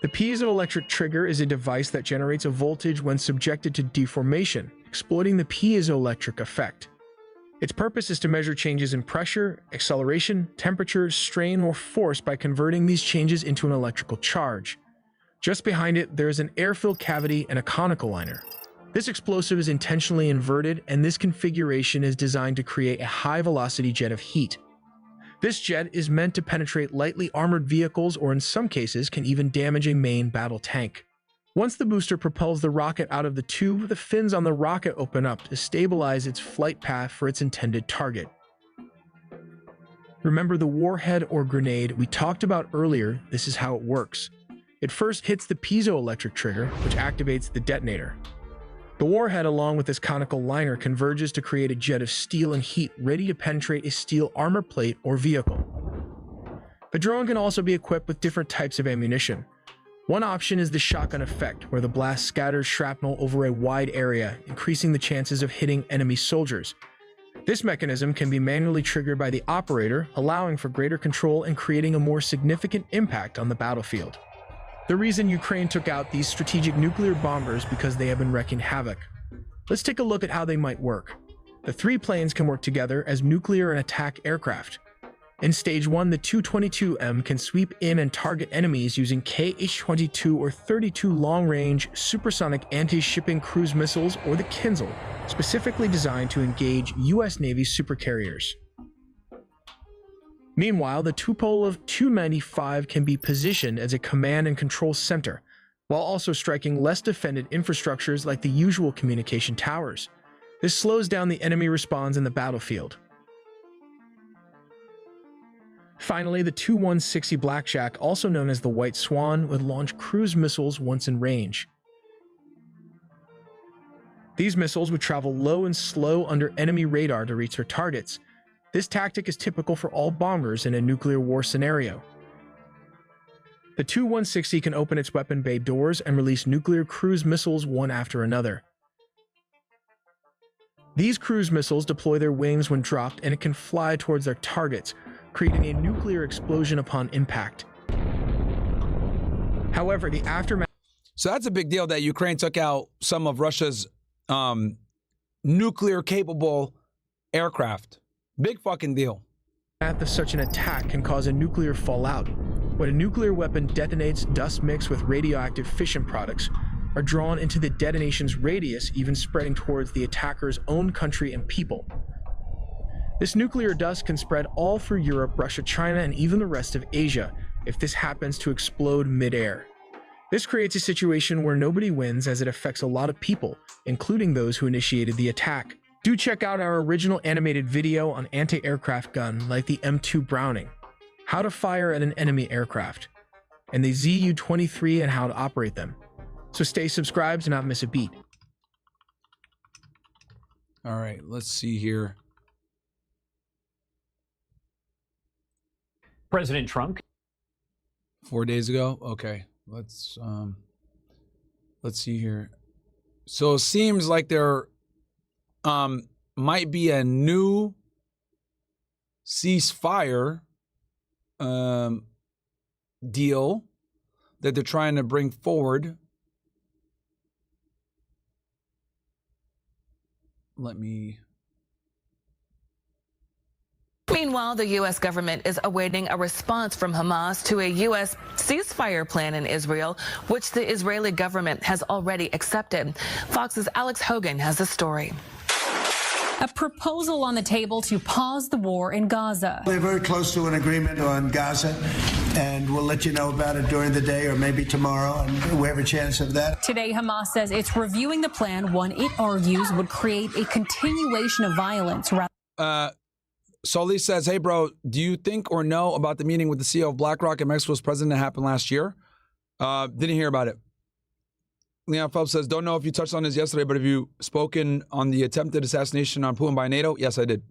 The piezoelectric trigger is a device that generates a voltage when subjected to deformation, exploiting the piezoelectric effect. Its purpose is to measure changes in pressure, acceleration, temperature, strain, or force by converting these changes into an electrical charge. Just behind it, there is an air-filled cavity and a conical liner. This explosive is intentionally inverted, and this configuration is designed to create a high-velocity jet of heat. This jet is meant to penetrate lightly armored vehicles or in some cases can even damage a main battle tank. Once the booster propels the rocket out of the tube, the fins on the rocket open up to stabilize its flight path for its intended target. Remember the warhead or grenade we talked about earlier? This is how it works. It first hits the piezoelectric trigger, which activates the detonator. The warhead, along with this conical liner, converges to create a jet of steel and heat ready to penetrate a steel armor plate or vehicle. The drone can also be equipped with different types of ammunition. One option is the shotgun effect, where the blast scatters shrapnel over a wide area, increasing the chances of hitting enemy soldiers. This mechanism can be manually triggered by the operator, allowing for greater control and creating a more significant impact on the battlefield. The reason Ukraine took out these strategic nuclear bombers because they have been wreaking havoc. Let's take a look at how they might work. The three planes can work together as nuclear and attack aircraft. In Stage 1, the Tu-22M can sweep in and target enemies using Kh-22 or 32 long-range supersonic anti-shipping cruise missiles or the Kinzhal, specifically designed to engage U.S. Navy supercarriers. Meanwhile, the Tupolev Tu-95 can be positioned as a command and control center, while also striking less defended infrastructures like the usual communication towers. This slows down the enemy response in the battlefield. Finally, the Tu-160 Blackjack, also known as the White Swan, would launch cruise missiles once in range. These missiles would travel low and slow under enemy radar to reach their targets. This tactic is typical for all bombers in a nuclear war scenario. The Tu-160 can open its weapon bay doors and release nuclear cruise missiles one after another. These cruise missiles deploy their wings when dropped, and it can fly towards their targets, creating a nuclear explosion upon impact. However, the aftermath... So that's a big deal that Ukraine took out some of Russia's nuclear-capable aircraft. Big fucking deal. Of such an attack can cause a nuclear fallout. When a nuclear weapon detonates, dust mixed with radioactive fission products are drawn into the detonation's radius, even spreading towards the attacker's own country and people. This nuclear dust can spread all through Europe, Russia, China, and even the rest of Asia if this happens to explode midair. This creates a situation where nobody wins, as it affects a lot of people, including those who initiated the attack. Do check out our original animated video on anti-aircraft gun like the M2 Browning, how to fire at an enemy aircraft, and the ZU-23 and how to operate them. So stay subscribed to not miss a beat. All right, let's see here. President Trump. 4 days ago? Okay, let's see here. So it seems like there might be a new ceasefire deal that they're trying to bring forward. Meanwhile, the U.S. government is awaiting a response from Hamas to a U.S. ceasefire plan in Israel, which the Israeli government has already accepted. Fox's Alex Hogan has the story. A proposal on the table to pause the war in Gaza. They're very close to an agreement on Gaza, and we'll let you know about it during the day or maybe tomorrow, and we have a chance of that. Today, Hamas says it's reviewing the plan, one it argues would create a continuation of violence. Sully says, hey, bro, do you think or know about the meeting with the CEO of BlackRock and Mexico's president that happened last year? Didn't hear about it. Leon Phelps says, don't know if you touched on this yesterday, but have you spoken on the attempted assassination on Putin by NATO? Yes, I did.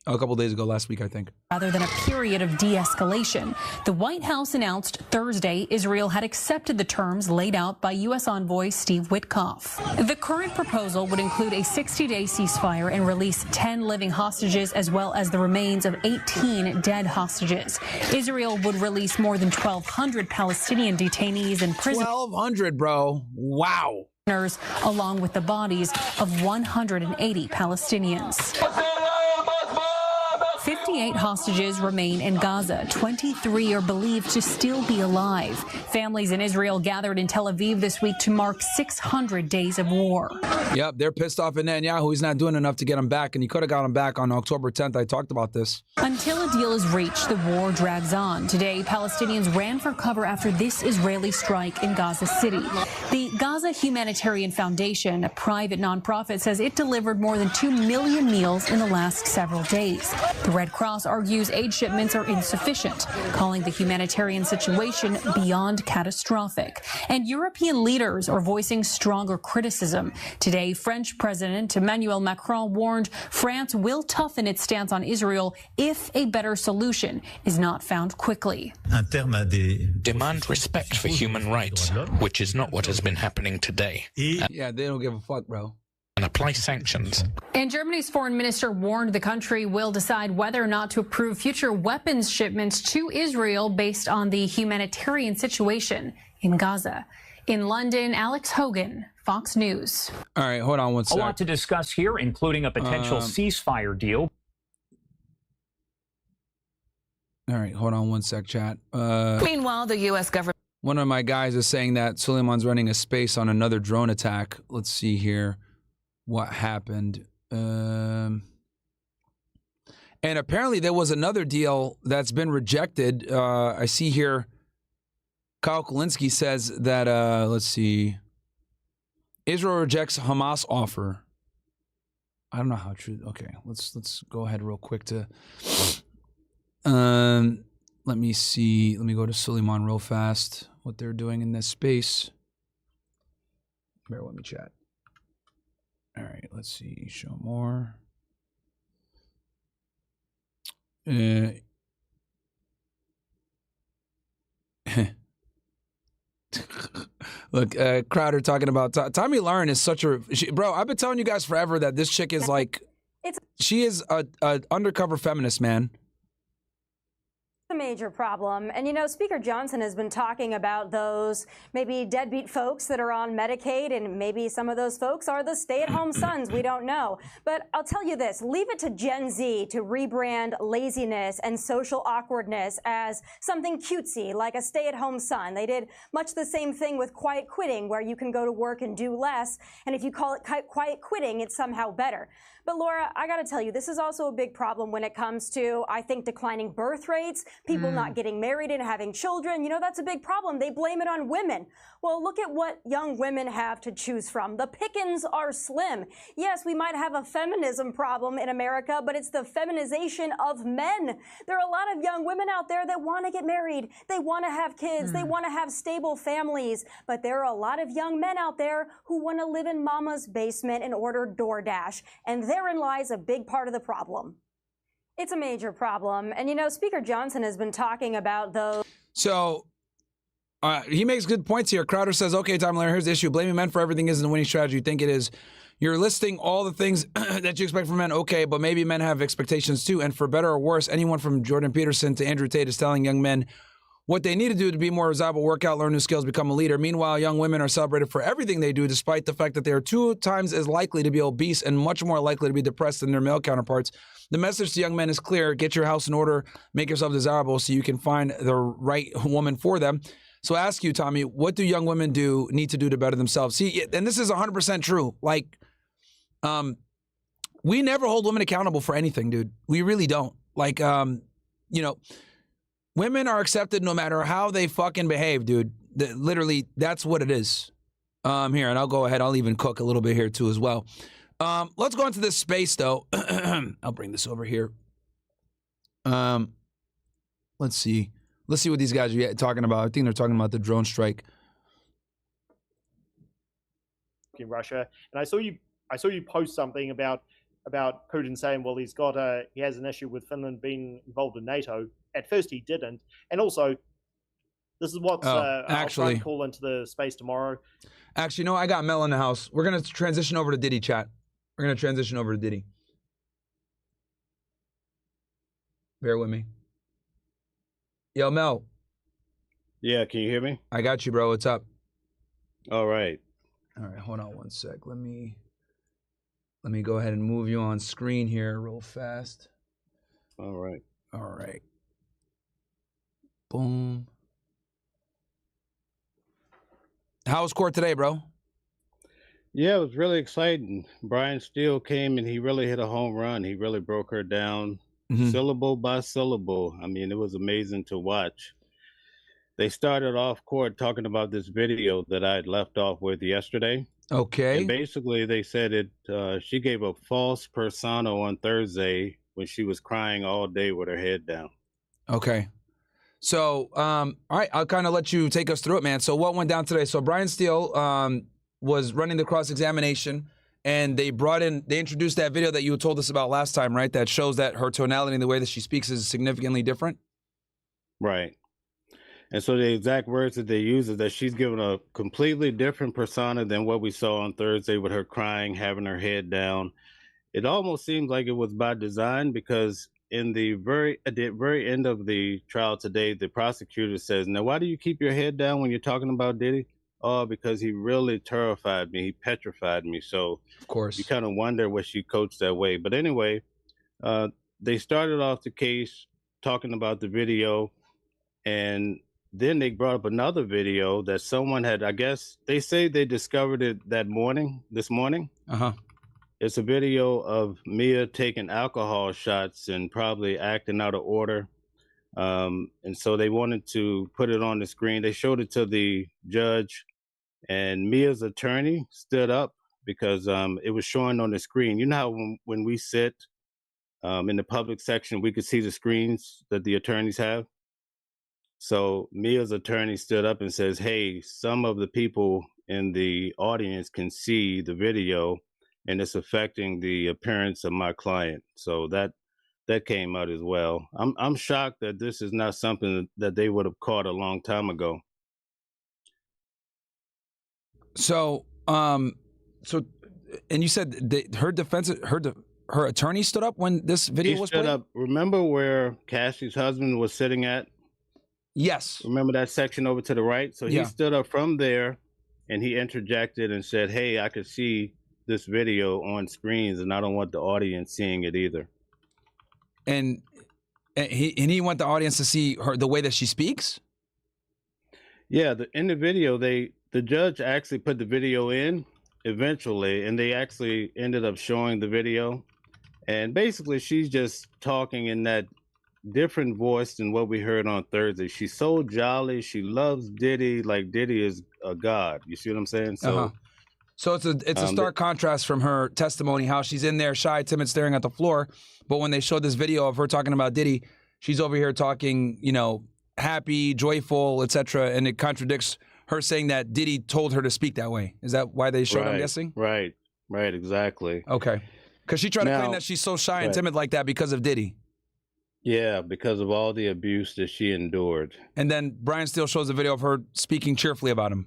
A couple days ago, last week, I think. Rather than a period of de-escalation, the White House announced Thursday Israel had accepted the terms laid out by U.S. envoy Steve Witkoff. The current proposal would include a 60-day ceasefire and release 10 living hostages as well as the remains of 18 dead hostages. Israel would release more than 1,200 Palestinian detainees in prison. 1,200, bro. Wow. Along with the bodies of 180 Palestinians. 58 hostages remain in Gaza. 23 are believed to still be alive. Families in Israel gathered in Tel Aviv this week to mark 600 days of war. Yep, they're pissed off at Netanyahu. He's not doing enough to get him back, and he could have got him back on October 10th. I talked about this. Until a deal is reached, the war drags on. Today, Palestinians ran for cover after this Israeli strike in Gaza City. The Gaza Humanitarian Foundation, a private nonprofit, says it delivered more than 2 million meals in the last several days. The Red Cross argues aid shipments are insufficient, calling the humanitarian situation beyond catastrophic. And European leaders are voicing stronger criticism. Today, French President Emmanuel Macron warned France will toughen its stance on Israel if a better solution is not found quickly. Demand respect for human rights, which is not what has been happening today. Yeah, they don't give a fuck, bro. And apply sanctions. And Germany's foreign minister warned the country will decide whether or not to approve future weapons shipments to Israel based on the humanitarian situation in Gaza. In London, Alex Hogan, Fox News. All right, hold on one A second. lot to discuss here, including a potential ceasefire deal. All right, hold on one sec, chat. Meanwhile, the U.S. government... One of my guys is saying that Soliman's running a space on another drone attack. Let's see here what happened. And apparently there was another deal that's been rejected. I see here Kyle Kulinski says that, let's see, Israel rejects Hamas offer. I don't know how true. Okay, let's go ahead real quick to... let me see. Let me go to Soliman real fast. What they're doing in this space. Bear with me, chat. All right, let's see. Show more. Look, Crowder talking about Tommy Lauren is such a bro. I've been telling you guys forever that this chick is like, she is a undercover feminist, man. A major problem. And you know, Speaker Johnson has been talking about those maybe deadbeat folks that are on Medicaid, and maybe some of those folks are the stay-at-home sons. We don't know. But I'll tell you this, leave it to Gen Z to rebrand laziness and social awkwardness as something cutesy, like a stay-at-home son. They did much the same thing with quiet quitting, where you can go to work and do less, and if you call it quiet quitting, it's somehow better. But Laura, I gotta tell you, this is also a big problem when it comes to, I think, declining birth rates, people not getting married and having children. You know, that's a big problem. They blame it on women. Well, look at what young women have to choose from. The pickings are slim. Yes, we might have a feminism problem in America, but it's the feminization of men. There are a lot of young women out there that want to get married. They want to have kids. They want to have stable families. But there are a lot of young men out there who want to live in mama's basement and order DoorDash. And therein lies a big part of the problem. It's a major problem. And you know, Speaker Johnson has been talking about those. So he makes good points here. Crowder says, okay, Tom Larry, here's the issue. Blaming men for everything isn't the winning strategy. You think it is. You're listing all the things that you expect from men. Okay, but maybe men have expectations too. And for better or worse, anyone from Jordan Peterson to Andrew Tate is telling young men what they need to do to be more desirable, work out, learn new skills, become a leader. Meanwhile, young women are celebrated for everything they do, despite the fact that they are 2 times as likely to be obese and much more likely to be depressed than their male counterparts. The message to young men is clear. Get your house in order. Make yourself desirable so you can find the right woman for them. So I ask you, Tommy, what do young women need to do to better themselves? See, and this is 100% true. Like, we never hold women accountable for anything, dude. We really don't. Like, you know, women are accepted no matter how they fucking behave, dude. Literally, that's what it is. Here, and I'll go ahead. I'll even cook a little bit here too as well. Let's go into this space though. I'll bring this over here. Let's see. Let's see what these guys are talking about. I think they're talking about the drone strike in Russia, and I saw you post something about Putin saying, well, he has an issue with Finland being involved in NATO. At first, he didn't, and also, this is what I'll try to call into the space tomorrow. Actually, no, I got Mel in the house. We're gonna transition over to Diddy, chat. We're gonna transition over to Diddy. Bear with me. Yo, Mel. Yeah, can you hear me? I got you, bro. What's up? All right. All right, hold on one sec. Let me go ahead and move you on screen here real fast. All right. All right. Boom. How was court today, bro? Yeah, it was really exciting. Brian Steele came and he really hit a home run. He really broke her down syllable by syllable. I mean, it was amazing to watch. They started off court talking about this video that I had left off with yesterday. Okay. And basically they said she gave a false persona on Thursday when she was crying all day with her head down. Okay. So, all right, I'll kind of let you take us through it, man. So what went down today? So Brian Steele was running the cross-examination, and they introduced that video that you told us about last time, right? That shows that her tonality and the way that she speaks is significantly different. Right. And so the exact words that they use is that she's given a completely different persona than what we saw on Thursday with her crying, having her head down. It almost seems like it was by design, because at the very end of the trial today, the prosecutor says, now, why do you keep your head down when you're talking about Diddy? Oh, because he really terrified me. He petrified me. So of course you kind of wonder what she coached that way. But anyway, they started off the case talking about the video, and then they brought up another video that someone had, I guess, they say they discovered it this morning. Uh-huh. It's a video of Mia taking alcohol shots and probably acting out of order. And so they wanted to put it on the screen. They showed it to the judge, and Mia's attorney stood up because it was showing on the screen. You know how when we sit in the public section, we could see the screens that the attorneys have? So Mia's attorney stood up and says, hey, some of the people in the audience can see the video, and it's affecting the appearance of my client. So that came out as well. I'm shocked that this is not something that they would have caught a long time ago. So, and you said her attorney stood up when this video was played? Up. Remember where Cassie's husband was sitting at? Yes. Remember that section over to the right? So he stood up from there and he interjected and said, hey, I could see this video on screens and I don't want the audience seeing it either. And he want the audience to see the way that she speaks? Yeah, in the video, the judge actually put the video in eventually, and they actually ended up showing the video. And basically, she's just talking in that different voice than what we heard on Thursday. She's so jolly. She loves Diddy like Diddy is a god. You see what I'm saying? So, so it's a stark contrast from her testimony, how she's in there shy, timid, staring at the floor. But when they showed this video of her talking about Diddy, she's over here talking, you know, happy, joyful, etc. And it contradicts her saying that Diddy told her to speak that way. Is that why they showed? I'm guessing. Right. Exactly. Okay. Because she tried to claim that she's so shy and timid like that because of Diddy. Yeah, because of all the abuse that she endured. And then Brian Steele shows a video of her speaking cheerfully about him.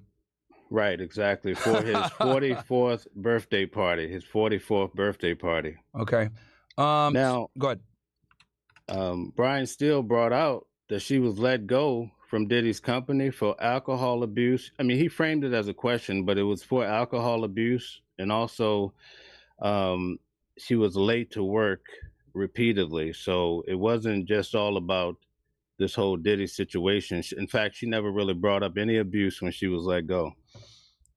Right, exactly. For his 44th birthday party, his 44th birthday party. Okay. Now, go ahead. Brian Steele brought out that she was let go from Diddy's company for alcohol abuse. I mean, he framed it as a question, but it was for alcohol abuse. And also, she was late to work repeatedly. So it wasn't just all about this whole Diddy situation. In fact, she never really brought up any abuse when she was let go.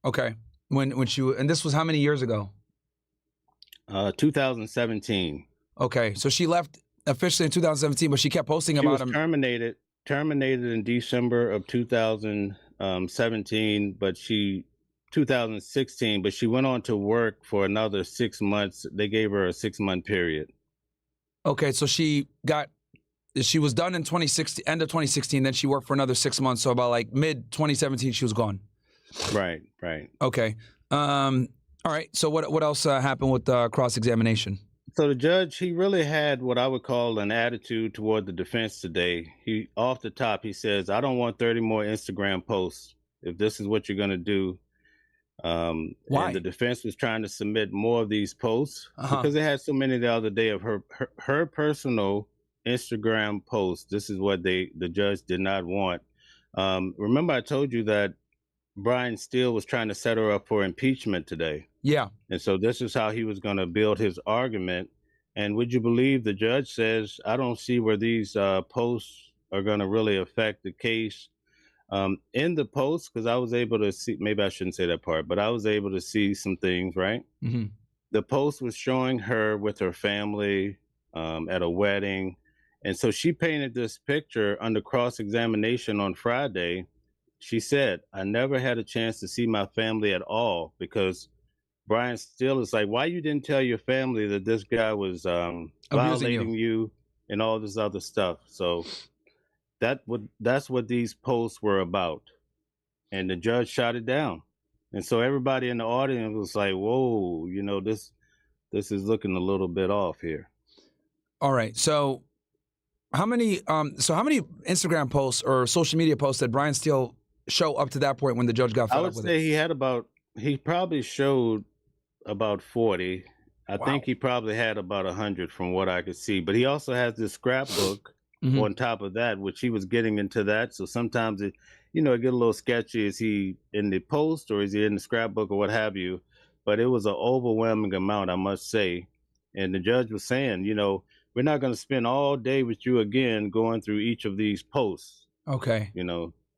Okay. When she, and this was how many years ago? 2017. Okay. So she left officially in 2017, but she kept posting about him. Terminated in December of 2017, but 2016, but she went on to work for another 6 months. They gave her a 6-month period. Okay, so she was done in 2016, end of 2016, then she worked for another 6 months, so about like mid 2017 she was gone. Right. Okay. All right, so what else happened with cross-examination? So the judge, he really had what I would call an attitude toward the defense today. Off the top, he says, I don't want 30 more Instagram posts if this is what you're going to do. Why? And the defense was trying to submit more of these posts because they had so many the other day of her personal Instagram posts. This is what the judge did not want. Remember, I told you that Brian Steele was trying to set her up for impeachment today. Yeah. And so this is how he was going to build his argument. And would you believe the judge says, I don't see where these posts are going to really affect the case. In the post, because I was able to see, maybe I shouldn't say that part, but I was able to see some things, right? Mm-hmm. The post was showing her with her family at a wedding. And so she painted this picture under cross-examination on Friday. She said, I never had a chance to see my family at all because Brian Steele is like, why you didn't tell your family that this guy was violating you and all this other stuff? So that's what these posts were about. And the judge shot it down. And so everybody in the audience was like, whoa, you know, this is looking a little bit off here. All right. So how many Instagram posts or social media posts did Brian Steele show up to that point when the judge got fed up with it? I would say he probably showed about 40. I think he probably had about 100 from what I could see. But he also has this scrapbook on top of that, which he was getting into that. So sometimes it get a little sketchy. Is he in the post or is he in the scrapbook or what have you? But it was an overwhelming amount, I must say. And the judge was saying, we're not going to spend all day with you again going through each of these posts. Okay.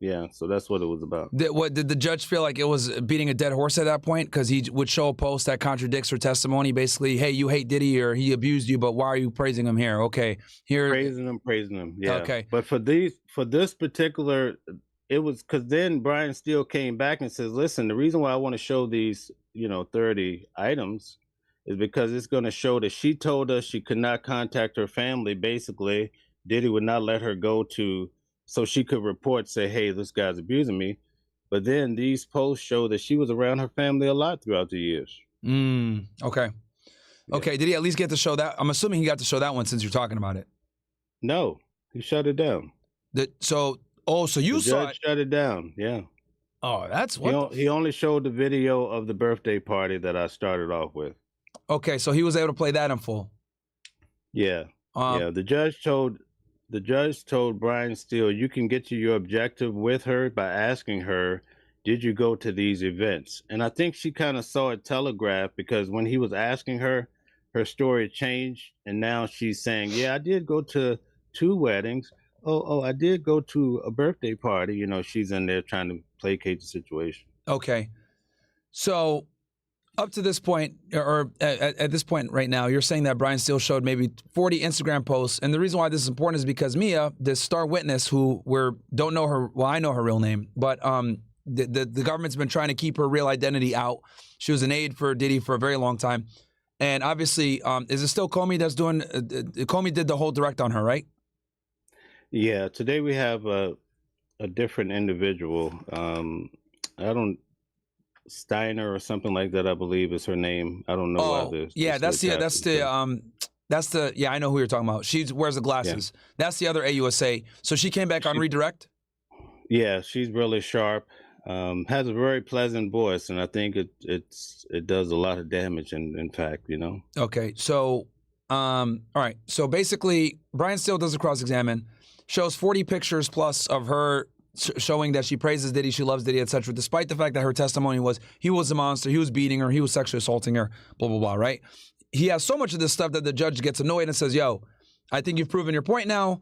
Yeah, so that's what it was about. Did the judge feel like it was beating a dead horse at that point? Because he would show a post that contradicts her testimony, basically, hey, you hate Diddy or he abused you, but why are you praising him here? Okay, here. Praising him, yeah. Okay. But for this particular, it was because then Brian Steele came back and says, listen, the reason why I want to show these, 30 items is because it's going to show that she told us she could not contact her family. Basically, Diddy would not let her go so she could report, say, hey, this guy's abusing me. But then these posts show that she was around her family a lot throughout the years. Okay. Okay. Did he at least get to show that? I'm assuming he got to show that one since you're talking about it. No, he shut it down. So you The saw judge it. shut it down. Yeah. Oh, that's what. He only showed the video of the birthday party that I started off with. Okay, so he was able to play that in full. Yeah. Yeah. The judge told Brian Steele, you can get to your objective with her by asking her, did you go to these events? And I think she kind of saw it telegraphed, because when he was asking her, her story changed, and now she's saying, yeah, I did go to 2 weddings. Oh, I did go to a birthday party. You know, she's in there trying to placate the situation. Okay. So up to this point, or at this point right now, you're saying that Brian Steele showed maybe 40 Instagram posts. And the reason why this is important is because Mia, this star witness who don't know her, well, I know her real name, but the government's been trying to keep her real identity out. She was an aide for Diddy for a very long time. And obviously, is it still Comey that's doing, Comey did the whole direct on her, right? Yeah, today we have a different individual. Steiner or something like that, I believe is her name. I don't know why this. Yeah, that's the I know who you're talking about. She wears the glasses. Yeah. That's the other AUSA. So she came back on redirect? Yeah, she's really sharp. Has a very pleasant voice, and I think it does a lot of damage, in fact, you know. Okay, so all right. So basically, Brian Steele does a cross-examine, shows 40 pictures plus of her showing that she praises Diddy, she loves Diddy, etc., despite the fact that her testimony was he was a monster, he was beating her, he was sexually assaulting her, blah, blah, blah, right? He has so much of this stuff that the judge gets annoyed and says, yo, I think you've proven your point now.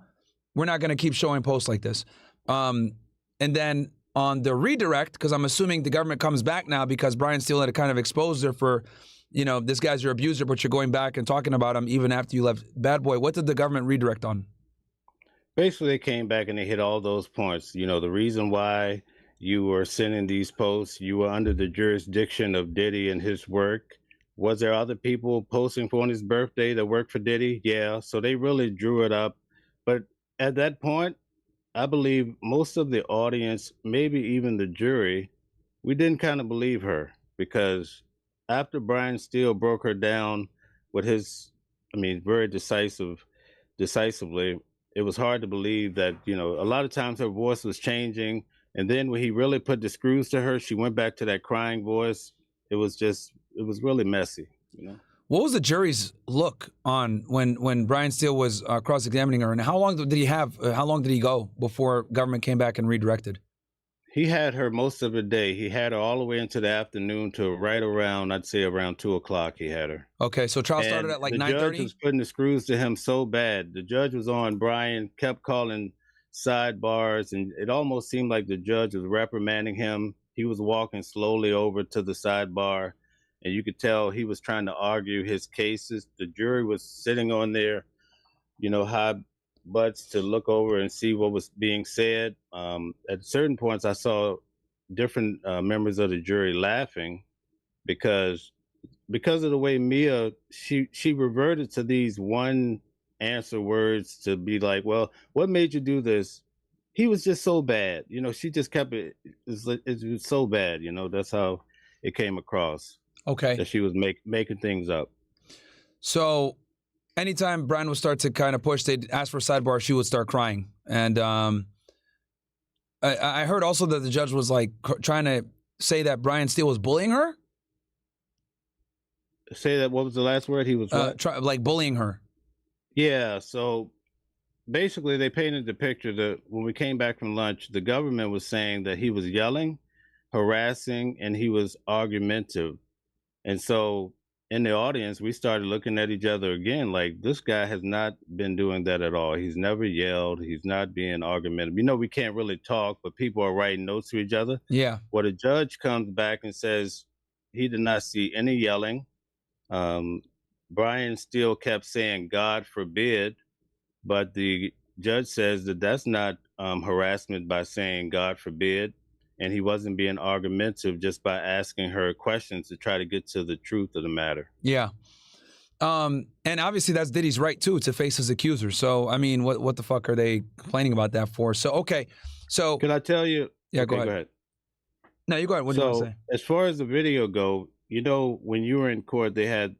We're not going to keep showing posts like this. And then on the redirect, because I'm assuming the government comes back now because Brian Steele had kind of exposed her for, you know, this guy's your abuser, but you're going back and talking about him even after you left Bad Boy. What did the government redirect on? Basically, they came back and they hit all those points. You know, the reason why you were sending these posts, you were under the jurisdiction of Diddy and his work. Was there other people posting for on his birthday that worked for Diddy? Yeah, so they really drew it up. But at that point, I believe most of the audience, maybe even the jury, we didn't kind of believe her, because after Brian Steele broke her down with his, very decisively, it was hard to believe that, you know, a lot of times her voice was changing. And then when he really put the screws to her, she went back to that crying voice. It was really messy, you know. What was the jury's look on when Brian Steele was cross-examining her, and how long did he have? How long did he go before government came back and redirected? He had her most of the day. He had her all the way into the afternoon to right around, I'd say around 2 o'clock. He had her. Okay, so trial started at like 9:30. The judge was putting the screws to him so bad. The judge was on Brian, kept calling sidebars, and it almost seemed like the judge was reprimanding him. He was walking slowly over to the sidebar, and you could tell he was trying to argue his cases. The jury was sitting on their, you know, high butts to look over and see what was being said. At certain points, I saw different members of the jury laughing because of the way Mia, she reverted to these one answer words to be like, well, what made you do this? He was just so bad. You know, she just kept it was so bad. You know, that's how it came across. Okay. That she was making things up. So anytime Brian would start to kind of push, they'd ask for a sidebar, she would start crying. And I heard also that the judge was like trying to say that Brian Steele was bullying her. Say that, what was the last word? He was like bullying her. Yeah, so basically they painted the picture that when we came back from lunch, the government was saying that he was yelling, harassing, and he was argumentative. And so in the audience, we started looking at each other again, like, this guy has not been doing that at all. He's never yelled. He's not being argumentative. You know, we can't really talk, but people are writing notes to each other. Yeah. Well, the judge comes back and says he did not see any yelling. Brian Steele kept saying, God forbid, but the judge says that that's not harassment by saying God forbid. And he wasn't being argumentative just by asking her questions to try to get to the truth of the matter. Yeah. And obviously that's Diddy's right too, to face his accuser. So, I mean, what the fuck are they complaining about that for? So, okay. So can I tell you? Yeah, okay, go ahead. No, you go ahead. What do you want to say? As far as the video go, when you were in court, they had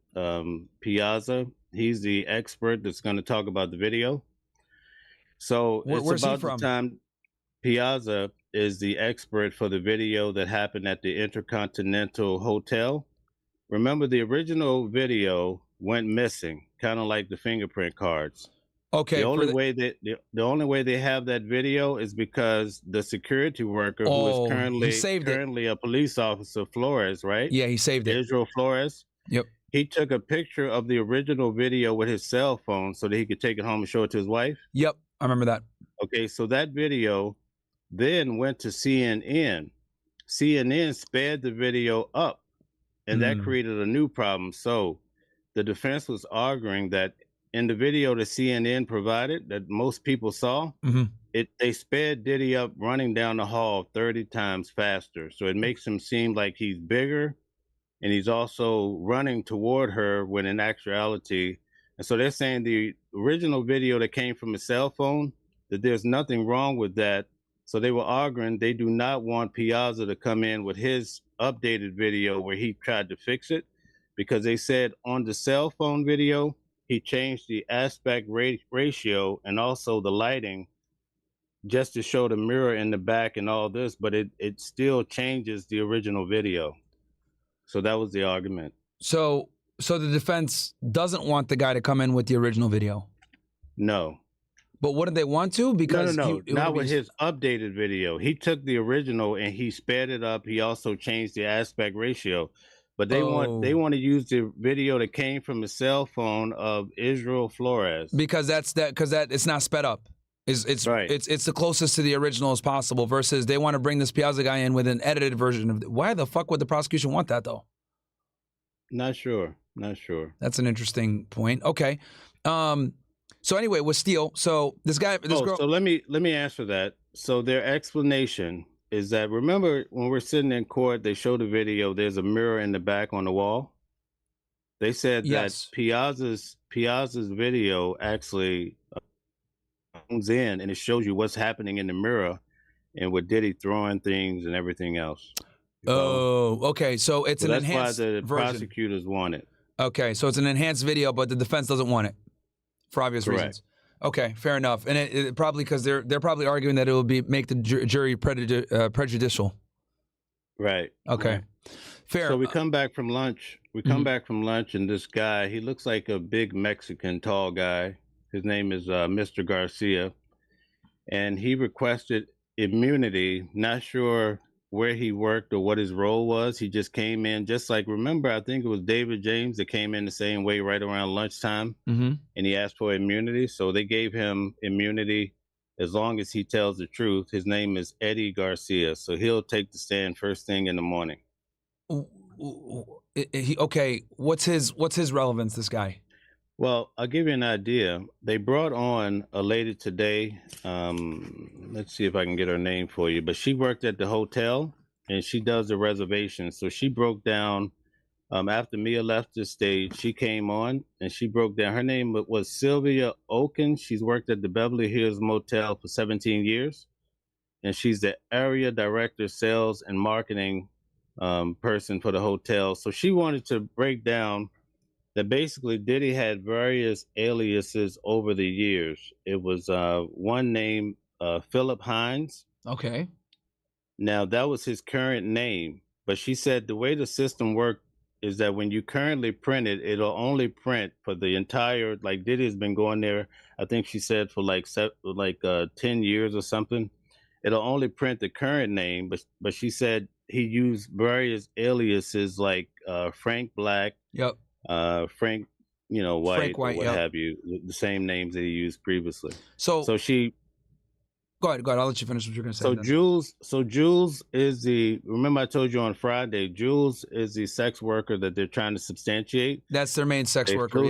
Piazza. He's the expert that's going to talk about the video. So Where's he about from? the time. Piazza is the expert for the video that happened at the Intercontinental Hotel. Remember, the original video went missing, kind of like the fingerprint cards. Okay. The only way they have that video is because the security worker who is currently a police officer, Flores, right? Yeah, he saved it. Israel Flores. Yep. He took a picture of the original video with his cell phone so that he could take it home and show it to his wife. Yep, I remember that. Okay, so that video then went to CNN. CNN sped the video up, and that created a new problem. So the defense was arguing that in the video that CNN provided that most people saw, they sped Diddy up running down the hall 30 times faster. So it makes him seem like he's bigger, and he's also running toward her when in actuality, and so they're saying the original video that came from a cell phone, that there's nothing wrong with that. So they were arguing they do not want Piazza to come in with his updated video where he tried to fix it, because they said on the cell phone video, he changed the aspect ratio and also the lighting just to show the mirror in the back and all this, but it still changes the original video. So that was the argument. So the defense doesn't want the guy to come in with the original video? No. But wouldn't they want to? Because no, not with his updated video. He took the original and he sped it up. He also changed the aspect ratio. But they want to use the video that came from the cell phone of Israel Flores. Because it's not sped up. It's right. It's the closest to the original as possible, versus they want to bring this Piazza guy in with an edited version of why the fuck would the prosecution want that though? Not sure. That's an interesting point. Okay. So anyway, with Steele, so this girl. So let me answer that. So their explanation is that, remember when we're sitting in court, they show the video. There's a mirror in the back on the wall. They said that Piazza's video actually comes in and it shows you what's happening in the mirror, and with Diddy throwing things and everything else. Oh, okay. So it's an enhanced version. That's why the version. prosecutors want it. Okay, so it's an enhanced video, but the defense doesn't want it for obvious reasons. Okay, fair enough. And it probably because they're probably arguing that it will make the jury prejudicial. Right. Okay. Right. Fair. So we come back from lunch. And this guy, he looks like a big Mexican tall guy. His name is Mr. Garcia, and he requested immunity. Not sure where he worked or what his role was. He just came in, just like, remember, I think it was David James that came in the same way right around lunchtime, and he asked for immunity. So they gave him immunity as long as he tells the truth. His name is Eddie Garcia, so he'll take the stand first thing in the morning. Okay, what's his relevance, this guy? Well, I'll give you an idea. They brought on a lady today. Let's see if I can get her name for you. But she worked at the hotel, and she does the reservations. So she broke down, after Mia left the stage, she came on, and she broke down. Her name was Sylvia Oken. She's worked at the Beverly Hills Motel for 17 years. And she's the area director, sales and marketing person for the hotel. So she wanted to break down that basically Diddy had various aliases over the years. It was one named Philip Hines. Okay. Now, that was his current name. But she said the way the system worked is that when you currently print it, it'll only print for the entire, like Diddy's been going there, I think she said for like 10 years or something. It'll only print the current name, but she said he used various aliases like Frank Black. Yep. Frank, White, Frank White, or what have you, the same names that he used previously. So she. Go ahead. I'll let you finish what you're going to say. So Jules is remember I told you on Friday, Jules is the sex worker that they're trying to substantiate. That's their main sex worker.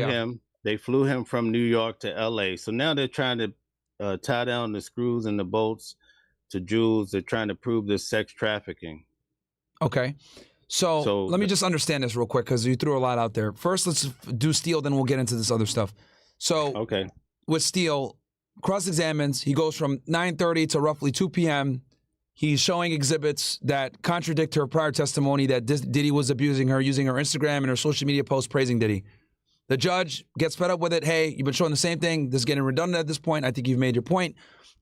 They flew him from New York to LA. So now they're trying to tie down the screws and the bolts to Jules. They're trying to prove this sex trafficking. Okay. So let me just understand this real quick, because you threw a lot out there. First, let's do Steele, then we'll get into this other stuff. So with Steele, cross-examines, he goes from 9:30 to roughly 2 p.m. He's showing exhibits that contradict her prior testimony that Diddy was abusing her, using her Instagram and her social media posts praising Diddy. The judge gets fed up with it. Hey, you've been showing the same thing. This is getting redundant at this point. I think you've made your point.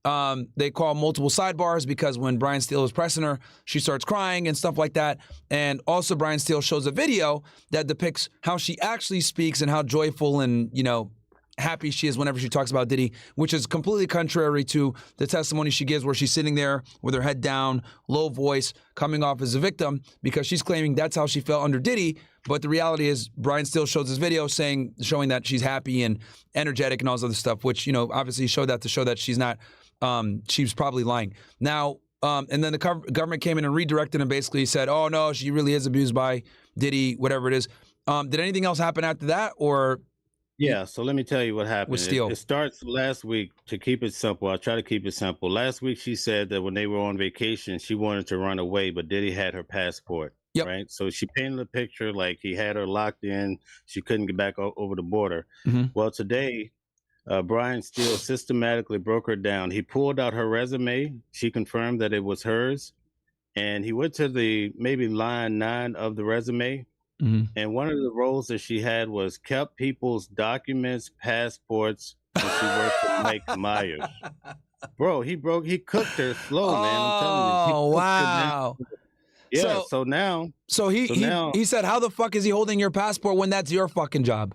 They call multiple sidebars because when Brian Steele is pressing her, she starts crying and stuff like that. And also Brian Steele shows a video that depicts how she actually speaks and how joyful and, you know, happy she is whenever she talks about Diddy, which is completely contrary to the testimony she gives where she's sitting there with her head down, low voice, coming off as a victim because she's claiming that's how she felt under Diddy. But the reality is Brian Steele shows this video showing that she's happy and energetic and all this other stuff, which, you know, obviously showed that to show that she's not, she's probably lying. Now, and then the government came in and redirected and basically said, oh no, she really is abused by Diddy, whatever it is. Did anything else happen after that or? Yeah, so let me tell you what happened. With Steele. It starts last week. To keep it simple, I'll try to keep it simple. Last week, she said that when they were on vacation, she wanted to run away, but Diddy had her passport. Yep. Right? So she painted a picture like he had her locked in. She couldn't get back over the border. Well, today, Brian Steele systematically broke her down. He pulled out her resume. She confirmed that it was hers. And he went to the maybe line 9 of the resume. And one of the roles that she had was kept people's documents, passports, and she worked with Mike Myers. Bro, he cooked her slow, man. I'm telling you. Oh, wow. Yeah, so now. So he said, how the fuck is he holding your passport when that's your fucking job?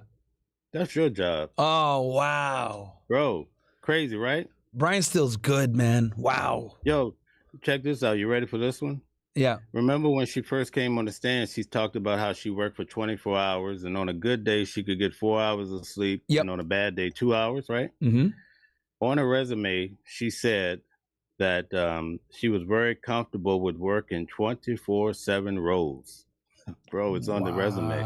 That's your job. Oh, wow. Bro, crazy, right? Brian Steele's good, man. Wow. Yo, check this out. You ready for this one? Yeah. Remember when she first came on the stand, she talked about how she worked for 24 hours, and on a good day, she could get 4 hours of sleep, and on a bad day, 2 hours, right? On her resume, she said that she was very comfortable with working 24/7 roles. Bro, it's on the resume.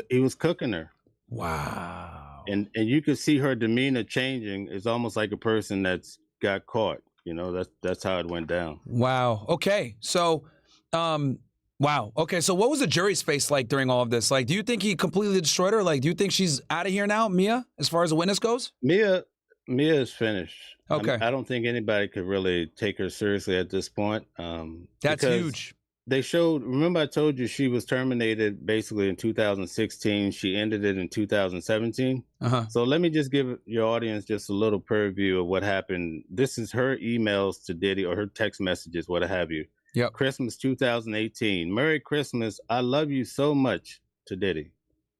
He was cooking her. Wow. And you could see her demeanor changing. It's almost like a person that's got caught. You know, that's how it went down. Wow. Okay. So, wow. Okay. So what was the jury's face like during all of this? Like, do you think he completely destroyed her? Like, do you think she's out of here now, Mia, as far as the witness goes? Mia is finished. Okay. I don't think anybody could really take her seriously at this point. That's huge. They showed, remember I told you she was terminated basically in 2016. She ended it in 2017. So let me just give your audience just a little purview of what happened. This is her emails to Diddy or her text messages, what have you. Yep. Christmas 2018. Merry Christmas. I love you so much to Diddy.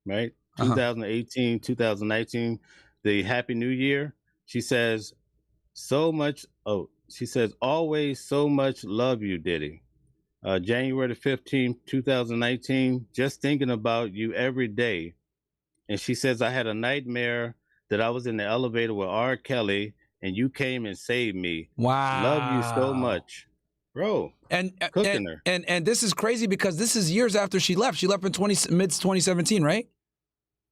Right? 2018, 2019, the Happy New Year. She says, she says, always so much love you, Diddy. January the 15th, 2019, just thinking about you every day. And she says, I had a nightmare that I was in the elevator with R. Kelly and you came and saved me. Wow. Love you so much. Bro, cooking her. And this is crazy because this is years after she left. She left in mid-2017, right?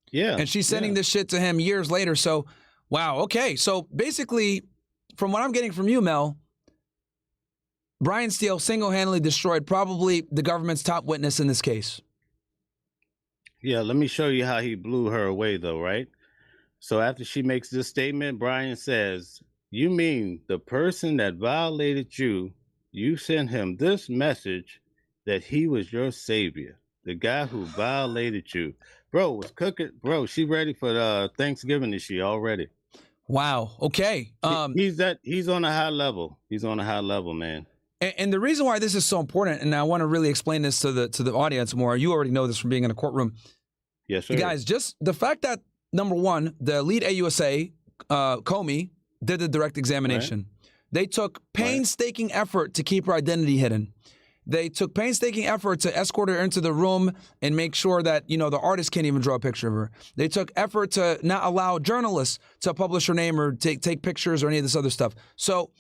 Yeah. And she's sending this shit to him years later. So, wow. Okay. So basically, from what I'm getting from you, Mel, Brian Steele single-handedly destroyed probably the government's top witness in this case. Yeah, let me show you how he blew her away, though, right? So after she makes this statement, Brian says, you mean the person that violated you, you sent him this message that he was your savior, the guy who violated you. Bro, was cooking. Bro, she ready for Thanksgiving this year already. Wow. Okay. He's on a high level. He's on a high level, man. And the reason why this is so important, and I want to really explain this to the audience more, you already know this from being in a courtroom. Yes, sir. You guys, just the fact that, number one, the lead AUSA, Comey, did the direct examination. Right. They took painstaking effort to keep her identity hidden. They took painstaking effort to escort her into the room and make sure that, you know, the artist can't even draw a picture of her. They took effort to not allow journalists to publish her name or take pictures or any of this other stuff. So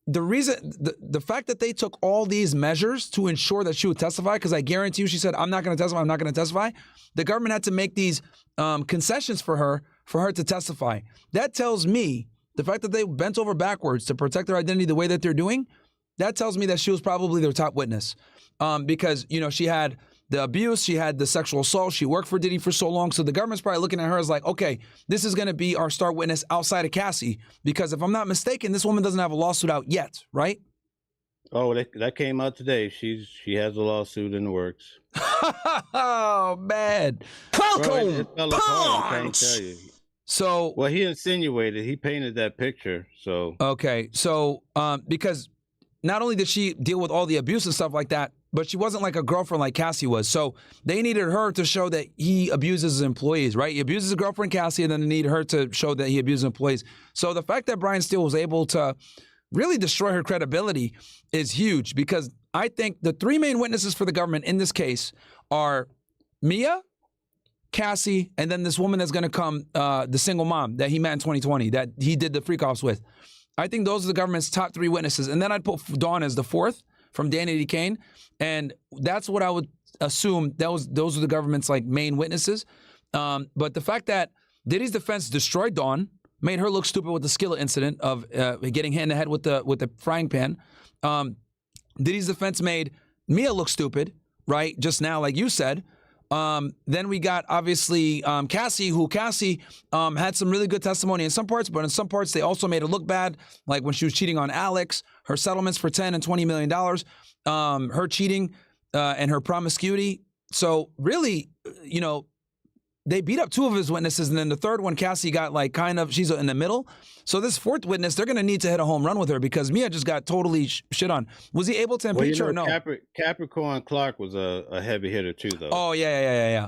the reason, the fact that they took all these measures to ensure that she would testify, because I guarantee you, she said, I'm not going to testify, I'm not going to testify. The government had to make these concessions for her to testify. That tells me, the fact that they bent over backwards to protect their identity the way that they're doing, that tells me that she was probably their top witness. Because, you know, she had the abuse, she had the sexual assault, she worked for Diddy for so long, so the government's probably looking at her as like, okay, this is going to be our star witness outside of Cassie, because if I'm not mistaken, this woman doesn't have a lawsuit out yet, right? Oh, that came out today. She has a lawsuit in the works. Oh man, Bro, it fell apart, I'm trying to tell you. So, well, he insinuated, he painted that picture. So okay, so because not only did she deal with all the abuse and stuff like that, but she wasn't like a girlfriend like Cassie was. So they needed her to show that he abuses his employees, right? He abuses his girlfriend Cassie, and then they need her to show that he abuses employees. So the fact that Brian Steele was able to really destroy her credibility is huge, because I think the three main witnesses for the government in this case are Mia, Cassie, and then this woman that's going to come, the single mom that he met in 2020 that he did the freak-offs with. I think those are the government's top three witnesses. And then I'd put Dawn as the fourth from Danny D. Kane. And that's what I would assume. Those are the government's like main witnesses. But the fact that Diddy's defense destroyed Dawn, made her look stupid with the skillet incident of getting hit in the head with the frying pan. Diddy's defense made Mia look stupid, right? Just now, like you said. Then we got, obviously, Cassie, who had some really good testimony in some parts, but in some parts they also made her look bad, like when she was cheating on Alex, her settlements for $10 and $20 million, her cheating and her promiscuity. So really, you know, they beat up two of his witnesses, and then the third one, Cassie, got like she's in the middle. So this fourth witness, they're going to need to hit a home run with her, because Mia just got totally shit on. Was he able to impeach her or no? Capricorn Clark was a heavy hitter too, though. Oh, yeah.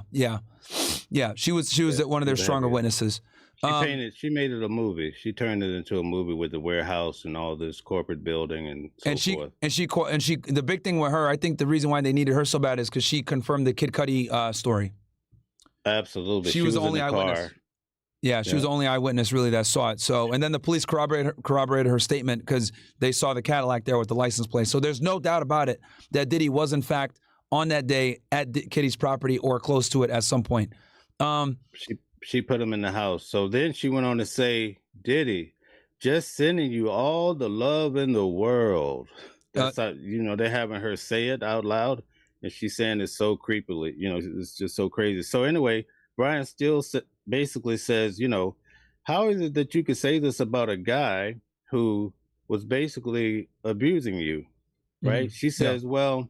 She was one of their stronger witnesses. She made it a movie. She turned it into a movie with the warehouse and all this corporate building and so forth. And she the big thing with her, I think the reason why they needed her so bad is because she confirmed the Kid Cudi story. Absolutely. She was the only eyewitness. Yeah, she was the only eyewitness really that saw it. So, and then the police corroborated her statement because they saw the Cadillac there with the license plate. So there's no doubt about it that Diddy was in fact on that day at Kitty's property or close to it at some point. She put him in the house. So then she went on to say, Diddy, just sending you all the love in the world. That's how, you know, they're having her say it out loud. And she's saying it so creepily, you know, it's just so crazy. So anyway, Brian Steele basically says, you know, how is it that you could say this about a guy who was basically abusing you, right? She says, well,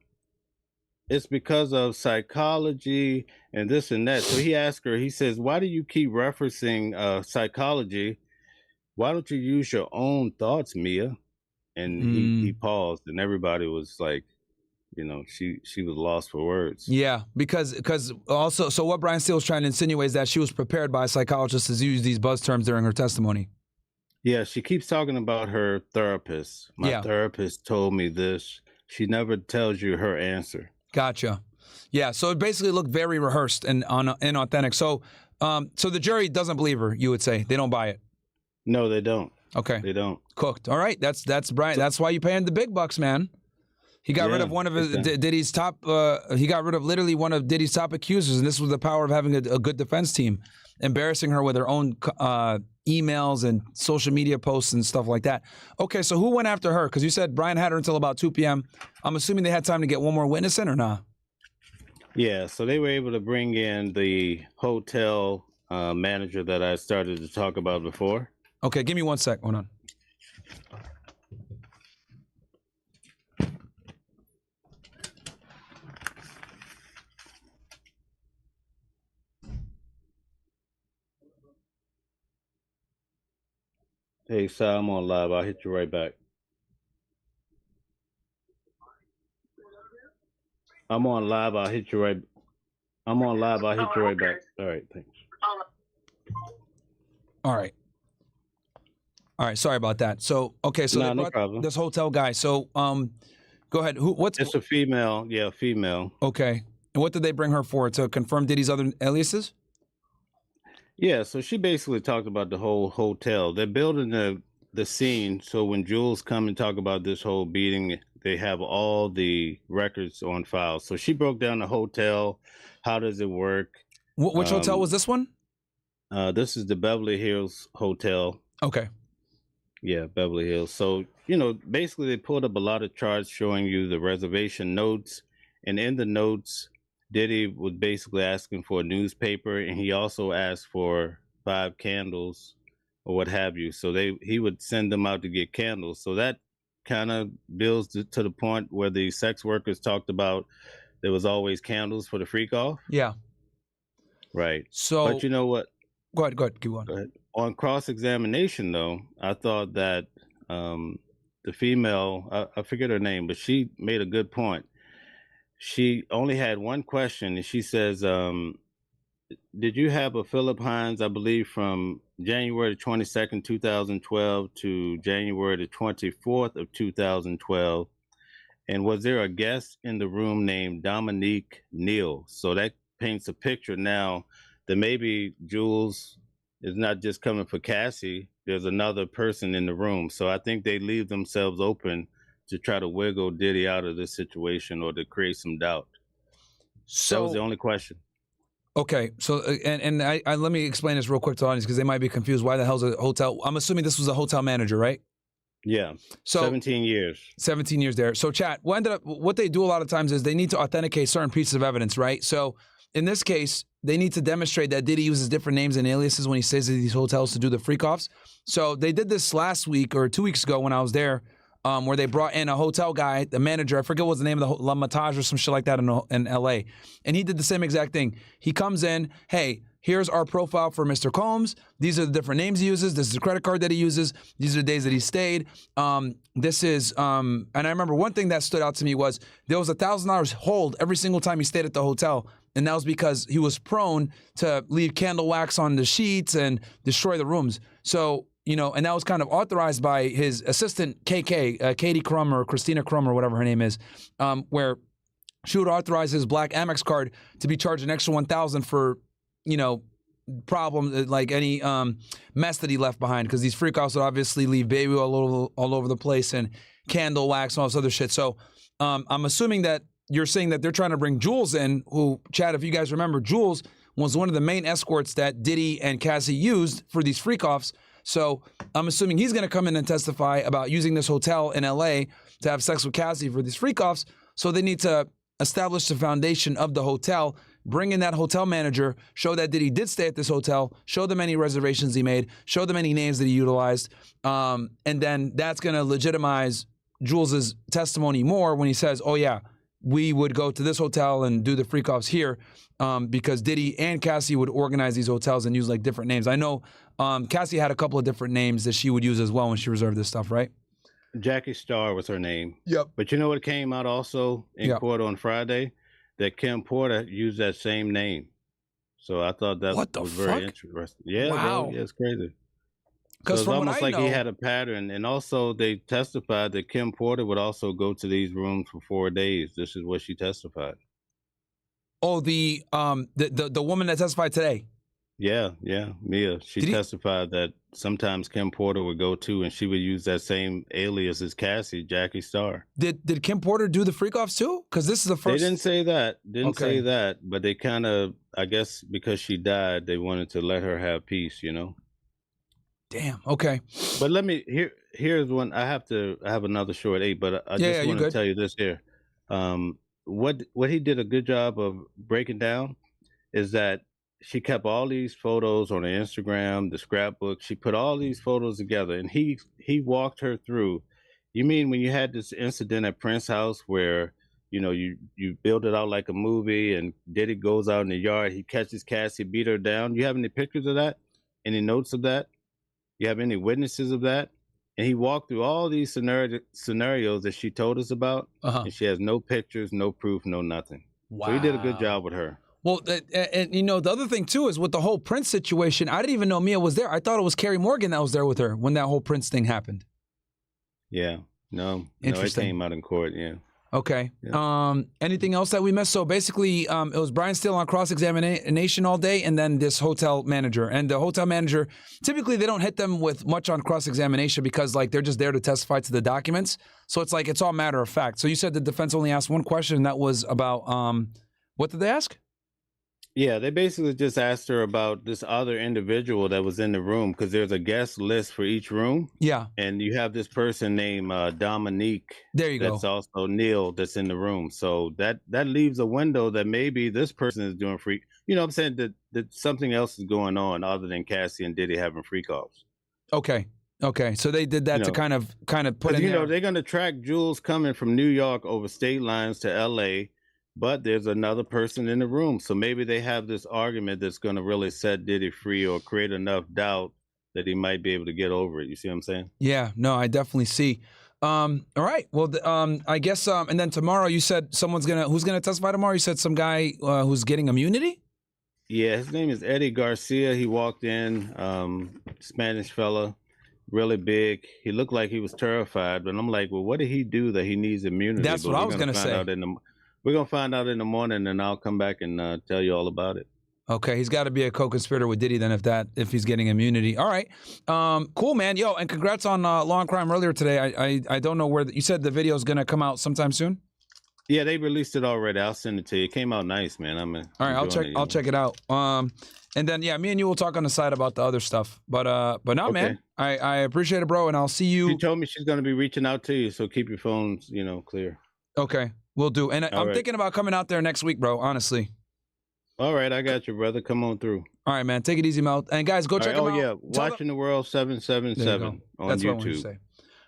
it's because of psychology and this and that. So he asked her, he says, why do you keep referencing psychology? Why don't you use your own thoughts, Mia? And he paused, and everybody was like, you know, she was lost for words. Yeah, because also, so what Brian Steele was trying to insinuate is that she was prepared by a psychologist to use these buzz terms during her testimony. Yeah, she keeps talking about her therapist. My therapist told me this. She never tells you her answer. Gotcha. Yeah, so it basically looked very rehearsed and inauthentic. So, so the jury doesn't believe her, you would say. They don't buy it. No, they don't. Okay. They don't. Cooked. All right, that's Brian. That's why you pay him the big bucks, man. He got rid of one of his Diddy's top. He got rid of literally one of Diddy's top accusers, and this was the power of having a good defense team, embarrassing her with her own emails and social media posts and stuff like that. Okay, so who went after her? Because you said Brian had her until about 2 p.m. I'm assuming they had time to get one more witness in, or not? Yeah, so they were able to bring in the hotel manager that I started to talk about before. Okay, give me 1 sec. Hold on. Hey, Sal, I'm on live. I'll hit you right back. I'm on live. I'll hit you right. I'm on live. I'll hit you right back. All right, thanks. All right. Sorry about that. So, okay, so they brought problem. this hotel guy. So, go ahead. It's a female. Yeah, female. Okay. And what did they bring her for? To confirm Diddy's other aliases? Yeah, so she basically talked about the whole hotel. They're building the scene, so when Jules come and talk about this whole beating, they have all the records on file. So she broke down the hotel. How does it work? Which hotel was this one? This is the Beverly Hills Hotel. Okay. Yeah, Beverly Hills. So, you know, basically they pulled up a lot of charts showing you the reservation notes. And in the notes, Diddy was basically asking for a newspaper, and he also asked for 5 candles or what have you. So he would send them out to get candles. So that kind of builds to the point where the sex workers talked about there was always candles for the freak off. Yeah. Right. So, but you know what? Go ahead. Keep going. Go ahead. On cross-examination, though, I thought that the female, I forget her name, but she made a good point. She only had one question, and she says, did you have a Philip Hines, I believe, from January 22nd, 2012 to January the 24th of 2012? And was there a guest in the room named Dominique Neal? So that paints a picture now that maybe Jules is not just coming for Cassie. There's another person in the room. So I think they leave themselves open to try to wiggle Diddy out of this situation or to create some doubt. So that was the only question. Okay, so and I let me explain this real quick to the audience because they might be confused. Why the hell's a hotel? I'm assuming this was a hotel manager, right? Yeah. So 17 years. 17 years there. So chat, what they do a lot of times is they need to authenticate certain pieces of evidence, right? So in this case, they need to demonstrate that Diddy uses different names and aliases when he stays at these hotels to do the freak-offs. So they did this last week or 2 weeks ago when I was there, where they brought in a hotel guy, the manager, I forget what the name of the La Matage or some shit like that in LA. And he did the same exact thing. He comes in, hey, here's our profile for Mr. Combs. These are the different names he uses. This is the credit card that he uses. These are the days that he stayed. This is, and I remember one thing that stood out to me was there was $1,000 hold every single time he stayed at the hotel. And that was because he was prone to leave candle wax on the sheets and destroy the rooms. So, you know, and that was kind of authorized by his assistant, Katie Crum or Christina Crum or whatever her name is, where she would authorize his black Amex card to be charged an extra $1,000 for, you know, problem, like any mess that he left behind, because these freak-offs would obviously leave baby all over the place and candle wax and all this other shit. So I'm assuming that you're saying that they're trying to bring Jules in, who, Chad, if you guys remember, Jules was one of the main escorts that Diddy and Cassie used for these freak-offs. So I'm assuming he's going to come in and testify about using this hotel in LA to have sex with Cassie for these freak-offs. So they need to establish the foundation of the hotel, bring in that hotel manager, show that Diddy did stay at this hotel, show them any reservations he made, show them any names that he utilized. And then that's going to legitimize Jules's testimony more when he says, oh yeah, we would go to this hotel and do the freak-offs here, because Diddy and Cassie would organize these hotels and use like different names. I know Cassie had a couple of different names that she would use as well when she reserved this stuff, right? Jackie Starr was her name. Yep. But you know what came out also in court on Friday? That Kim Porter used that same name. So I thought that was very interesting. Yeah, wow. Bro, yeah, it's crazy. Because so it's almost like he had a pattern. And also they testified that Kim Porter would also go to these rooms for 4 days. This is what she testified. Oh, the woman that testified today. Yeah, Mia. She testified that sometimes Kim Porter would go to, and she would use that same alias as Cassie, Jackie Starr. Did Kim Porter do the freak-offs too? Because this is the first. They didn't say that. Say that, but they kind of, I guess, because she died, they wanted to let her have peace, you know. Damn. Okay. But let me here's one. I have another short 8, but I just want to tell you this here. What he did a good job of breaking down is that she kept all these photos on her Instagram, the scrapbook. She put all these photos together, and he walked her through. You mean when you had this incident at Prince's house where, you know, you build it out like a movie, and Diddy goes out in the yard, he catches Cassie, beat her down. You have any pictures of that? Any notes of that? You have any witnesses of that? And he walked through all these scenarios that she told us about, and she has no pictures, no proof, no nothing. Wow. So he did a good job with her. Well, and you know, the other thing too is with the whole Prince situation, I didn't even know Mia was there. I thought it was Carrie Morgan that was there with her when that whole Prince thing happened. Yeah, no, it came out in court, yeah. Okay. Yeah. Anything else that we missed? So basically, it was Brian Steele on cross-examination all day, and then this hotel manager. And the hotel manager, typically they don't hit them with much on cross-examination because like they're just there to testify to the documents. So it's like it's all matter of fact. So you said the defense only asked one question, and that was about what did they ask? Yeah, they basically just asked her about this other individual that was in the room because there's a guest list for each room. Yeah. And you have this person named Dominique. There you go. That's also Neil that's in the room. So that leaves a window that maybe this person is doing freak. You know what I'm saying? That something else is going on other than Cassie and Diddy having freak offs. Okay. Okay, so they did that to kind of put in there. They're going to track jewels coming from New York over state lines to L.A., but there's another person in the room. So maybe they have this argument that's going to really set Diddy free or create enough doubt that he might be able to get over it. You see what I'm saying? Yeah, no, I definitely see. All right, well, I guess, and then tomorrow you said who's gonna testify tomorrow? You said some guy who's getting immunity? Yeah, his name is Eddie Garcia. He walked in, Spanish fella, really big. He looked like he was terrified, but I'm like, well, what did he do that he needs immunity? That's what I was gonna say. We're gonna find out in the morning, and I'll come back and tell you all about it. Okay, he's got to be a co-conspirator with Diddy then if he's getting immunity. All right, cool, man. Yo, and congrats on Law and Crime earlier today. I don't know where you said the video is gonna come out sometime soon. Yeah, they released it already. I'll send it to you. It came out nice, man. All right, I'll check it out. And then me and you will talk on the side about the other stuff. But no, okay. Man, I appreciate it, bro, and I'll see you. She told me she's gonna be reaching out to you, so keep your phones, clear. Okay, we'll do. And I'm thinking about coming out there next week, bro. Honestly. All right, I got you, brother. Come on through. All right, man. Take it easy, Mel. And guys, go check him out. Oh yeah, Watching the World 777 on That's YouTube. What I wanted to say.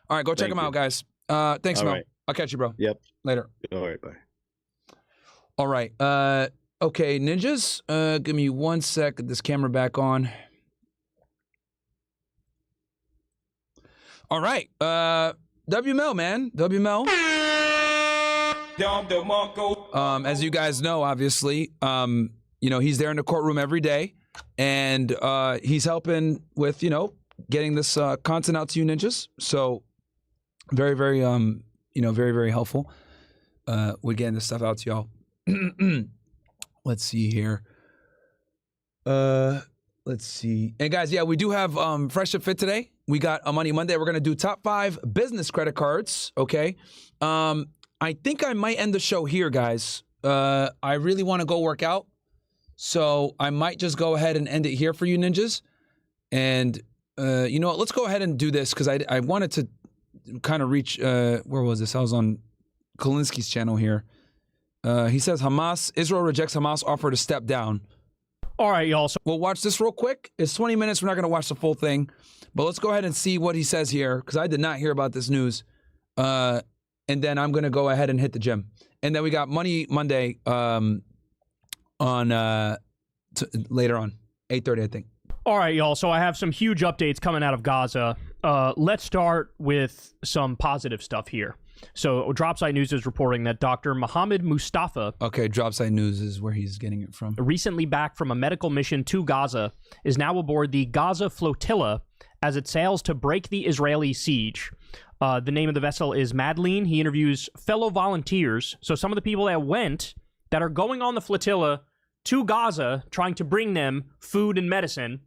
All right, go check him out, guys. Thanks, Mel. Right. I'll catch you, bro. Yep. Later. All right, bye. All right. Okay, ninjas. Give me 1 sec. Get this camera back on. All right. WML, man. WML. As you guys know, obviously, he's there in the courtroom every day, and he's helping with, getting this content out to you ninjas. So very, very, very, very helpful. We're getting this stuff out to y'all. Let's see here. Let's see. And guys, yeah, we do have Fresh and Fit today. We got a Money Monday. We're going to do top 5 business credit cards. Okay. I think I might end the show here, guys. I really want to go work out. So I might just go ahead and end it here for you ninjas. And you know what? Let's go ahead and do this because I wanted to kind of reach, where was this? I was on Kolinsky's channel here. He says Israel rejects Hamas offer to step down. All right, y'all. So we'll watch this real quick. It's 20 minutes. We're not going to watch the full thing. But let's go ahead and see what he says here because I did not hear about this news. And then I'm going to go ahead and hit the gym. And then we got Money Monday on later on, 8:30, I think. All right, y'all. So I have some huge updates coming out of Gaza. Let's start with some positive stuff here. So Dropsite News is reporting that Dr. Mohamed Mustafa... Okay, Dropsite News is where he's getting it from. ...recently back from a medical mission to Gaza, is now aboard the Gaza flotilla as it sails to break the Israeli siege. The name of the vessel is Madeleine. He interviews fellow volunteers. So some of the people that are going on the flotilla to Gaza, trying to bring them food and medicine.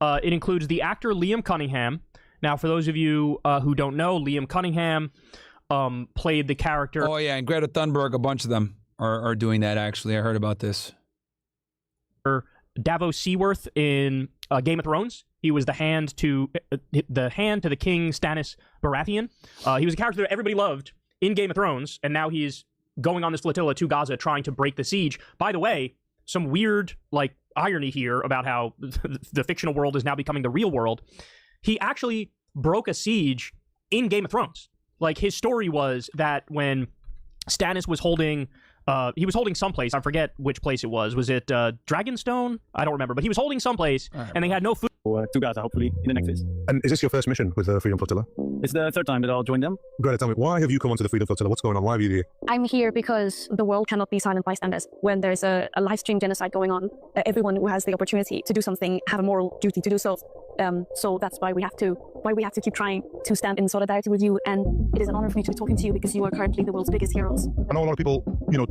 It includes the actor Liam Cunningham. Now, for those of you who don't know, Liam Cunningham played the character. Oh, yeah, and Greta Thunberg, a bunch of them are doing that, actually. I heard about this. Davos Seaworth in Game of Thrones. He was the hand to the king Stannis Baratheon. He was a character that everybody loved in Game of Thrones, and now he's going on this flotilla to Gaza trying to break the siege. By the way, some weird irony here about how the fictional world is now becoming the real world. He actually broke a siege in Game of Thrones. His story was that when Stannis was holding someplace. I forget which place it was. Was it Dragonstone? I don't remember. But he was holding someplace, and they had no food. To Gaza, hopefully, in the next phase. And is this your first mission with the Freedom Flotilla? It's the third time that I'll join them. Greta, tell me, why have you come onto the Freedom Flotilla? What's going on? Why are you here? I'm here because the world cannot be silent bystanders. When there's a live stream genocide going on, everyone who has the opportunity to do something have a moral duty to do so. So that's why we have to keep trying to stand in solidarity with you. And it is an honor for me to be talking to you because you are currently the world's biggest heroes. I know a lot of people,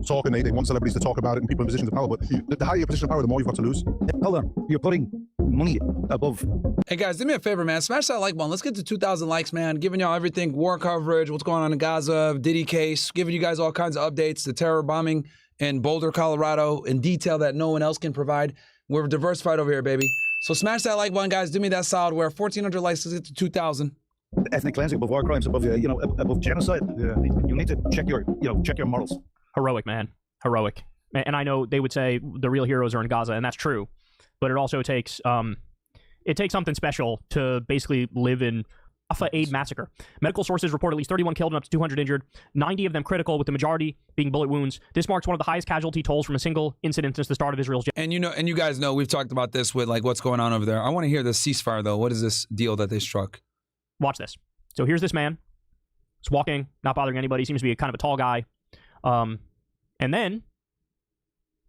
talk and they want celebrities to talk about it and people in positions of power, but the higher your position of power, the more you've got to lose. Hold on, you're putting money above. Hey guys, do me a favor, man. Smash that like button. Let's get to 2,000 likes, man. Giving y'all everything, war coverage, what's going on in Gaza, Diddy case, giving you guys all kinds of updates, the terror bombing in Boulder, Colorado, in detail that no one else can provide. We're diversified over here, baby. So smash that like button, guys. Do me that solid. We're 1,400 likes. Let's get to 2,000. Ethnic cleansing, above war crimes, above above genocide. You need to check your morals. Heroic, man. Heroic. And I know they would say the real heroes are in Gaza, and that's true. But it also takes something special to basically live in Rafah Aid massacre. Medical sources report at least 31 killed and up to 200 injured, 90 of them critical, with the majority being bullet wounds. This marks one of the highest casualty tolls from a single incident since the start of Israel's. And you guys know we've talked about this with like what's going on over there. I want to hear this ceasefire though. What is this deal that they struck? Watch this. So here's this man. He's walking, not bothering anybody. Seems to be kind of a tall guy. And then,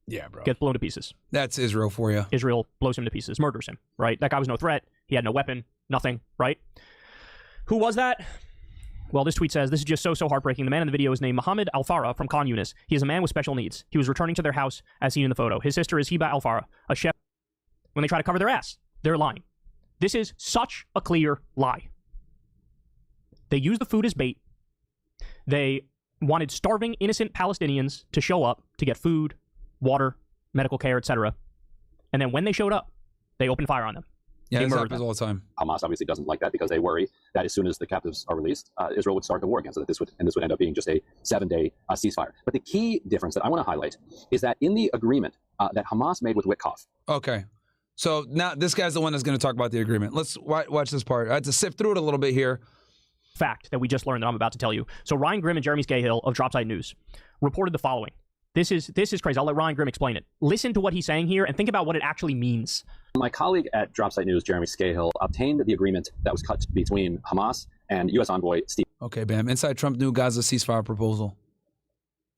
yeah, bro, gets blown to pieces. That's Israel for you. Israel blows him to pieces, murders him. Right? That guy was no threat. He had no weapon, nothing. Right? Who was that? Well, this tweet says, this is just so heartbreaking. The man in the video is named Mohamed Al-Farah from Khan Yunis. He is a man with special needs. He was returning to their house as seen in the photo. His sister is Hiba Al-Farah, a chef. When they try to cover their ass, they're lying. This is such a clear lie. They use the food as bait. They wanted starving, innocent Palestinians to show up to get food, water, medical care, etc. And then when they showed up, they opened fire on them. Yeah, this happens all the time. Hamas obviously doesn't like that because they worry that as soon as the captives are released, Israel would start the war again. So that this would end up being just a 7-day ceasefire. But the key difference that I want to highlight is that in the agreement that Hamas made with Witkoff. Okay, so now this guy's the one that's going to talk about the agreement. Let's watch this part. I had to sift through it a little bit here. Fact that we just learned that I'm about to tell you. So Ryan Grimm and Jeremy Scahill of Dropside News reported the following. This is crazy. I'll let Ryan Grimm explain it. Listen to what he's saying here and think about what it actually means. My colleague at Dropsite News, Jeremy Scahill, obtained the agreement that was cut between Hamas and U.S. envoy Steve. Okay, bam. Inside Trump new Gaza ceasefire proposal.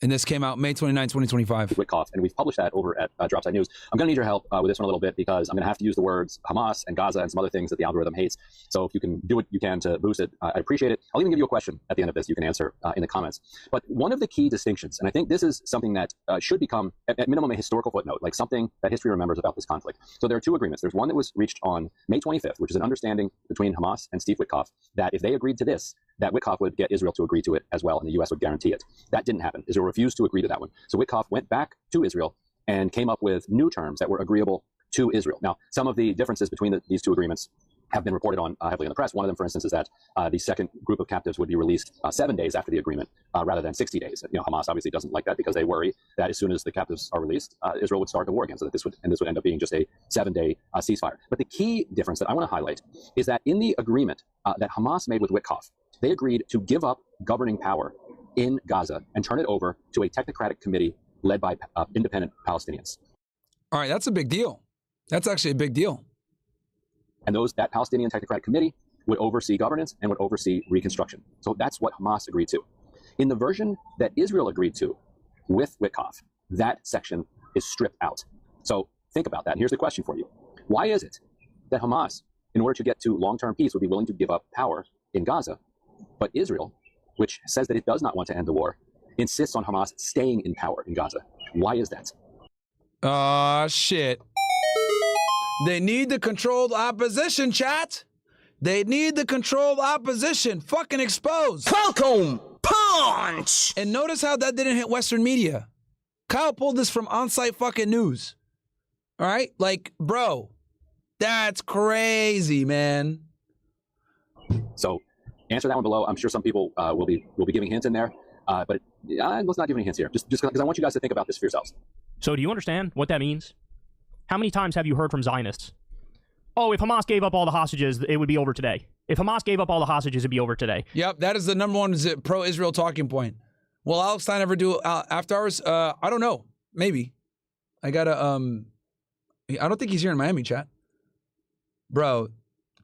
And this came out May 29, 2025. Witkoff, and we've published that over at Dropside News. I'm going to need your help with this one a little bit because I'm going to have to use the words Hamas and Gaza and some other things that the algorithm hates. So if you can do what you can to boost it, I appreciate it. I'll even give you a question at the end of this you can answer in the comments. But one of the key distinctions, and I think this is something that should become, at minimum, a historical footnote, like something that history remembers about this conflict. So there are two agreements. There's one that was reached on May 25th, which is an understanding between Hamas and Steve Witkoff that if they agreed to this, that Witkoff would get Israel to agree to it as well, and the U.S. would guarantee it. That didn't happen. Israel refused to agree to that one. So Witkoff went back to Israel and came up with new terms that were agreeable to Israel. Now, some of the differences between these two agreements have been reported on heavily in the press. One of them, for instance, is that the second group of captives would be released 7 days after the agreement rather than 60 days. You know, Hamas obviously doesn't like that because they worry that as soon as the captives are released, Israel would start the war again. So that this would end up being just a 7-day ceasefire. But the key difference that I want to highlight is that in the agreement that Hamas made with Witkoff, they agreed to give up governing power in Gaza and turn it over to a technocratic committee led by independent Palestinians. All right, that's a big deal. That's actually a big deal. And that Palestinian technocratic committee would oversee governance and would oversee reconstruction. So that's what Hamas agreed to. In the version that Israel agreed to with Witkoff, that section is stripped out. So think about that. And here's the question for you. Why is it that Hamas, in order to get to long-term peace, would be willing to give up power in Gaza, but Israel, which says that it does not want to end the war, insists on Hamas staying in power in Gaza? Why is that? Shit. They need the controlled opposition, chat. They need the controlled opposition. Fucking exposed. Falcon punch. And notice how that didn't hit Western media. Kyle pulled this from on-site fucking news. All right? Like, bro, that's crazy, man. So answer that one below. I'm sure some people will be giving hints in there, but let's not give any hints here. Just because I want you guys to think about this for yourselves. So do you understand what that means? How many times have you heard from Zionists? Oh, if Hamas gave up all the hostages, it would be over today. If Hamas gave up all the hostages, it'd be over today. Yep, that is the number one pro-Israel talking point. Will Alex Stein ever do after hours? I don't know. Maybe. I gotta, I don't think he's here in Miami, chat. Bro,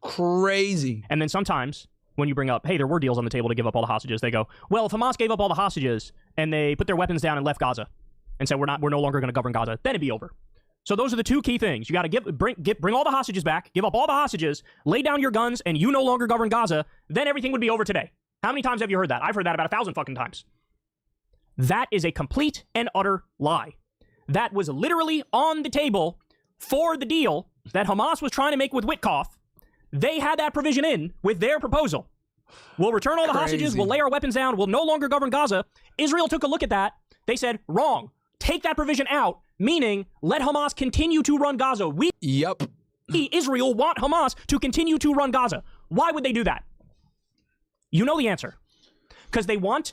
crazy. And then sometimes when you bring up, hey, there were deals on the table to give up all the hostages, they go, well, if Hamas gave up all the hostages and they put their weapons down and left Gaza and said we're no longer going to govern Gaza, then it'd be over. So those are the two key things. You got to bring all the hostages back, give up all the hostages, lay down your guns, and you no longer govern Gaza. Then everything would be over today. How many times have you heard that? I've heard that about 1,000 fucking times. That is a complete and utter lie. That was literally on the table for the deal that Hamas was trying to make with Witkoff. They had that provision in with their proposal. We'll return all the hostages. We'll lay our weapons down. We'll no longer govern Gaza. Israel took a look at that. They said, wrong. Take that provision out, meaning let Hamas continue to run Gaza. We, Israel, want Hamas to continue to run Gaza. Why would they do that? You know the answer. Because they want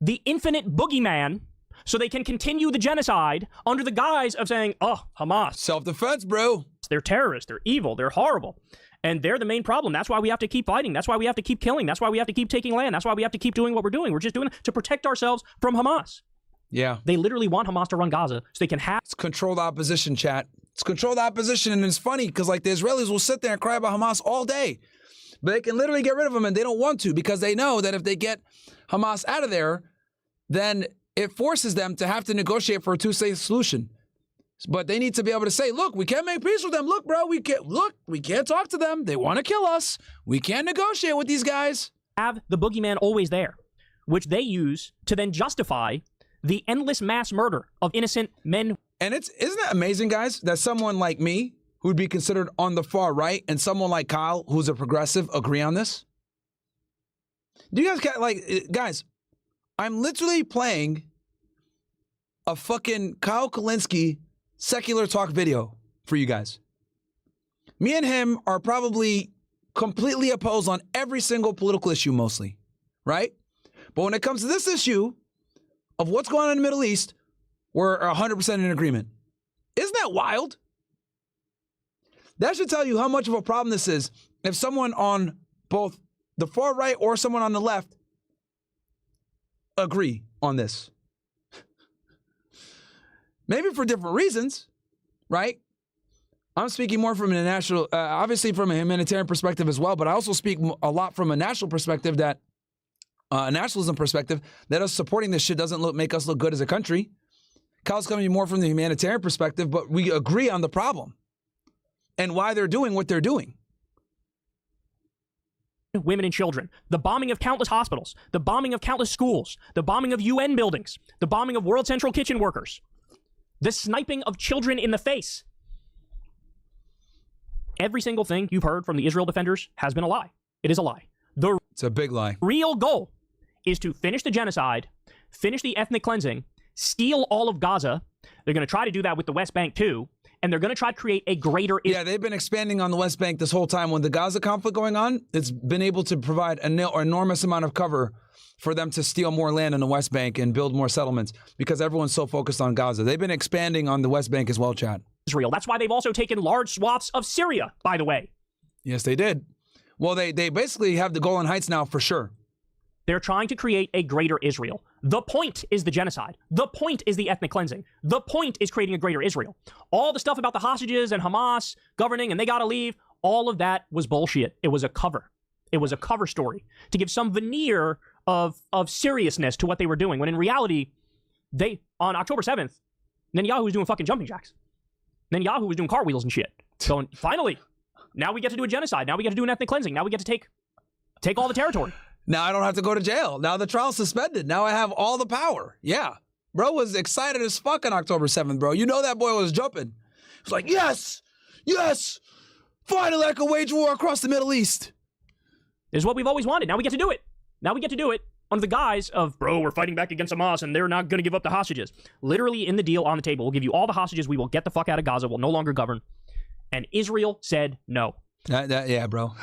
the infinite boogeyman so they can continue the genocide under the guise of saying, oh, Hamas. Self-defense, bro. They're terrorists. They're evil. They're horrible. And they're the main problem. That's why we have to keep fighting. That's why we have to keep killing. That's why we have to keep taking land. That's why we have to keep doing what we're doing. We're just doing it to protect ourselves from Hamas. Yeah. They literally want Hamas to run Gaza so they can have... It's controlled opposition, chat. It's controlled opposition, and it's funny because, like, the Israelis will sit there and cry about Hamas all day. But they can literally get rid of them, and they don't want to because they know that if they get Hamas out of there, then it forces them to have to negotiate for a two-state solution. But they need to be able to say, look, we can't make peace with them. Look, bro, we can't talk to them. They want to kill us. We can't negotiate with these guys. Have the boogeyman always there, which they use to then justify the endless mass murder of innocent men. And isn't it amazing, guys, that someone like me, who'd be considered on the far right, and someone like Kyle, who's a progressive, agree on this? Do you guys, guys, I'm literally playing a fucking Kyle Kulinski secular talk video for you guys. Me and him are probably completely opposed on every single political issue, mostly, right? But when it comes to this issue of what's going on in the Middle East, we're 100% in agreement. Isn't that wild? That should tell you how much of a problem this is if someone on both the far right or someone on the left agree on this. Maybe for different reasons, right? I'm speaking more from a national, obviously from a humanitarian perspective as well, but I also speak a lot from a national perspective that, nationalism perspective, that us supporting this shit doesn't make us look good as a country. Kyle's coming more from the humanitarian perspective, but we agree on the problem and why they're doing what they're doing. Women and children, the bombing of countless hospitals, the bombing of countless schools, the bombing of UN buildings, the bombing of World Central Kitchen workers, the sniping of children in the face. Every single thing you've heard from the Israel defenders has been a lie. It is a lie. It's a big lie. Real goal is to finish the genocide, finish the ethnic cleansing, steal all of Gaza. They're going to try to do that with the West Bank too, and they're going to try to create a greater... Yeah, they've been expanding on the West Bank this whole time. When the Gaza conflict going on, it's been able to provide an enormous amount of cover for them to steal more land in the West Bank and build more settlements because everyone's so focused on Gaza. They've been expanding on the West Bank as well, Chad. Israel. That's why they've also taken large swaths of Syria, by the way. Yes, they did. Well, they basically have the Golan Heights now for sure. They're trying to create a greater Israel. The point is the genocide. The point is the ethnic cleansing. The point is creating a greater Israel. All the stuff about the hostages and Hamas governing and they got to leave, all of that was bullshit. It was a cover. It was a cover story to give some veneer of seriousness to what they were doing, when in reality, on October 7th, Netanyahu was doing fucking jumping jacks. Netanyahu was doing cartwheels and shit. So finally, now we get to do a genocide. Now we get to do an ethnic cleansing. Now we get to take all the territory. Now I don't have to go to jail. Now the trial's suspended. Now I have all the power. Yeah. Bro was excited as fuck on October 7th, bro. You know that boy was jumping. He was like, yes, yes, finally I can wage war across the Middle East. This is what we've always wanted. Now we get to do it. Now we get to do it under the guise of, bro, we're fighting back against Hamas and they're not going to give up the hostages. Literally in the deal on the table, we'll give you all the hostages. We will get the fuck out of Gaza. We'll no longer govern. And Israel said no. Yeah, bro.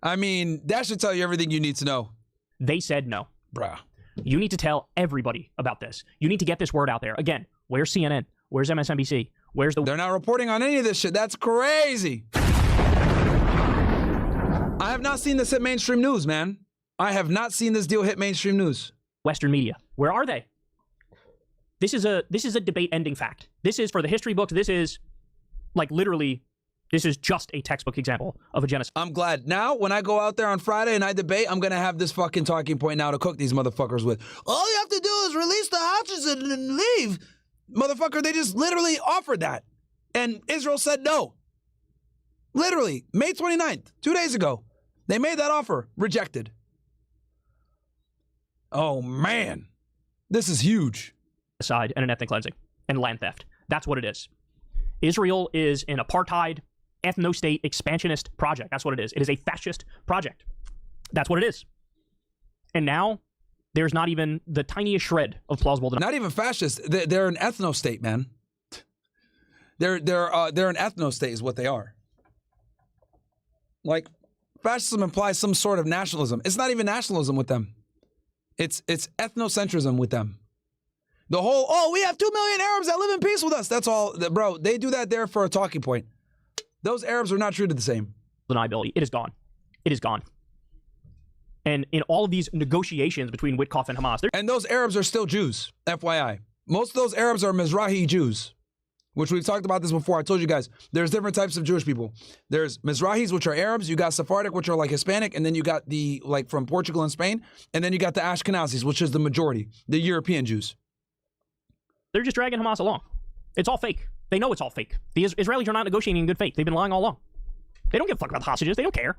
I mean, that should tell you everything you need to know. They said no. Bruh. You need to tell everybody about this. You need to get this word out there. Again, where's CNN? Where's MSNBC? Where's the... They're not reporting on any of this shit. That's crazy. I have not seen this hit mainstream news, man. I have not seen this deal hit mainstream news. Western media. Where are they? This is a debate-ending fact. This is, for the history books, this is, like, literally... This is just a textbook example of a genocide. I'm glad. Now, when I go out there on Friday and I debate, I'm going to have this fucking talking point now to cook these motherfuckers with. All you have to do is release the hostages and leave. Motherfucker, they just literally offered that. And Israel said no. Literally, May 29th, 2 days ago. They made that offer. Rejected. Oh, man. This is huge. Genocide and an ethnic cleansing and land theft. That's what it is. Israel is an apartheid, ethno-state expansionist project. That's what it is. It is a fascist project. That's what it is. And now there's not even the tiniest shred of plausible denial. Not even fascist. They're an ethno-state, man. They're an ethno-state is what they are. Like, fascism implies some sort of nationalism. It's not even nationalism with them. It's ethnocentrism with them. The whole, we have 2 million Arabs that live in peace with us. That's all. Bro, they do that there for a talking point. Those Arabs are not treated the same. deniability. It is gone. It is gone. And in all of these negotiations between Witkoff and Hamas, and those Arabs are still Jews, FYI. Most of those Arabs are Mizrahi Jews, which we've talked about this before. I told you guys, there's different types of Jewish people. There's Mizrahis, which are Arabs. You got Sephardic, which are like Hispanic. And then you got the, like, from Portugal and Spain. And then you got the Ashkenazis, which is the majority, the European Jews. they're just dragging Hamas along. It's all fake. They know it's all fake. The Israelis are not negotiating in good faith. They've been lying all along. They don't give a fuck about the hostages. They don't care.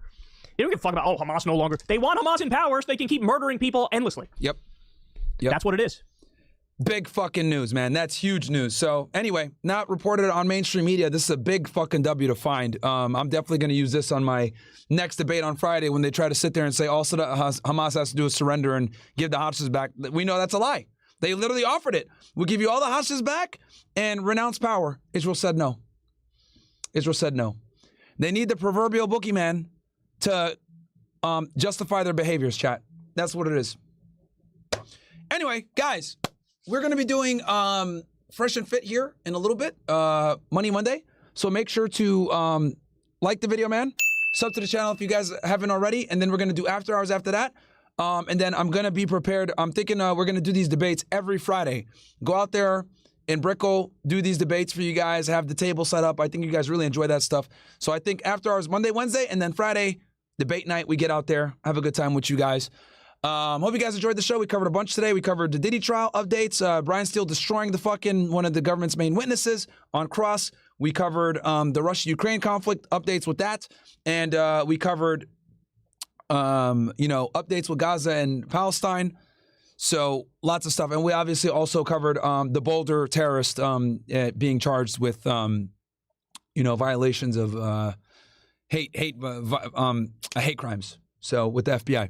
They don't give a fuck about, oh, Hamas no longer. They want Hamas in power so they can keep murdering people endlessly. Yep. That's what it is. Big fucking news, man. That's huge news. So anyway, not reported on mainstream media. This is a big fucking W to find. I'm definitely going to use this on my next debate on Friday when they try to sit there and say all Hamas has to do is surrender and give the hostages back. We know that's a lie. They literally offered it. We'll give you all the hostages back and renounce power. Israel said no. Israel said no. They need the proverbial boogeyman to justify their behaviors, chat. That's what it is. Anyway, guys, we're going to be doing Fresh and Fit here in a little bit, Money Monday. So make sure to like the video, man. Sub to the channel if you guys haven't already. And then we're going to do after hours after that. And then I'm going to be prepared. I'm thinking we're going to do these debates every Friday. Go out there in Brickell, do these debates for you guys, have the table set up. I think you guys really enjoy that stuff. So I think after hours Monday, Wednesday, and then Friday, debate night, we get out there, have a good time with you guys. Hope you guys enjoyed the show. We covered a bunch today. We covered the Diddy trial updates. Brian Steele destroying the fucking one of the government's main witnesses on Cross. We covered the Russia-Ukraine conflict updates with that, and we covered updates with Gaza and Palestine. So lots of stuff, and we obviously also covered the Boulder terrorist being charged with violations of hate crimes. So with the FBI.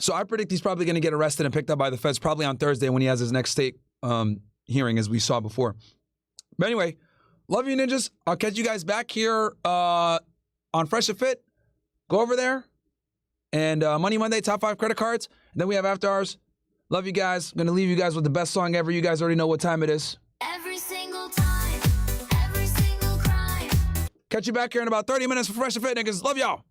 So I predict he's probably going to get arrested and picked up by the feds probably on Thursday when he has his next state hearing, as we saw before. But anyway, love you, ninjas. I'll catch you guys back here on Fresh and Fit. Go over there. And Money Monday, top 5 credit cards. And then we have after hours. Love you guys. I'm going to leave you guys with the best song ever. You guys already know what time it is. Every single time, every single crime. Catch you back here in about 30 minutes for Fresh and Fit, niggas. Love y'all.